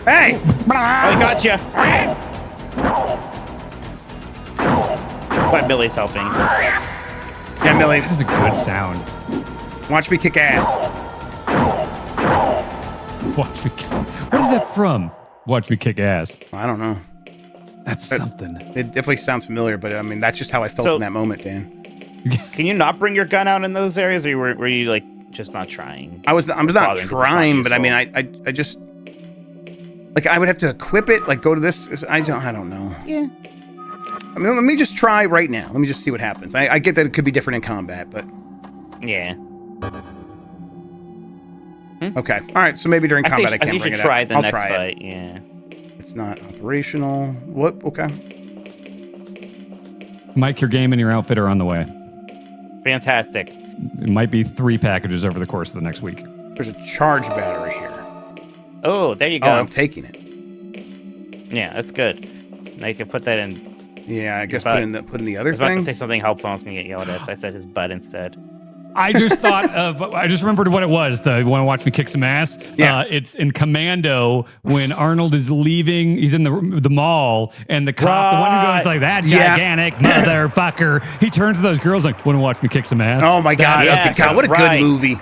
Hey! Oh, I got you. But Billy's helping. Yeah, Millie. This is a good sound. Watch me kick ass. Watch me. What is that from? Watch me kick ass. I don't know. That's something. It definitely sounds familiar, but I mean, that's just how I felt in that moment, Dan. Can you not bring your gun out in those areas, or were you like just not trying? I'm not trying, but I mean, I just like I would have to equip it, like go to this. I don't know. Yeah. I mean, let me just try right now. Let me just see what happens. I get that it could be different in combat, but yeah. Okay. All right. So maybe during combat I can't think bring you it should try out. the I'll next try fight. it. Yeah. It's not operational. What? Okay. Mike, your game and your outfit are on the way. Fantastic. It might be 3 packages over the course of the next week. There's a charge battery here. Oh, there you go. Oh, I'm taking it. Yeah, that's good. Now you can put that in. Yeah, I guess put in the other I was about thing. to say something helpful. I was going to get yelled at, so I said his butt instead. I just thought of, I just remembered what it was. The want to watch me kick some ass? Yeah. It's in Commando when Arnold is leaving. He's in the mall, and the cop, the one who goes like that gigantic motherfucker, he turns to those girls like, want to watch me kick some ass? Oh my god! Yes, God, what a right. good movie.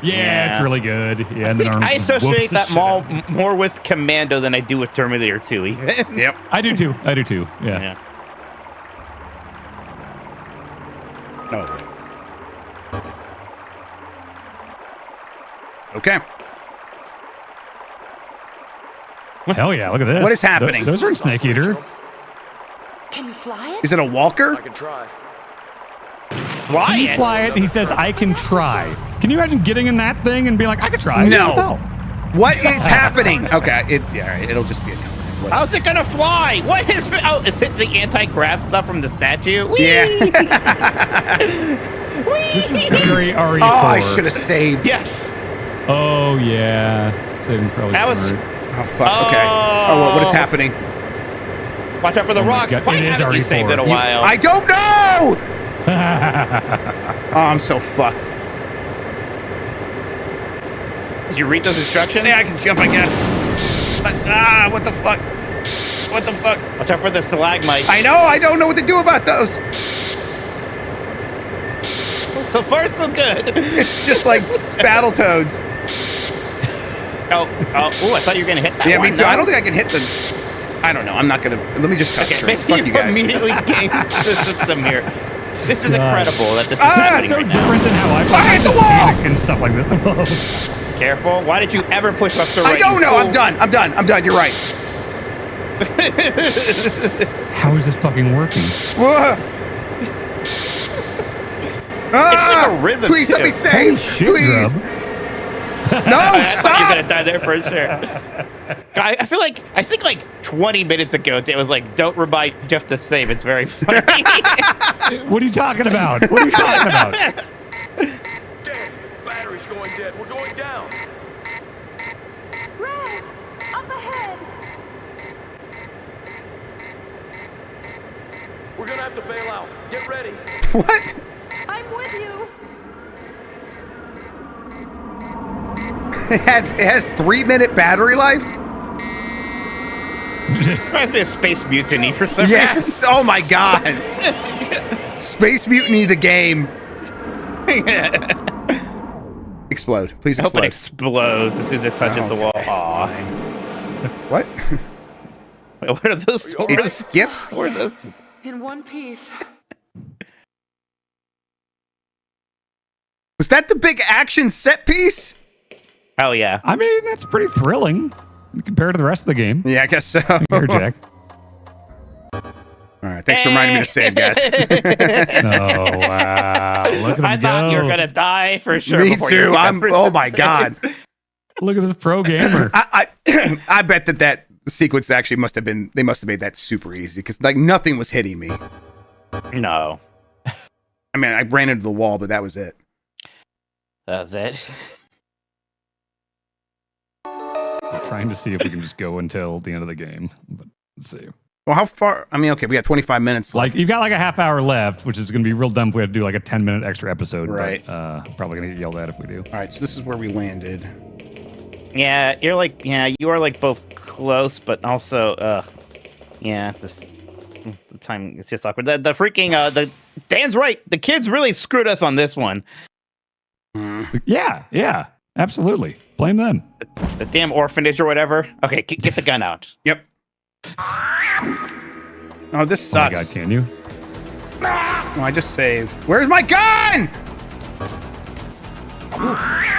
Yeah, it's really good. Yeah, and then Arnold I just associate whoops the that shit mall out. more with Commando than I do with Terminator 2. Even. Yep. I do too. Yeah. No. Okay. Hell yeah! Look at this. What is happening? Those are in Snake Eater. Can you fly it? Is it a walker? I can try. Fly Can you it. fly it? He says, I can try. Can you imagine getting in that thing and being like, I could try? No. What is happening? Okay. All right. It'll just be a cutscene. How's it gonna fly? What is? Oh, is it the anti-grav stuff from the statue? Whee! Yeah. This is very RE4. Oh, I should have saved. Yes. Oh, yeah. Saving probably That was. smart. Oh, fuck. Okay. Oh, what is happening? Watch out for the Oh my rocks. God, Why it is haven't you RE4. saved it a while? I don't know! Oh, I'm so fucked. Did you read those instructions? Yeah, I can jump, I guess. But, what the fuck? What the fuck? Watch out for the stalagmites. I know, I don't know what to do about those. So far, so good. It's just like Battletoads. Oh, I thought you were gonna hit that Yeah, one. me too. No? I don't think I can hit the... I don't know. I'm not gonna. Let me just cut Okay, straight. Fuck you guys. immediately games the system here. This is incredible that this is This happening is so right now. different than how I play. I just panic and stuff like this. Careful. Why did you ever push left to right? I don't know. You I'm done. I'm done. I'm done. You're right. How is this fucking working? It's like a rhythm. Please let me save. Please. No, I thought you were stop. gonna die there for sure. I think like 20 minutes ago, it was like, don't remind Jeff to save. It's very funny. What are you talking about? What are you talking about? Damn, battery's going dead. We're going down. Raz, up ahead. We're gonna have to bail out. Get ready. What? I'm with you. It has 3-minute battery life. Reminds me of Space Mutiny for some reason. Yes. Oh my god. Space Mutiny the game. Explode. Please I hope explode. it explodes as soon as it touches the wall. Aw. What? Wait, what are those? It skipped? What are those two? In one piece. Was that the big action set piece? Hell yeah. I mean, that's pretty thrilling compared to the rest of the game. Yeah, I guess so. Here, Jack. All right. Thanks for reminding me to save, guys. Oh, wow. Look at him I thought you were go. gonna die for sure. Me before you too. got Oh my god. Look at this pro gamer. I bet that sequence actually must have been. They must have made that super easy because like nothing was hitting me. No. I mean, I ran into the wall, but that was it. That's it. I'm trying to see if we can just go until the end of the game. But let's see. Well, how far? I mean, okay, we got 25 minutes. Like you've got like a half hour left, which is going to be real dumb if we had to do like a 10-minute extra episode. Right. But, probably going to get yelled at if we do. All right, so this is where we landed. Yeah, you are like both close, but also, yeah, it's just the time. It's just awkward. The freaking Dan's right. The kids really screwed us on this one. Yeah, absolutely. Blame them. The damn orphanage or whatever. Okay, get the gun out. Yep. Oh, this sucks. Oh my god, can you? Oh, I just saved. Where's my gun?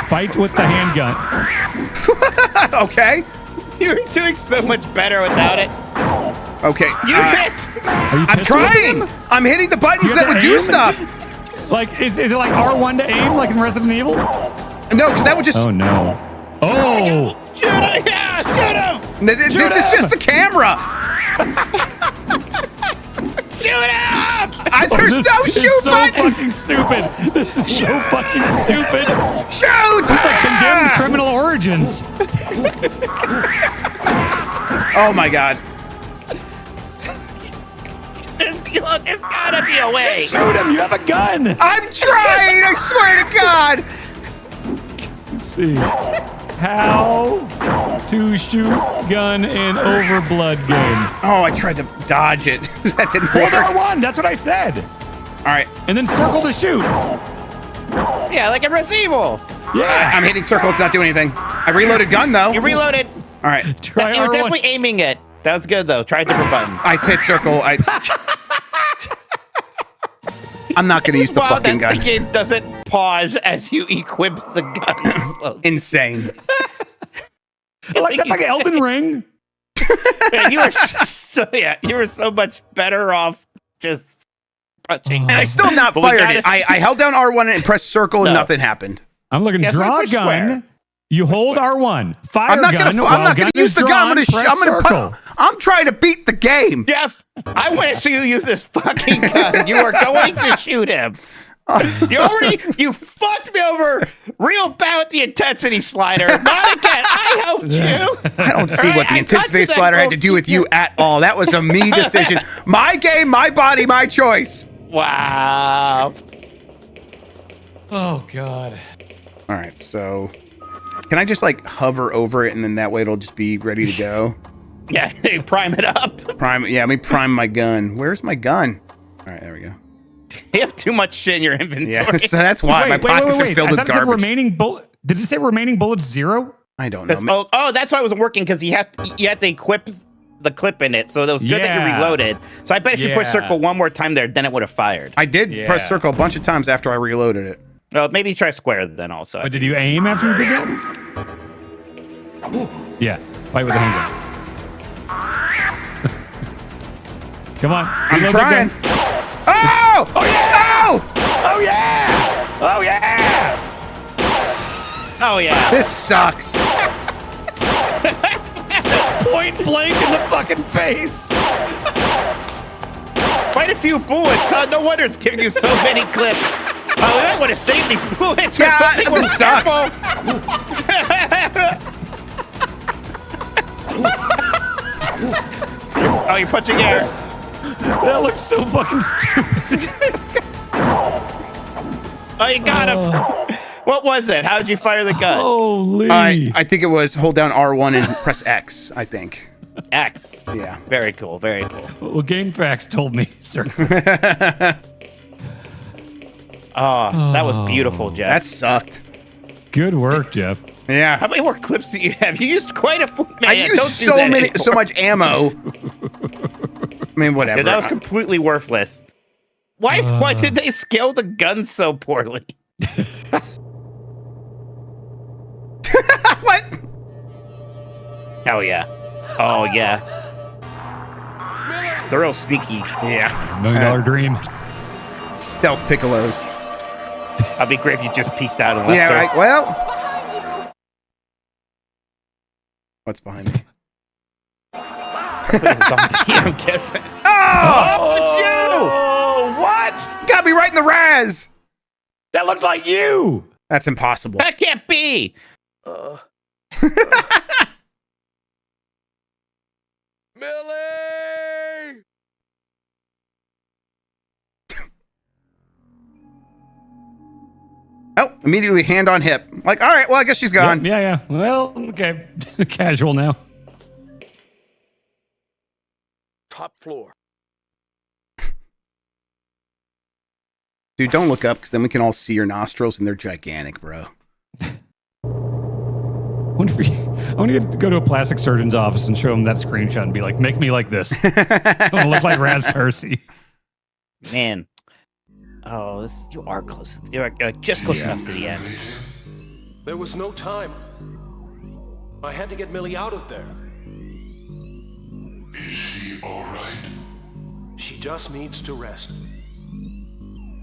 Fight with the handgun. Okay. You're doing so much better without it. Okay. Use it. I'm trying. I'm hitting the buttons that would do stuff. Like, is it like R1 to aim, like in Resident Evil? No, because that would just. Oh no. Oh. Shoot him! Yeah, shoot him! This is just the camera. Shoot him! There's no This shoot is so button. fucking stupid. This is so fucking stupid. Shoot! It's like Condemned Criminal Origins. Oh my god. There's gotta be a way. Shoot him! You have a gun. I'm trying. I swear to God. Let's see. How to shoot gun in OverBlood game. Oh, I tried to dodge it. That didn't Hold work. R1. That's what I said. All right. And then circle to shoot. Yeah, like in Resident Evil. Yeah. I'm hitting circle. It's not doing anything. I reloaded gun though. You reloaded. All right. Try You're R1. definitely aiming it. That was good though. Try a different button. I hit circle. I'm not going to use the Wow, fucking that gun. the game doesn't pause as you equip the gun. slowly. Insane. Like that's like Elden Ring. Yeah, you were so much better off just punching. And I still not But we fired gotta it. I held down R1 and pressed circle and No. nothing happened. I'm looking. Yeah, Draw a push gun. square. You hold R1. Fire I'm not gun. gonna. while I'm not gonna gun use is the gun. drawn, I'm gonna. press I'm gonna. circle. I'm trying to beat the game. Jeff, I want to see you use this fucking gun. You are going to shoot him. You fucked me over real bad with the intensity slider. Not again. I helped you. I don't see what the intensity slider had to do with you at all. That was a me decision. My game, my body, my choice. Wow. Oh god. All right, so can I just like hover over it and then that way it'll just be ready to go? Yeah, prime it up. Prime. Yeah, let me prime my gun. Where's my gun? All right, there we go. You have too much shit in your inventory. Yeah, so that's why my pockets are filled I with thought it said garbage. remaining bullet. Did it say remaining bullets 0? I don't know. Oh, that's why it wasn't working because you had to equip the clip in it, so it was good that you Yeah. reloaded. So I bet if you push Yeah. circle one more time there, then it would have fired. I did press circle a bunch of times after I reloaded it. Well, maybe try square then also. But did you aim after you did that? Yeah. Fight with the handgun. Come on. I'm reload that trying. gun. Oh! Oh yeah! Oh! Oh yeah! Oh yeah! Oh yeah. This sucks. Just point blank in the fucking face. Quite a few bullets, huh? No wonder it's giving you so many clips. Oh, we might want to save these bullets or something. We're this sucks. Oh, you're punching air. That looks so fucking stupid. Oh, you got him. What was it? How did you fire the gun? Holy. I think it was hold down R1 and press X, I think. X. Yeah. Very cool. Very cool. Well, GameFAQs told me, sir. Oh, that was beautiful, Jeff. That sucked. Good work, Jeff. Yeah. How many more clips do you have? You used quite a man, I used don't do so that many, anymore. so much ammo. I mean, whatever. Yeah, that was completely worthless. Why did they scale the gun so poorly? What? Hell yeah. Oh yeah. They're real sneaky. Yeah. $1 million dream. Stealth piccolos. I'd be great if you just pieced out and left Yeah, her. right. Well. What's behind me? I'm guessing. Oh! It's you! Oh, what? Got me right in the Raz. That looked like you. That's impossible. That can't be. Millie! Oh, immediately hand on hip. Like, all right, well, I guess she's gone. Yep, yeah. Well, okay. Casual now. Top floor. Dude, don't look up because then we can all see your nostrils and they're gigantic, bro. I want to go to a plastic surgeon's office and show him that screenshot and be like, make me like this. I want to look like Raz Kersey. Man. Oh, you are close. You're just close enough to the end. There was no time. I had to get Millie out of there. Is she alright? She just needs to rest.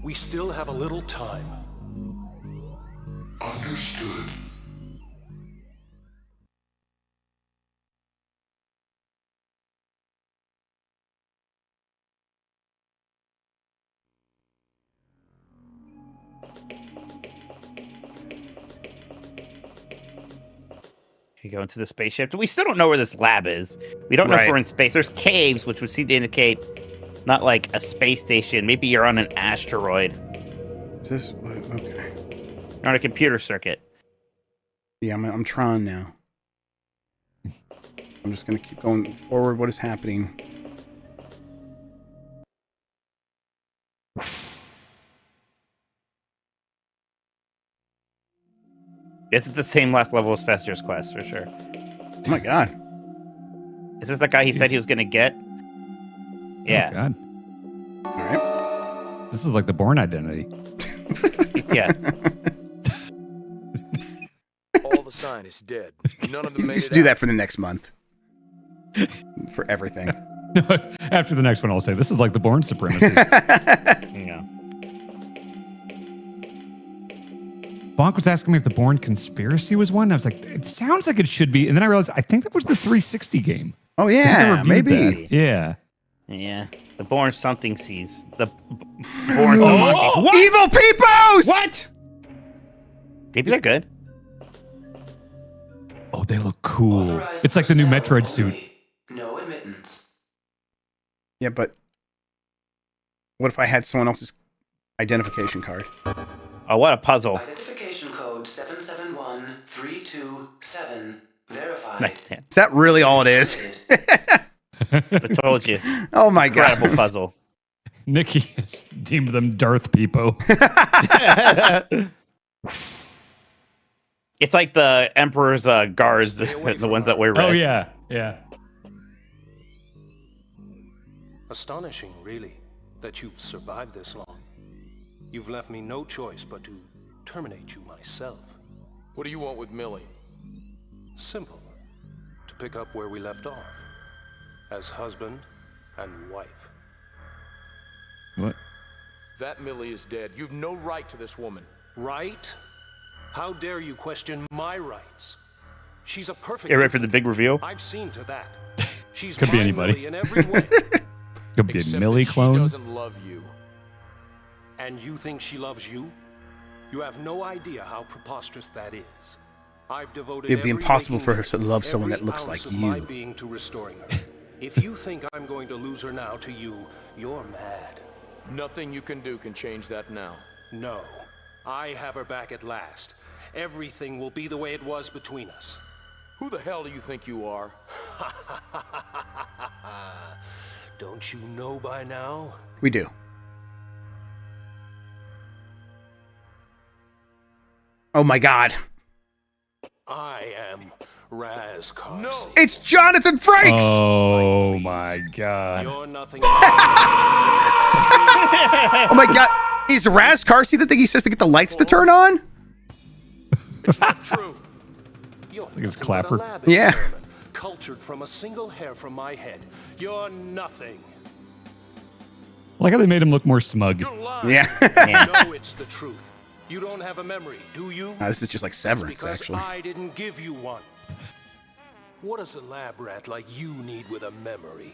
We still have a little time. Understood. You go into the spaceship. We still don't know where this lab is. We don't know if we're in space. There's caves, which would seem to indicate not like a space station. Maybe you're on an asteroid. Is this okay? You're on a computer circuit. Yeah, I'm trying now. I'm just gonna keep going forward. What is happening? Is it the same last level as Fester's quest for sure? Oh my god! Is this the guy he said he was gonna get? Yeah. Oh, God. All right. This is like the Bourne Identity. Yes. All the sign is dead. None of them made Just it do out. that for the next month. For everything. After the next one, I'll say this is like the Bourne Supremacy. Yeah. Bonk was asking me if the Bourne Conspiracy was one. I was like, it sounds like it should be. And then I realized I think that was the 360 game. Oh I think they yeah, reviewed maybe. that. Yeah. Yeah. The Born something sees. The Born sees. What? Evil peepos! What? Maybe they're good. Oh, they look cool. It's like the new Metroid suit. No admittance. Yeah, but what if I had someone else's identification card? Oh, what a puzzle. Identification code 771327. Verified. Nice, Dan. Is that really all it is? I told you. Oh my god. Incredible puzzle. Nikki has deemed them Darth Peepo. It's like the Emperor's guards, the ones that wear red. Oh, yeah. Yeah. Astonishing, really, that you've survived this long. You've left me no choice but to terminate you myself. What do you want with Millie? Simple. To pick up where we left off. As husband and wife. What? That Millie is dead. You've no right to this woman. Right? How dare you question my rights? She's a perfect... Get ready for the big reveal. I've seen to that. She's Could be my anybody. Millie in every way. Could be a Except Millie that clone. She doesn't love you. And you think she loves you? You have no idea how preposterous that is. I've devoted It'd be every impossible waking for her minute, to love someone that every looks like ounce of my you. being to restoring her. If you think I'm going to lose her now to you, you're mad. Nothing you can do can change that now. No. I have her back at last. Everything will be the way it was between us. Who the hell do you think you are? Don't you know by now? We do. Oh my God. I am Raz Carson. No. It's Jonathan Frakes! Oh my God. You're nothing. Oh my God. Is Raz Carsey the thing he says to get the lights to turn on? It's not true. You're I think it's nothing but a Clapper. lab Yeah. experiment, cultured from a single hair from my head. You're nothing. I like how they made him look more smug. You're lying. Yeah. No, it's the truth. You don't have a memory, do you? This is just like That's Severance, because actually. I didn't give you one. What does a lab rat like you need with a memory?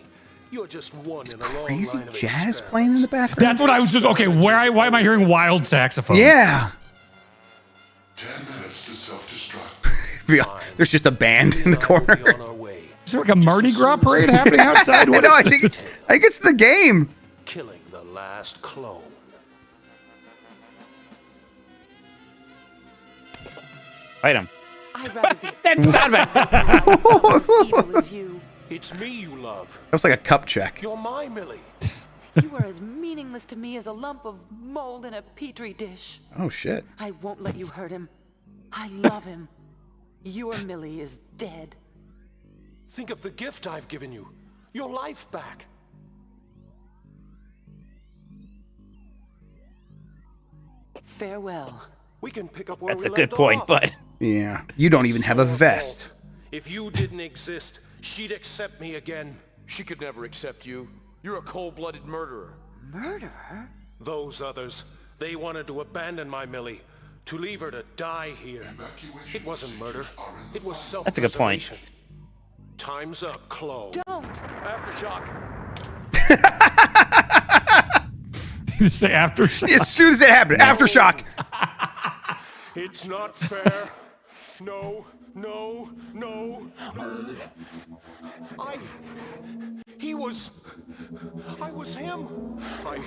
You're just one in a long Crazy line of jazz playing in the background. That's what I was just okay. Why am I hearing wild saxophone? Yeah. 10 minutes to self-destruct. There's just a band in the corner. Is there like a Mardi Gras parade happening outside? What No, I is think this? it's the game. Killing the last clone. Fight him. I'd rather be That's not bad. as evil as you. It's me you love. That was like a cup check. You're my Millie. You are as meaningless to me as a lump of mold in a petri dish. Oh, shit. I won't let you hurt him. I love him. Your Millie is dead. Think of the gift I've given you. Your life back. Farewell. We can pick up where That's we a good left point, off. but Yeah. You don't even have a Your vest. fault. If you didn't exist, she'd accept me again. She could never accept you. You're a cold-blooded murderer. Murderer? Those others, they wanted to abandon my Millie, to leave her to die here. It wasn't murder. It was self-preservation. That's a good point. Time's up, clone. Don't. Aftershock. Did you say aftershock? As soon as it happened, aftershock. It's not fair. No, no, no. I was him.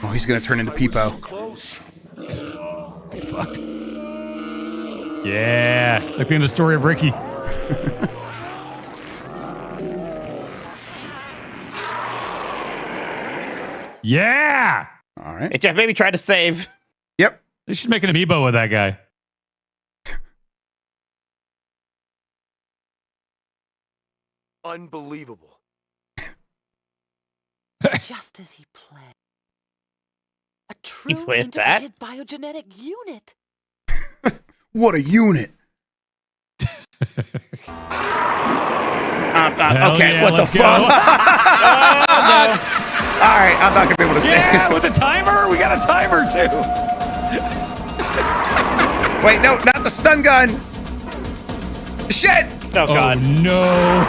Oh, he's gonna turn into Peepo. So close. Be fucked. Yeah. It's like the end of the story of Ricky. Yeah. All right. Hey, Jeff, maybe try to save. Yep. They should make an amiibo with that guy. Unbelievable. Just as he planned. A He true planned that? integrated biogenetic unit. What a unit. Hell Okay, yeah, what the let's go. fuck? All right, I'm not gonna be able to say Yeah, it. with a timer? We got a timer too. Wait, no, not the stun gun. Shit! Oh, God. No.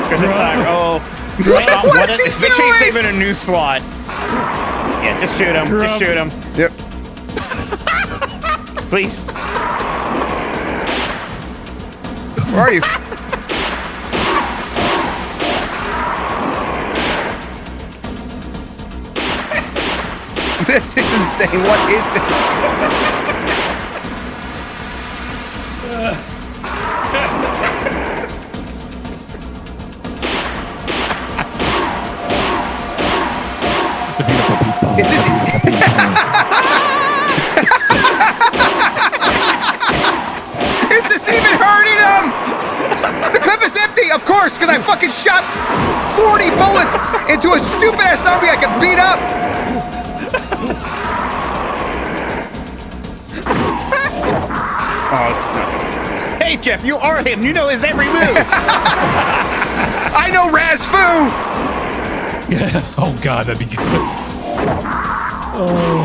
There's a timer. Oh. What is he Make sure you doing? save in a new slot. Yeah, just shoot him. Just shoot him. Yep. Please. Where are you? This is insane. What is this? The beautiful people. Is this? Is this even hurting him? The clip is empty, of course, because I fucking shot 40 bullets into a stupid ass zombie I can beat Oh, this is not. Hey, Jeff, you are him. You know his every move. I know Razfu! Oh, God, that'd be good. Oh.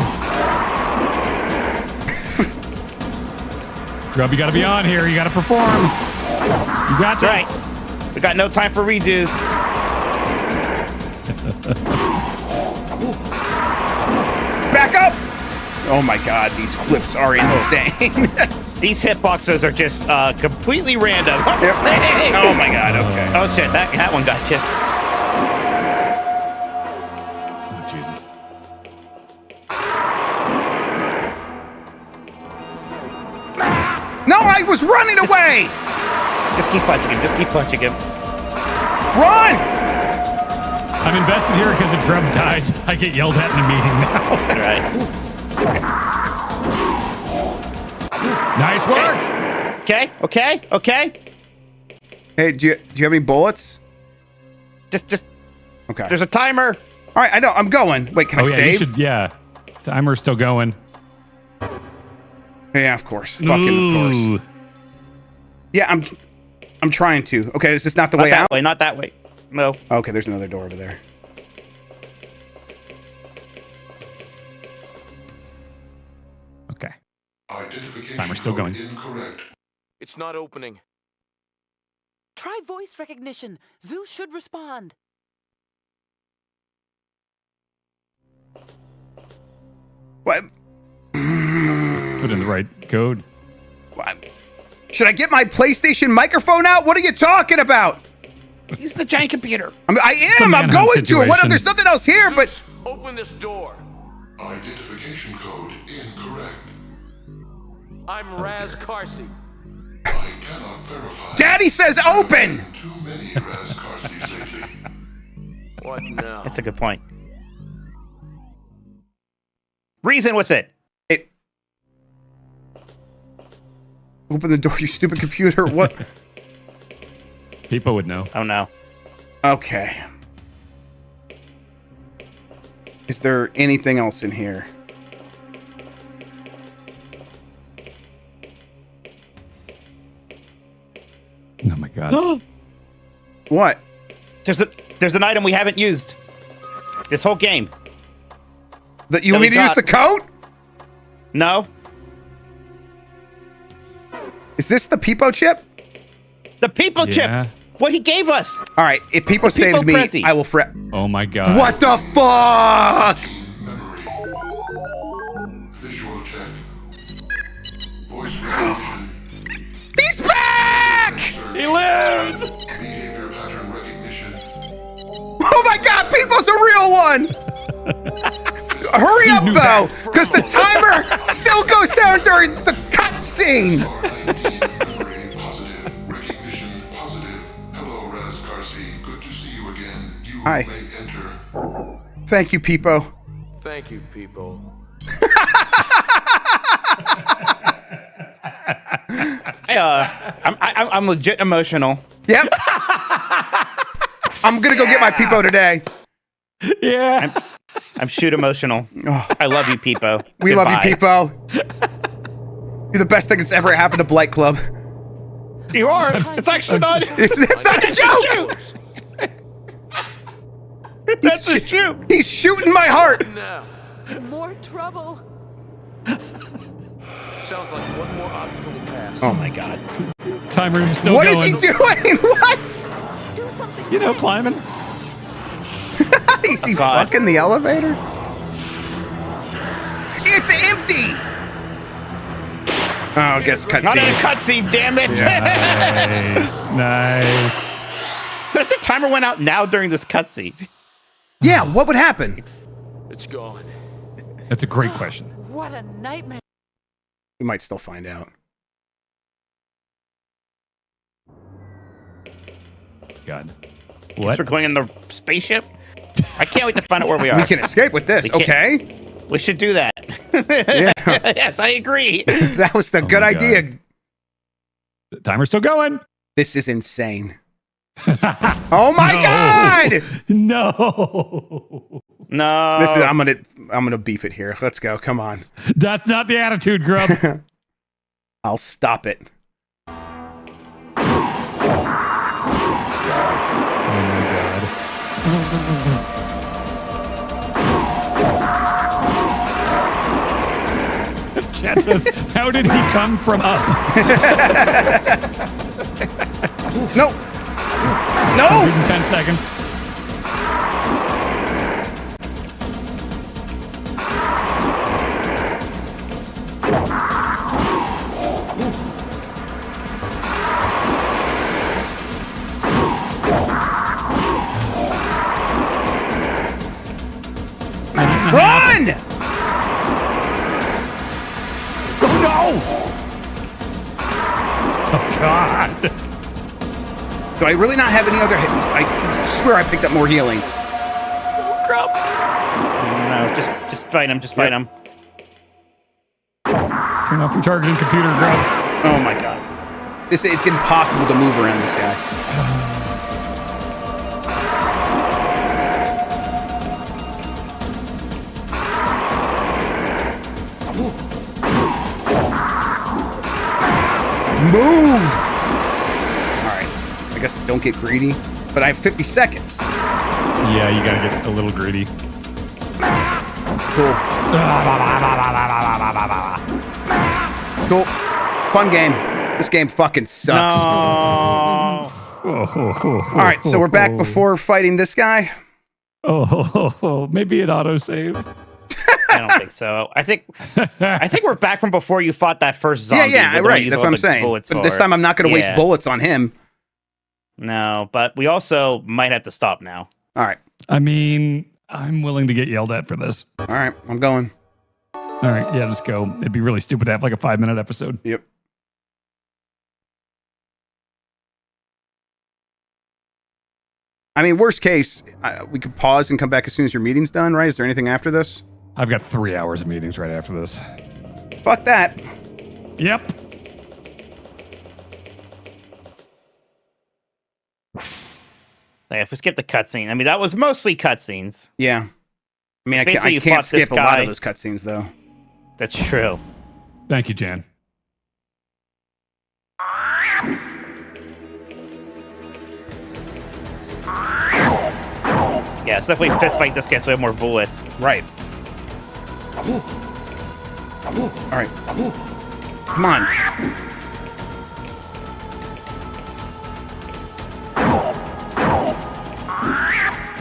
Grub, you got to be on here. You got to perform. You got this. Right. We got no time for redos. Back up! Oh my God, these flips are insane. These hitboxes are just completely random. Yep. Oh my God, okay. Oh shit, that one got you. Oh, Jesus. No, I was running away! Just keep punching him. Just keep punching him. Run! I'm invested here because if Grub dies, I get yelled at in a meeting now. Right. Nice work. Okay. Hey, do you have any bullets? Just. Okay. There's a timer. All right, I know. I'm going. Wait, can I You save? should, yeah. Timer's still going. Yeah, of course. Fucking of course. Yeah, I'm trying to. Okay, is this not the way out? Not that way. No. Okay, there's another door over there. Okay. Identification Timer's still code going. incorrect. It's not opening. Try voice recognition. Zeus should respond. What? Put in the right code. What? Should I get my PlayStation microphone out? What are you talking about? Use the giant computer. I am. I'm going to. What? There's nothing else here, but. Open this door. Identification code incorrect. I'm Raz Carsey. I cannot verify. Daddy says open! Too many Raz Carseys lately. What now? That's a good point. Reason with it. Open the door, you stupid computer. What? People would know. Oh, no. Okay. Is there anything else in here? Oh, my God. What? There's an item we haven't used. This whole game. That you want me to use the coat? No. Is this the Peepo chip? The Peepo chip. What he gave us. All right. If Peepo saves me, Prezi. I will fret. Oh my God. What the fuck? Memory. Visual check. Voice recognition. He's back! He lives! Behavior pattern recognition. Oh my God, Peepo's a real one! Hurry up, though, because the timer still goes down during the cutscene. Memory positive. Recognition positive. Hello, Raz Carsey. Good to see you again. You Hi. may enter. Thank you, Peepo. Thank you, people. I'm legit emotional. Yep. I'm gonna go get my Peepo today. Yeah. I'm shoot emotional. I love you, Peepo. We Goodbye. love you, Peepo. You're the best thing that's ever happened to Blight Club. You are. It's actually not. It's not a joke. That's a shoot. He's shooting my heart. Now. More trouble. Sounds like one more obstacle to pass. Oh my God. Timer's still What going. is he doing? What? Do something. You know, climbing. Is he fucking the elevator? It's empty. Oh, I guess cutscene. Not in a cutscene, damn it. Nice. Nice. But if the timer went out now during this cutscene. Yeah, what would happen? It's gone. That's a great question. What a nightmare. We might still find out. God. Guess we're going in the spaceship? I can't wait to find out where we are. We can escape with this, okay? We should do that. Yeah. Yes, I agree. That was the good my idea. The timer's still going. This is insane. Oh my God! No. No. This is I'm gonna beef it here. Let's go. Come on. That's not the attitude, Grub. I'll stop it. Oh my god. Chat says, how did he come from up? No! No! 110 seconds. Run! Oh no! Oh god! Do I really not have any other? I swear I picked up more healing. Crap! No, just fight him. Just fight him. Turn off your targeting computer, Grub. Oh my god! It's impossible to move around this guy. Move! Alright. I guess don't get greedy. But I have 50 seconds. Yeah, you gotta get a little greedy. Cool. Cool. Fun game. This game fucking sucks. No. Alright, so we're back before fighting this guy. Maybe an autosave. I don't think so. I think we're back from before you fought that first zombie. Yeah, right. That's what I'm saying. But this time I'm not going to waste bullets on him. No, but we also might have to stop now. All right. I mean, I'm willing to get yelled at for this. All right, I'm going. All right, yeah, just go. It'd be really stupid to have like a 5-minute episode. Yep. I mean, worst case, we could pause and come back as soon as your meeting's done, right? Is there anything after this? I've got 3 hours of meetings right after this. Fuck that. Yep. Yeah, if we skip the cutscene, I mean, that was mostly cutscenes. Yeah. I mean, I Basically, can't skip a lot of those cutscenes, though. That's true. Thank you, Jan. Yeah, it's definitely fist fight this guy so we have more bullets. Right. All right. Come on.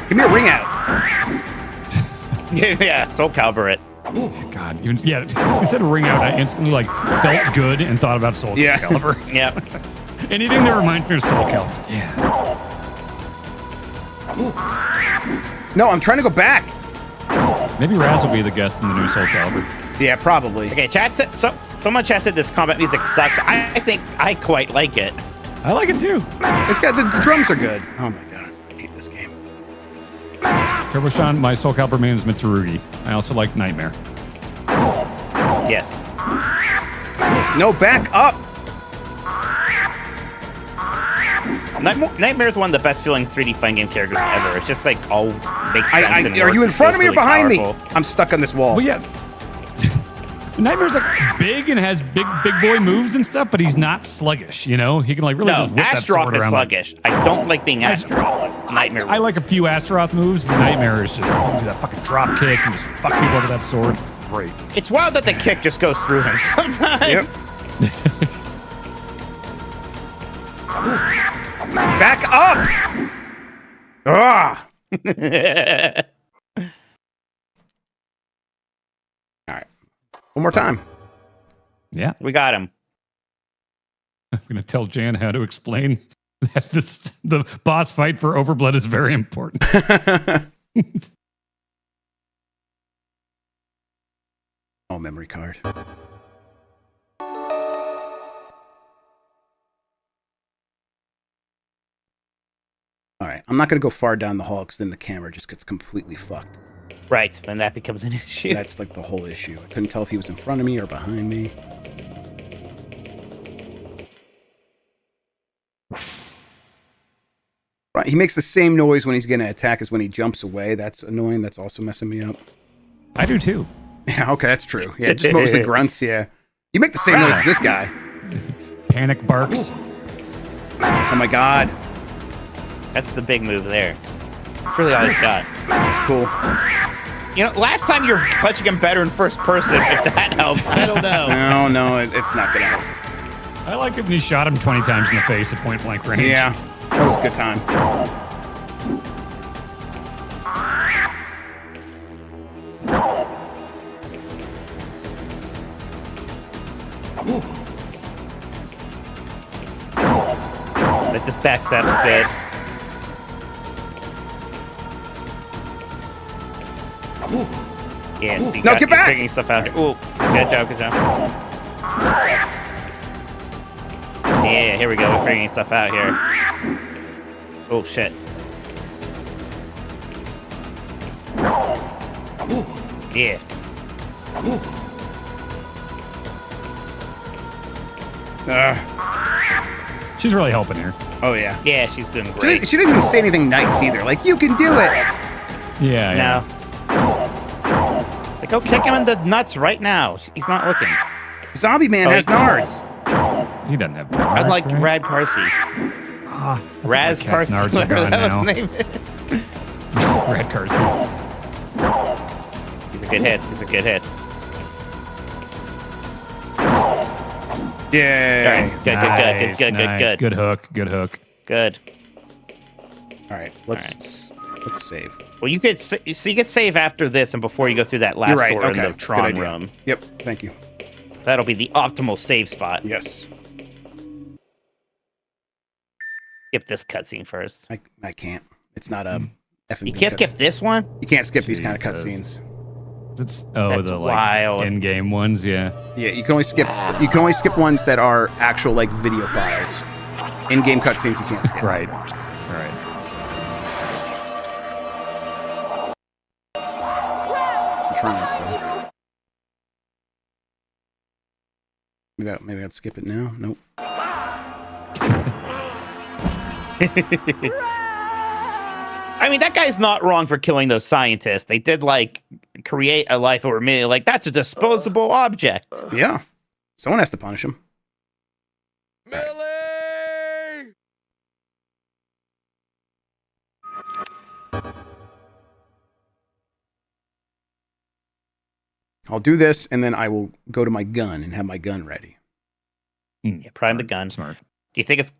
Give me a ring out. Yeah, Soul Calibur it. God, even he said ring out. I instantly felt good and thought about Soul Calibur. Yeah. Anything that reminds me of Soul Calibur. Yeah. No, I'm trying to go back. Maybe Raz will be the guest in the new Soul Calibur. Yeah, probably. Okay, chat said someone chat said this combat music sucks. I think I quite like it. I like it too. It's got the drums are good. Oh my god, I hate this game. Turbo Sean, my Soul Calibur main is Mitsurugi. I also like Nightmare. Yes. No, back up. Nightmare is one of the best feeling 3D fighting game characters ever. It's just all makes sense. And are you in front of me or behind me? powerful. I'm stuck on this wall. Well, yeah. Nightmare's big and has big boy moves and stuff, but he's not sluggish. You know, he can really just whip that sword Astaroth is around. sluggish. I don't like being Astaroth. Nightmare. I like a few Astaroth moves. But Nightmare is just do that fucking drop kick and just fuck people with that sword. Great. It's wild that the kick just goes through him sometimes. Yep. Back up! Ah! All right. One more time. Yeah. We got him. I'm going to tell Jan how to explain that the boss fight for OverBlood is very important. Oh, memory card. All right, I'm not going to go far down the hall because then the camera just gets completely fucked. Right, then that becomes an issue. That's like the whole issue. I couldn't tell if he was in front of me or behind me. Right, he makes the same noise when he's going to attack as when he jumps away. That's annoying. That's also messing me up. I do too. Yeah, okay, that's true. Yeah, just mostly grunts, yeah. You make the same noise as this guy. panic barks. Oh my god. That's the big move there. That's really all he's got. Cool. You know, last time you were punching him better in first person, if that helps. I don't know. No, it's not gonna help. I like it when he shot him 20 times in the face at point blank range. Yeah, that was a good time. But this backstab's good. Yes, you No, get back! figuring stuff out here. Ooh, good job, good job. Yeah, here we go. We're figuring stuff out here. Oh, shit. Yeah. She's really helping here. Oh, yeah. Yeah, she's doing great. She didn't even say anything nice either. Like, you can do it. Yeah. Like, go kick him in the nuts right now. He's not looking. Zombie Man has nards. He doesn't have nards. I'd like right? Rad Carsey. Raz Carsey, nards are whatever gone that now. his name is. Rad Carsey. These are good hits. These are good hits. Yay. Good. Nice. Good hook. Good hook. Good. All right, let's save. Well, you could you could save after this and before you go through that last You're right. door Okay. in the Good Tron idea. room. Yep. Thank you. That'll be the optimal save spot. Yes. Skip this cutscene first. I can't. It's not a. You can't skip this one? You can't skip these kind of cutscenes. That's That's the wild. like in-game ones, yeah. Yeah, you can only skip. You can only skip ones that are actual like video files. In-game cutscenes you can't skip. Right. I'm trying still. Maybe I'd skip it now. Nope. I mean, that guy's not wrong for killing those scientists. They did, like, create a life over me. Like, that's a disposable object. Yeah. Someone has to punish him. I'll do this, and then I will go to my gun and have my gun ready. Yeah, prime the gun. Smart. Do you think it's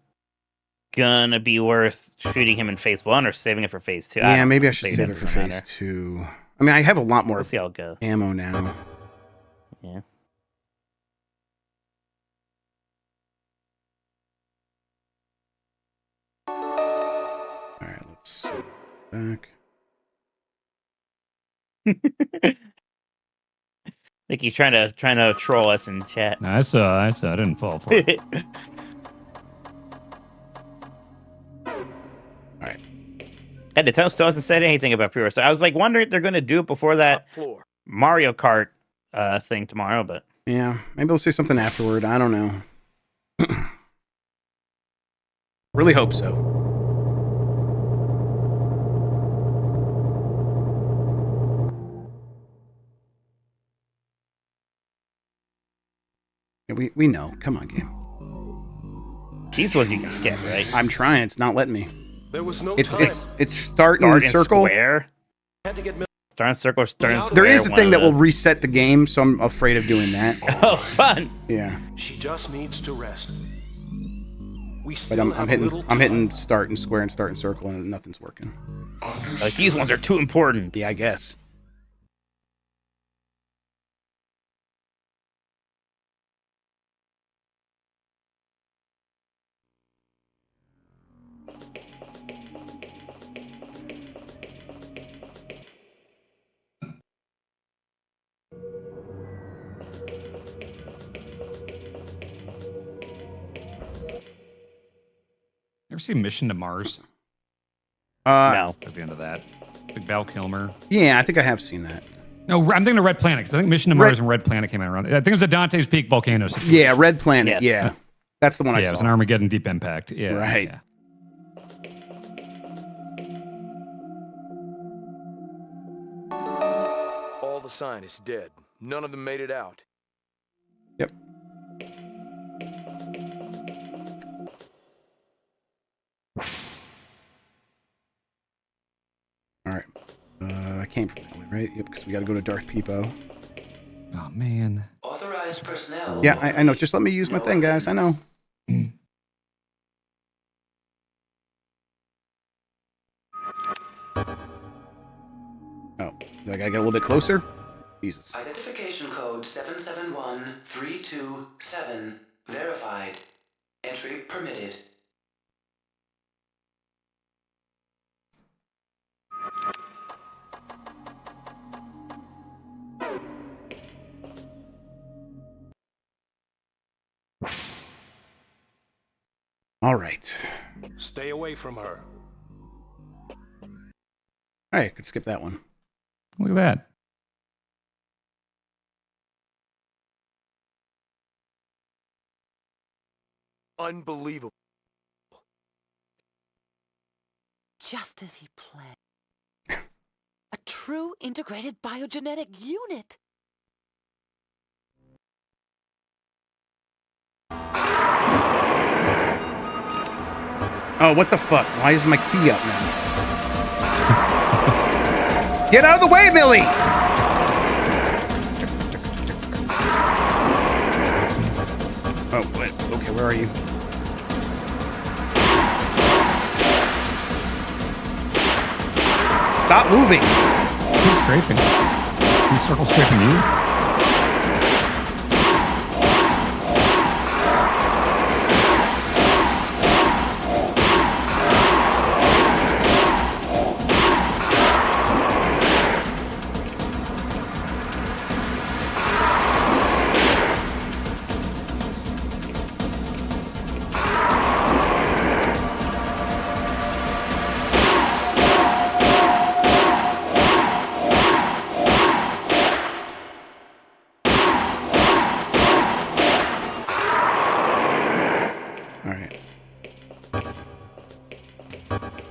gonna be worth shooting him in phase 1 or saving it for phase 2? Yeah, maybe I should save it for phase 2. I mean, I have a lot more We'll see how it goes. ammo now. Yeah. All right, let's see. Back. I think he's trying to troll us in chat. No, I saw. I didn't fall for it. Alright. And Nintendo still hasn't said anything about pre-order. So I was like wondering if they're going to do it before that Mario Kart thing tomorrow, but Yeah, maybe they'll say something afterward. I don't know. Really hope so. Yeah, we know. Come on, game. These ones you can skip, right? I'm trying. It's not letting me. There was no It's time. it's start in circle. Square. Start in circle. Start in square. There is a one thing of that will those. reset the game, so I'm afraid of doing that. Oh, fun! Yeah, She just needs to rest. We but still I'm have a little hitting start and square and start and circle, and nothing's working. Like these ones are too important. Yeah, I guess. Ever seen Mission to Mars? No. At the end of that, like Val Kilmer. Yeah, I think I have seen that. No, I'm thinking of Red Planet because I think Mission to Mars and Red Planet came out around. I think it was a Dante's Peak volcano situation. Yeah, Red Planet. Yes. Yeah, that's the one I Yeah, saw. it was an Armageddon Deep Impact. Yeah, Right. yeah. All the scientists dead. None of them made it out. Yep. came from that way, right? Yep, because we got to go to Darth Peepo. Oh, man. Authorized personnel. Yeah, I know. Just let me use my thing, guys. I know. Oh, do I gotta get a little bit closer? Jesus. Identification code 771327 verified. Entry permitted. All right. Stay away from her. All right, could skip that one. Look at that. Unbelievable. Just as he planned. A true integrated biogenetic unit. Oh, what the fuck? Why is my key up now? Get out of the way, Millie! Oh, what? Okay, where are you? Stop moving! Who's strafing? He's circle strafing you?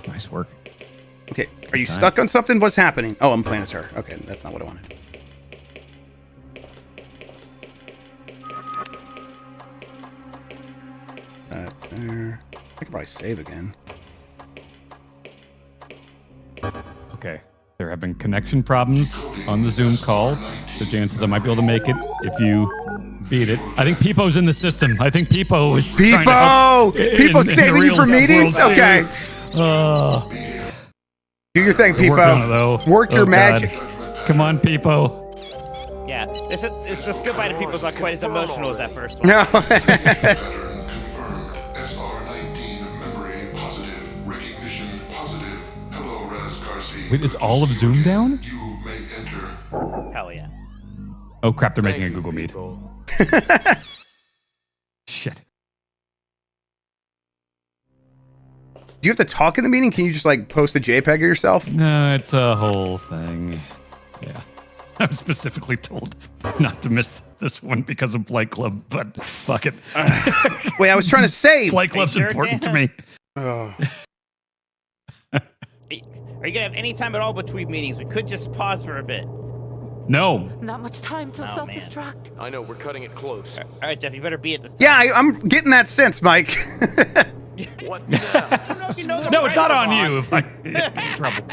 Nice work. Okay, are you stuck on something? What's happening? Oh, I'm playing as her. Okay, that's not what I wanted. There. I could probably save again. Okay. There have been connection problems on the Zoom call. The chances I might be able to make it if you beat it. I think Peepo's in the system. I think Peepo is trying to help Peepo's saving you for meetings? Okay. Do your thing, Peepo. Work your magic. Come on, Peepo. Yeah, this goodbye to Peepo's not quite as emotional as that first one. No. Wait, is all of Zoom down? Hell yeah. Oh crap, they're making a Google Meet. Shit. Do you have to talk in the meeting? Can you just like post a JPEG of yourself? No, it's a whole thing. Yeah. I was specifically told not to miss this one because of Blight Club, but fuck it. Wait, I was trying to save. Blight Club's important to me. Oh. Are you gonna have any time at all between meetings? We could just pause for a bit. No. Not much time till self-destruct. I know, we're cutting it close. All right, Jeff, you better be at this time. Yeah, I'm getting that sense, Mike. What now? No, it's not on you if I get in trouble.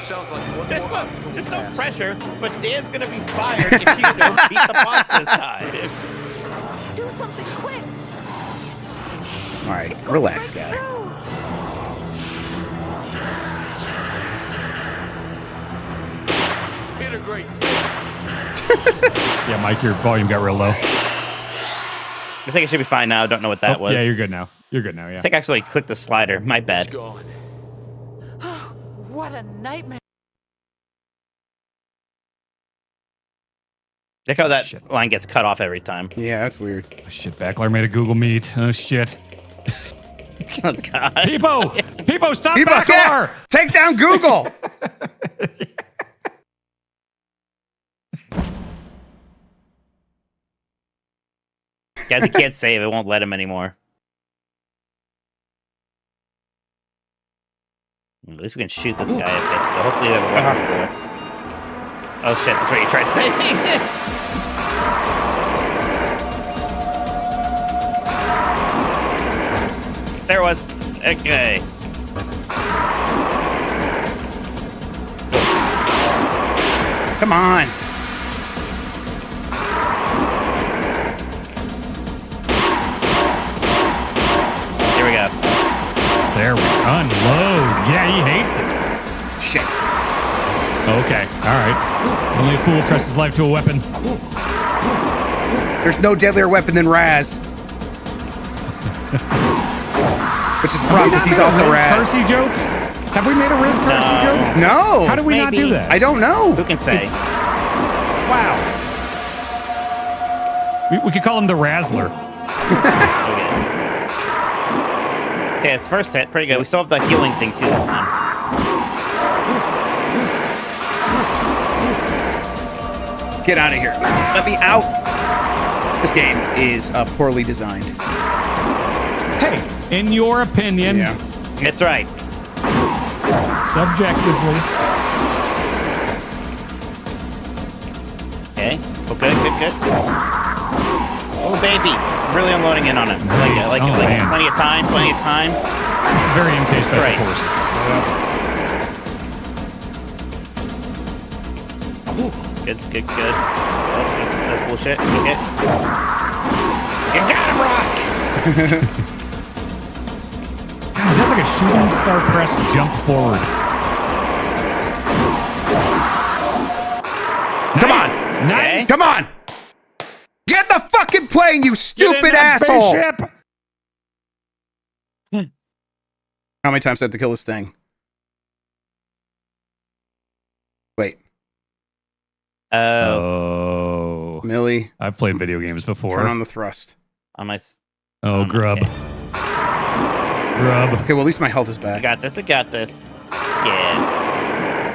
Sounds like There's no pressure, but Dan's gonna be fired if you don't beat the boss this time. Do something quick. All right, relax, guy. Integrate. Yeah, Mike, your volume got real low. I think it should be fine now. I don't know what that was. Yeah, you're good now. You're good now, yeah. I think I actually clicked the slider. My bad. What a nightmare. Look how that line gets cut off every time. Yeah, that's weird. Oh, shit, Backlar made a Google Meet. Oh, shit. Oh, God. Peepo! Peepo, stop Peepo, Backlar! yeah! Take down Google! Guys, he can't save. It won't let him anymore. At least we can shoot this guy a bit, so hopefully they have weapon bullets. Oh shit, that's what you tried saying. There it was. Okay. Come on. Here we go. There we unload. Yeah, he hates it. Shit. Okay. All right. Only a fool trusts his life to a weapon. There's no deadlier weapon than Raz. Which is wrong because he's also Raz. Kersey joke? Have we made a Riz Kersey joke? No. How do we not do that? I don't know. Who can say? Wow. We could call him the Razzler. Okay, it's first hit. Pretty good. We still have the healing thing too this time. Get out of here. Let me out. This game is poorly designed. Hey, in your opinion. Yeah. It's right. Subjectively. Okay. Okay, good. Oh, baby. Really unloading in on him. I like it. I like it. Like it. Plenty of time. This is very MK Special Forces. Good. That's bullshit. Okay. You got him, Rock! God, he does like a shooting star press jump forward. Come on. Nice. Come on. Get the fucking plane, you stupid asshole. Spaceship. How many times do I have to kill this thing? Wait. Oh. Millie. I've played video games before. Turn on the thrust. On my... Grub. Okay. Grub. Okay, well, at least my health is back. I got this. Yeah.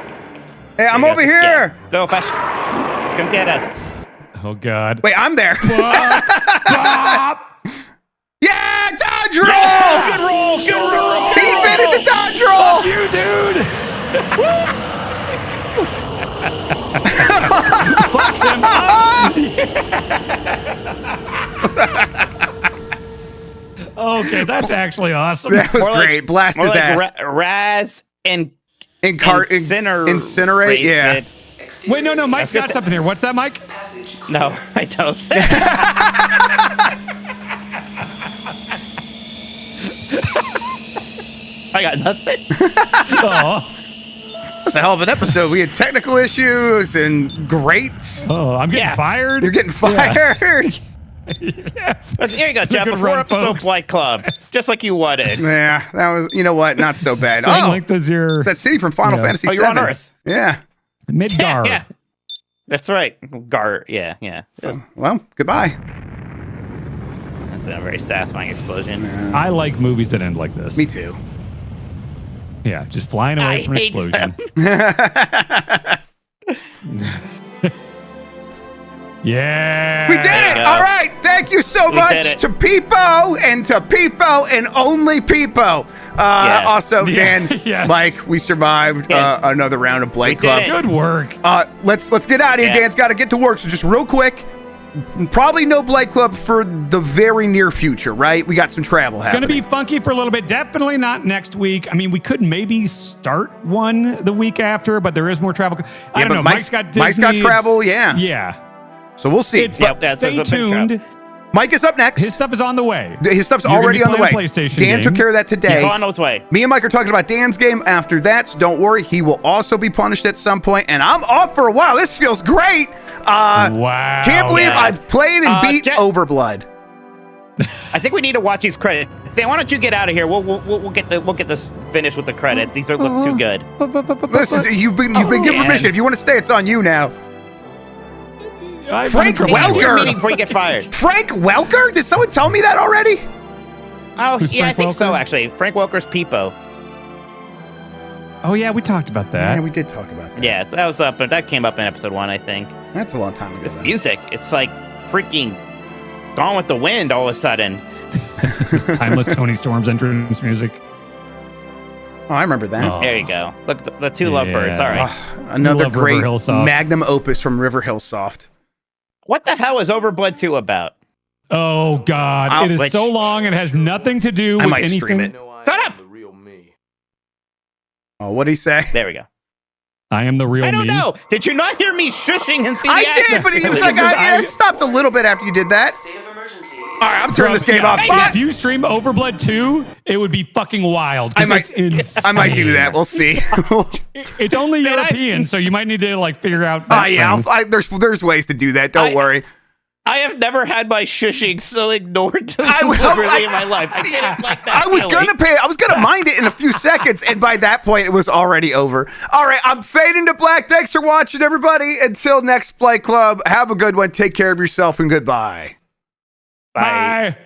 Hey, I'm over here. Go, Fesh. Come get us. Oh, God. Wait, I'm there. Yeah, dodge roll! Yeah, good roll! He invented the dodge roll! Fuck you, dude! Fuck him up! Okay, that's actually awesome. That was great. Blast his ass. Raz and incinerate. Yeah. Wait, no, Mike's got something here. What's that, Mike? No, I don't. I got nothing. Oh. That's a hell of an episode. We had technical issues and great. Oh, I'm getting fired. You're getting fired. But here you go, Jeff. A 4-episode Blight Club, just like you wanted. Yeah, that was. You know what? Not so bad. Same length as your. It's that city from Final Fantasy VII. You're on Earth. Yeah. Midgar. Yeah. That's right. Yeah. Well, goodbye. That's a very satisfying explosion. I like movies that end like this. Me too. Yeah, just flying away from an explosion. Yeah. We did it! All right. Thank you so much to Peepo and only Peepo. Also, Dan, Mike, we survived another round of Blight Club. Good work. Let's get out of here. Dan's got to get to work, so just real quick. Probably no Blight Club for the very near future, right? We got some travel happening. It's going to be funky for a little bit. Definitely not next week. I mean, we could maybe start one the week after, but there is more travel. I don't know. Mike's got Disney. Mike's got travel, yeah. Yeah. So we'll see. Stay tuned. Mike is up next. His stuff is on the way. His stuff's already on the way. PlayStation Dan took care of that today. It's on its way. Me and Mike are talking about Dan's game after that, so don't worry. He will also be punished at some point, and I'm off for a while. This feels great. Wow. Can't believe I've played and beat OverBlood. I think we need to watch these credits. Dan, why don't you get out of here? We'll get this finished with the credits. These look too good. Listen, you've been given permission. If you want to stay, it's on you now. Frank Welker. Before you get fired. Frank Welker? Did someone tell me that already? Oh, yeah, I think so, actually. Frank Welker's Peepo. Oh, yeah, we talked about that. Yeah, we did talk about that. Yeah, that was up, but that came up in episode 1, I think. That's a long time ago. This music, it's like freaking Gone with the Wind all of a sudden. This timeless Tony Storm's entrance music. Oh, I remember that. Oh. There you go. Look, the two lovebirds. All right. Another great magnum opus from River Hill Soft. What the hell is OverBlood 2 about? Oh, God. It is so long. It has nothing to do with anything. Shut up! Oh, what'd he say? There we go. I am the real me. I don't know. Did you not hear me shushing enthusiastically? I did, but it was like I stopped a little bit after you did that. All right, I'm turning this game off. If you stream Overblood 2, it would be fucking wild. I might do that. We'll see. It's only European, so you might need to like figure out. Yeah, there's ways to do that. Don't worry. I have never had my shushing so ignored deliberately in my life. I didn't like that. I was gonna mind it in a few seconds, and by that point, it was already over. All right, I'm fading to black. Thanks for watching, everybody. Until next Blight Club, have a good one. Take care of yourself, and goodbye. Bye.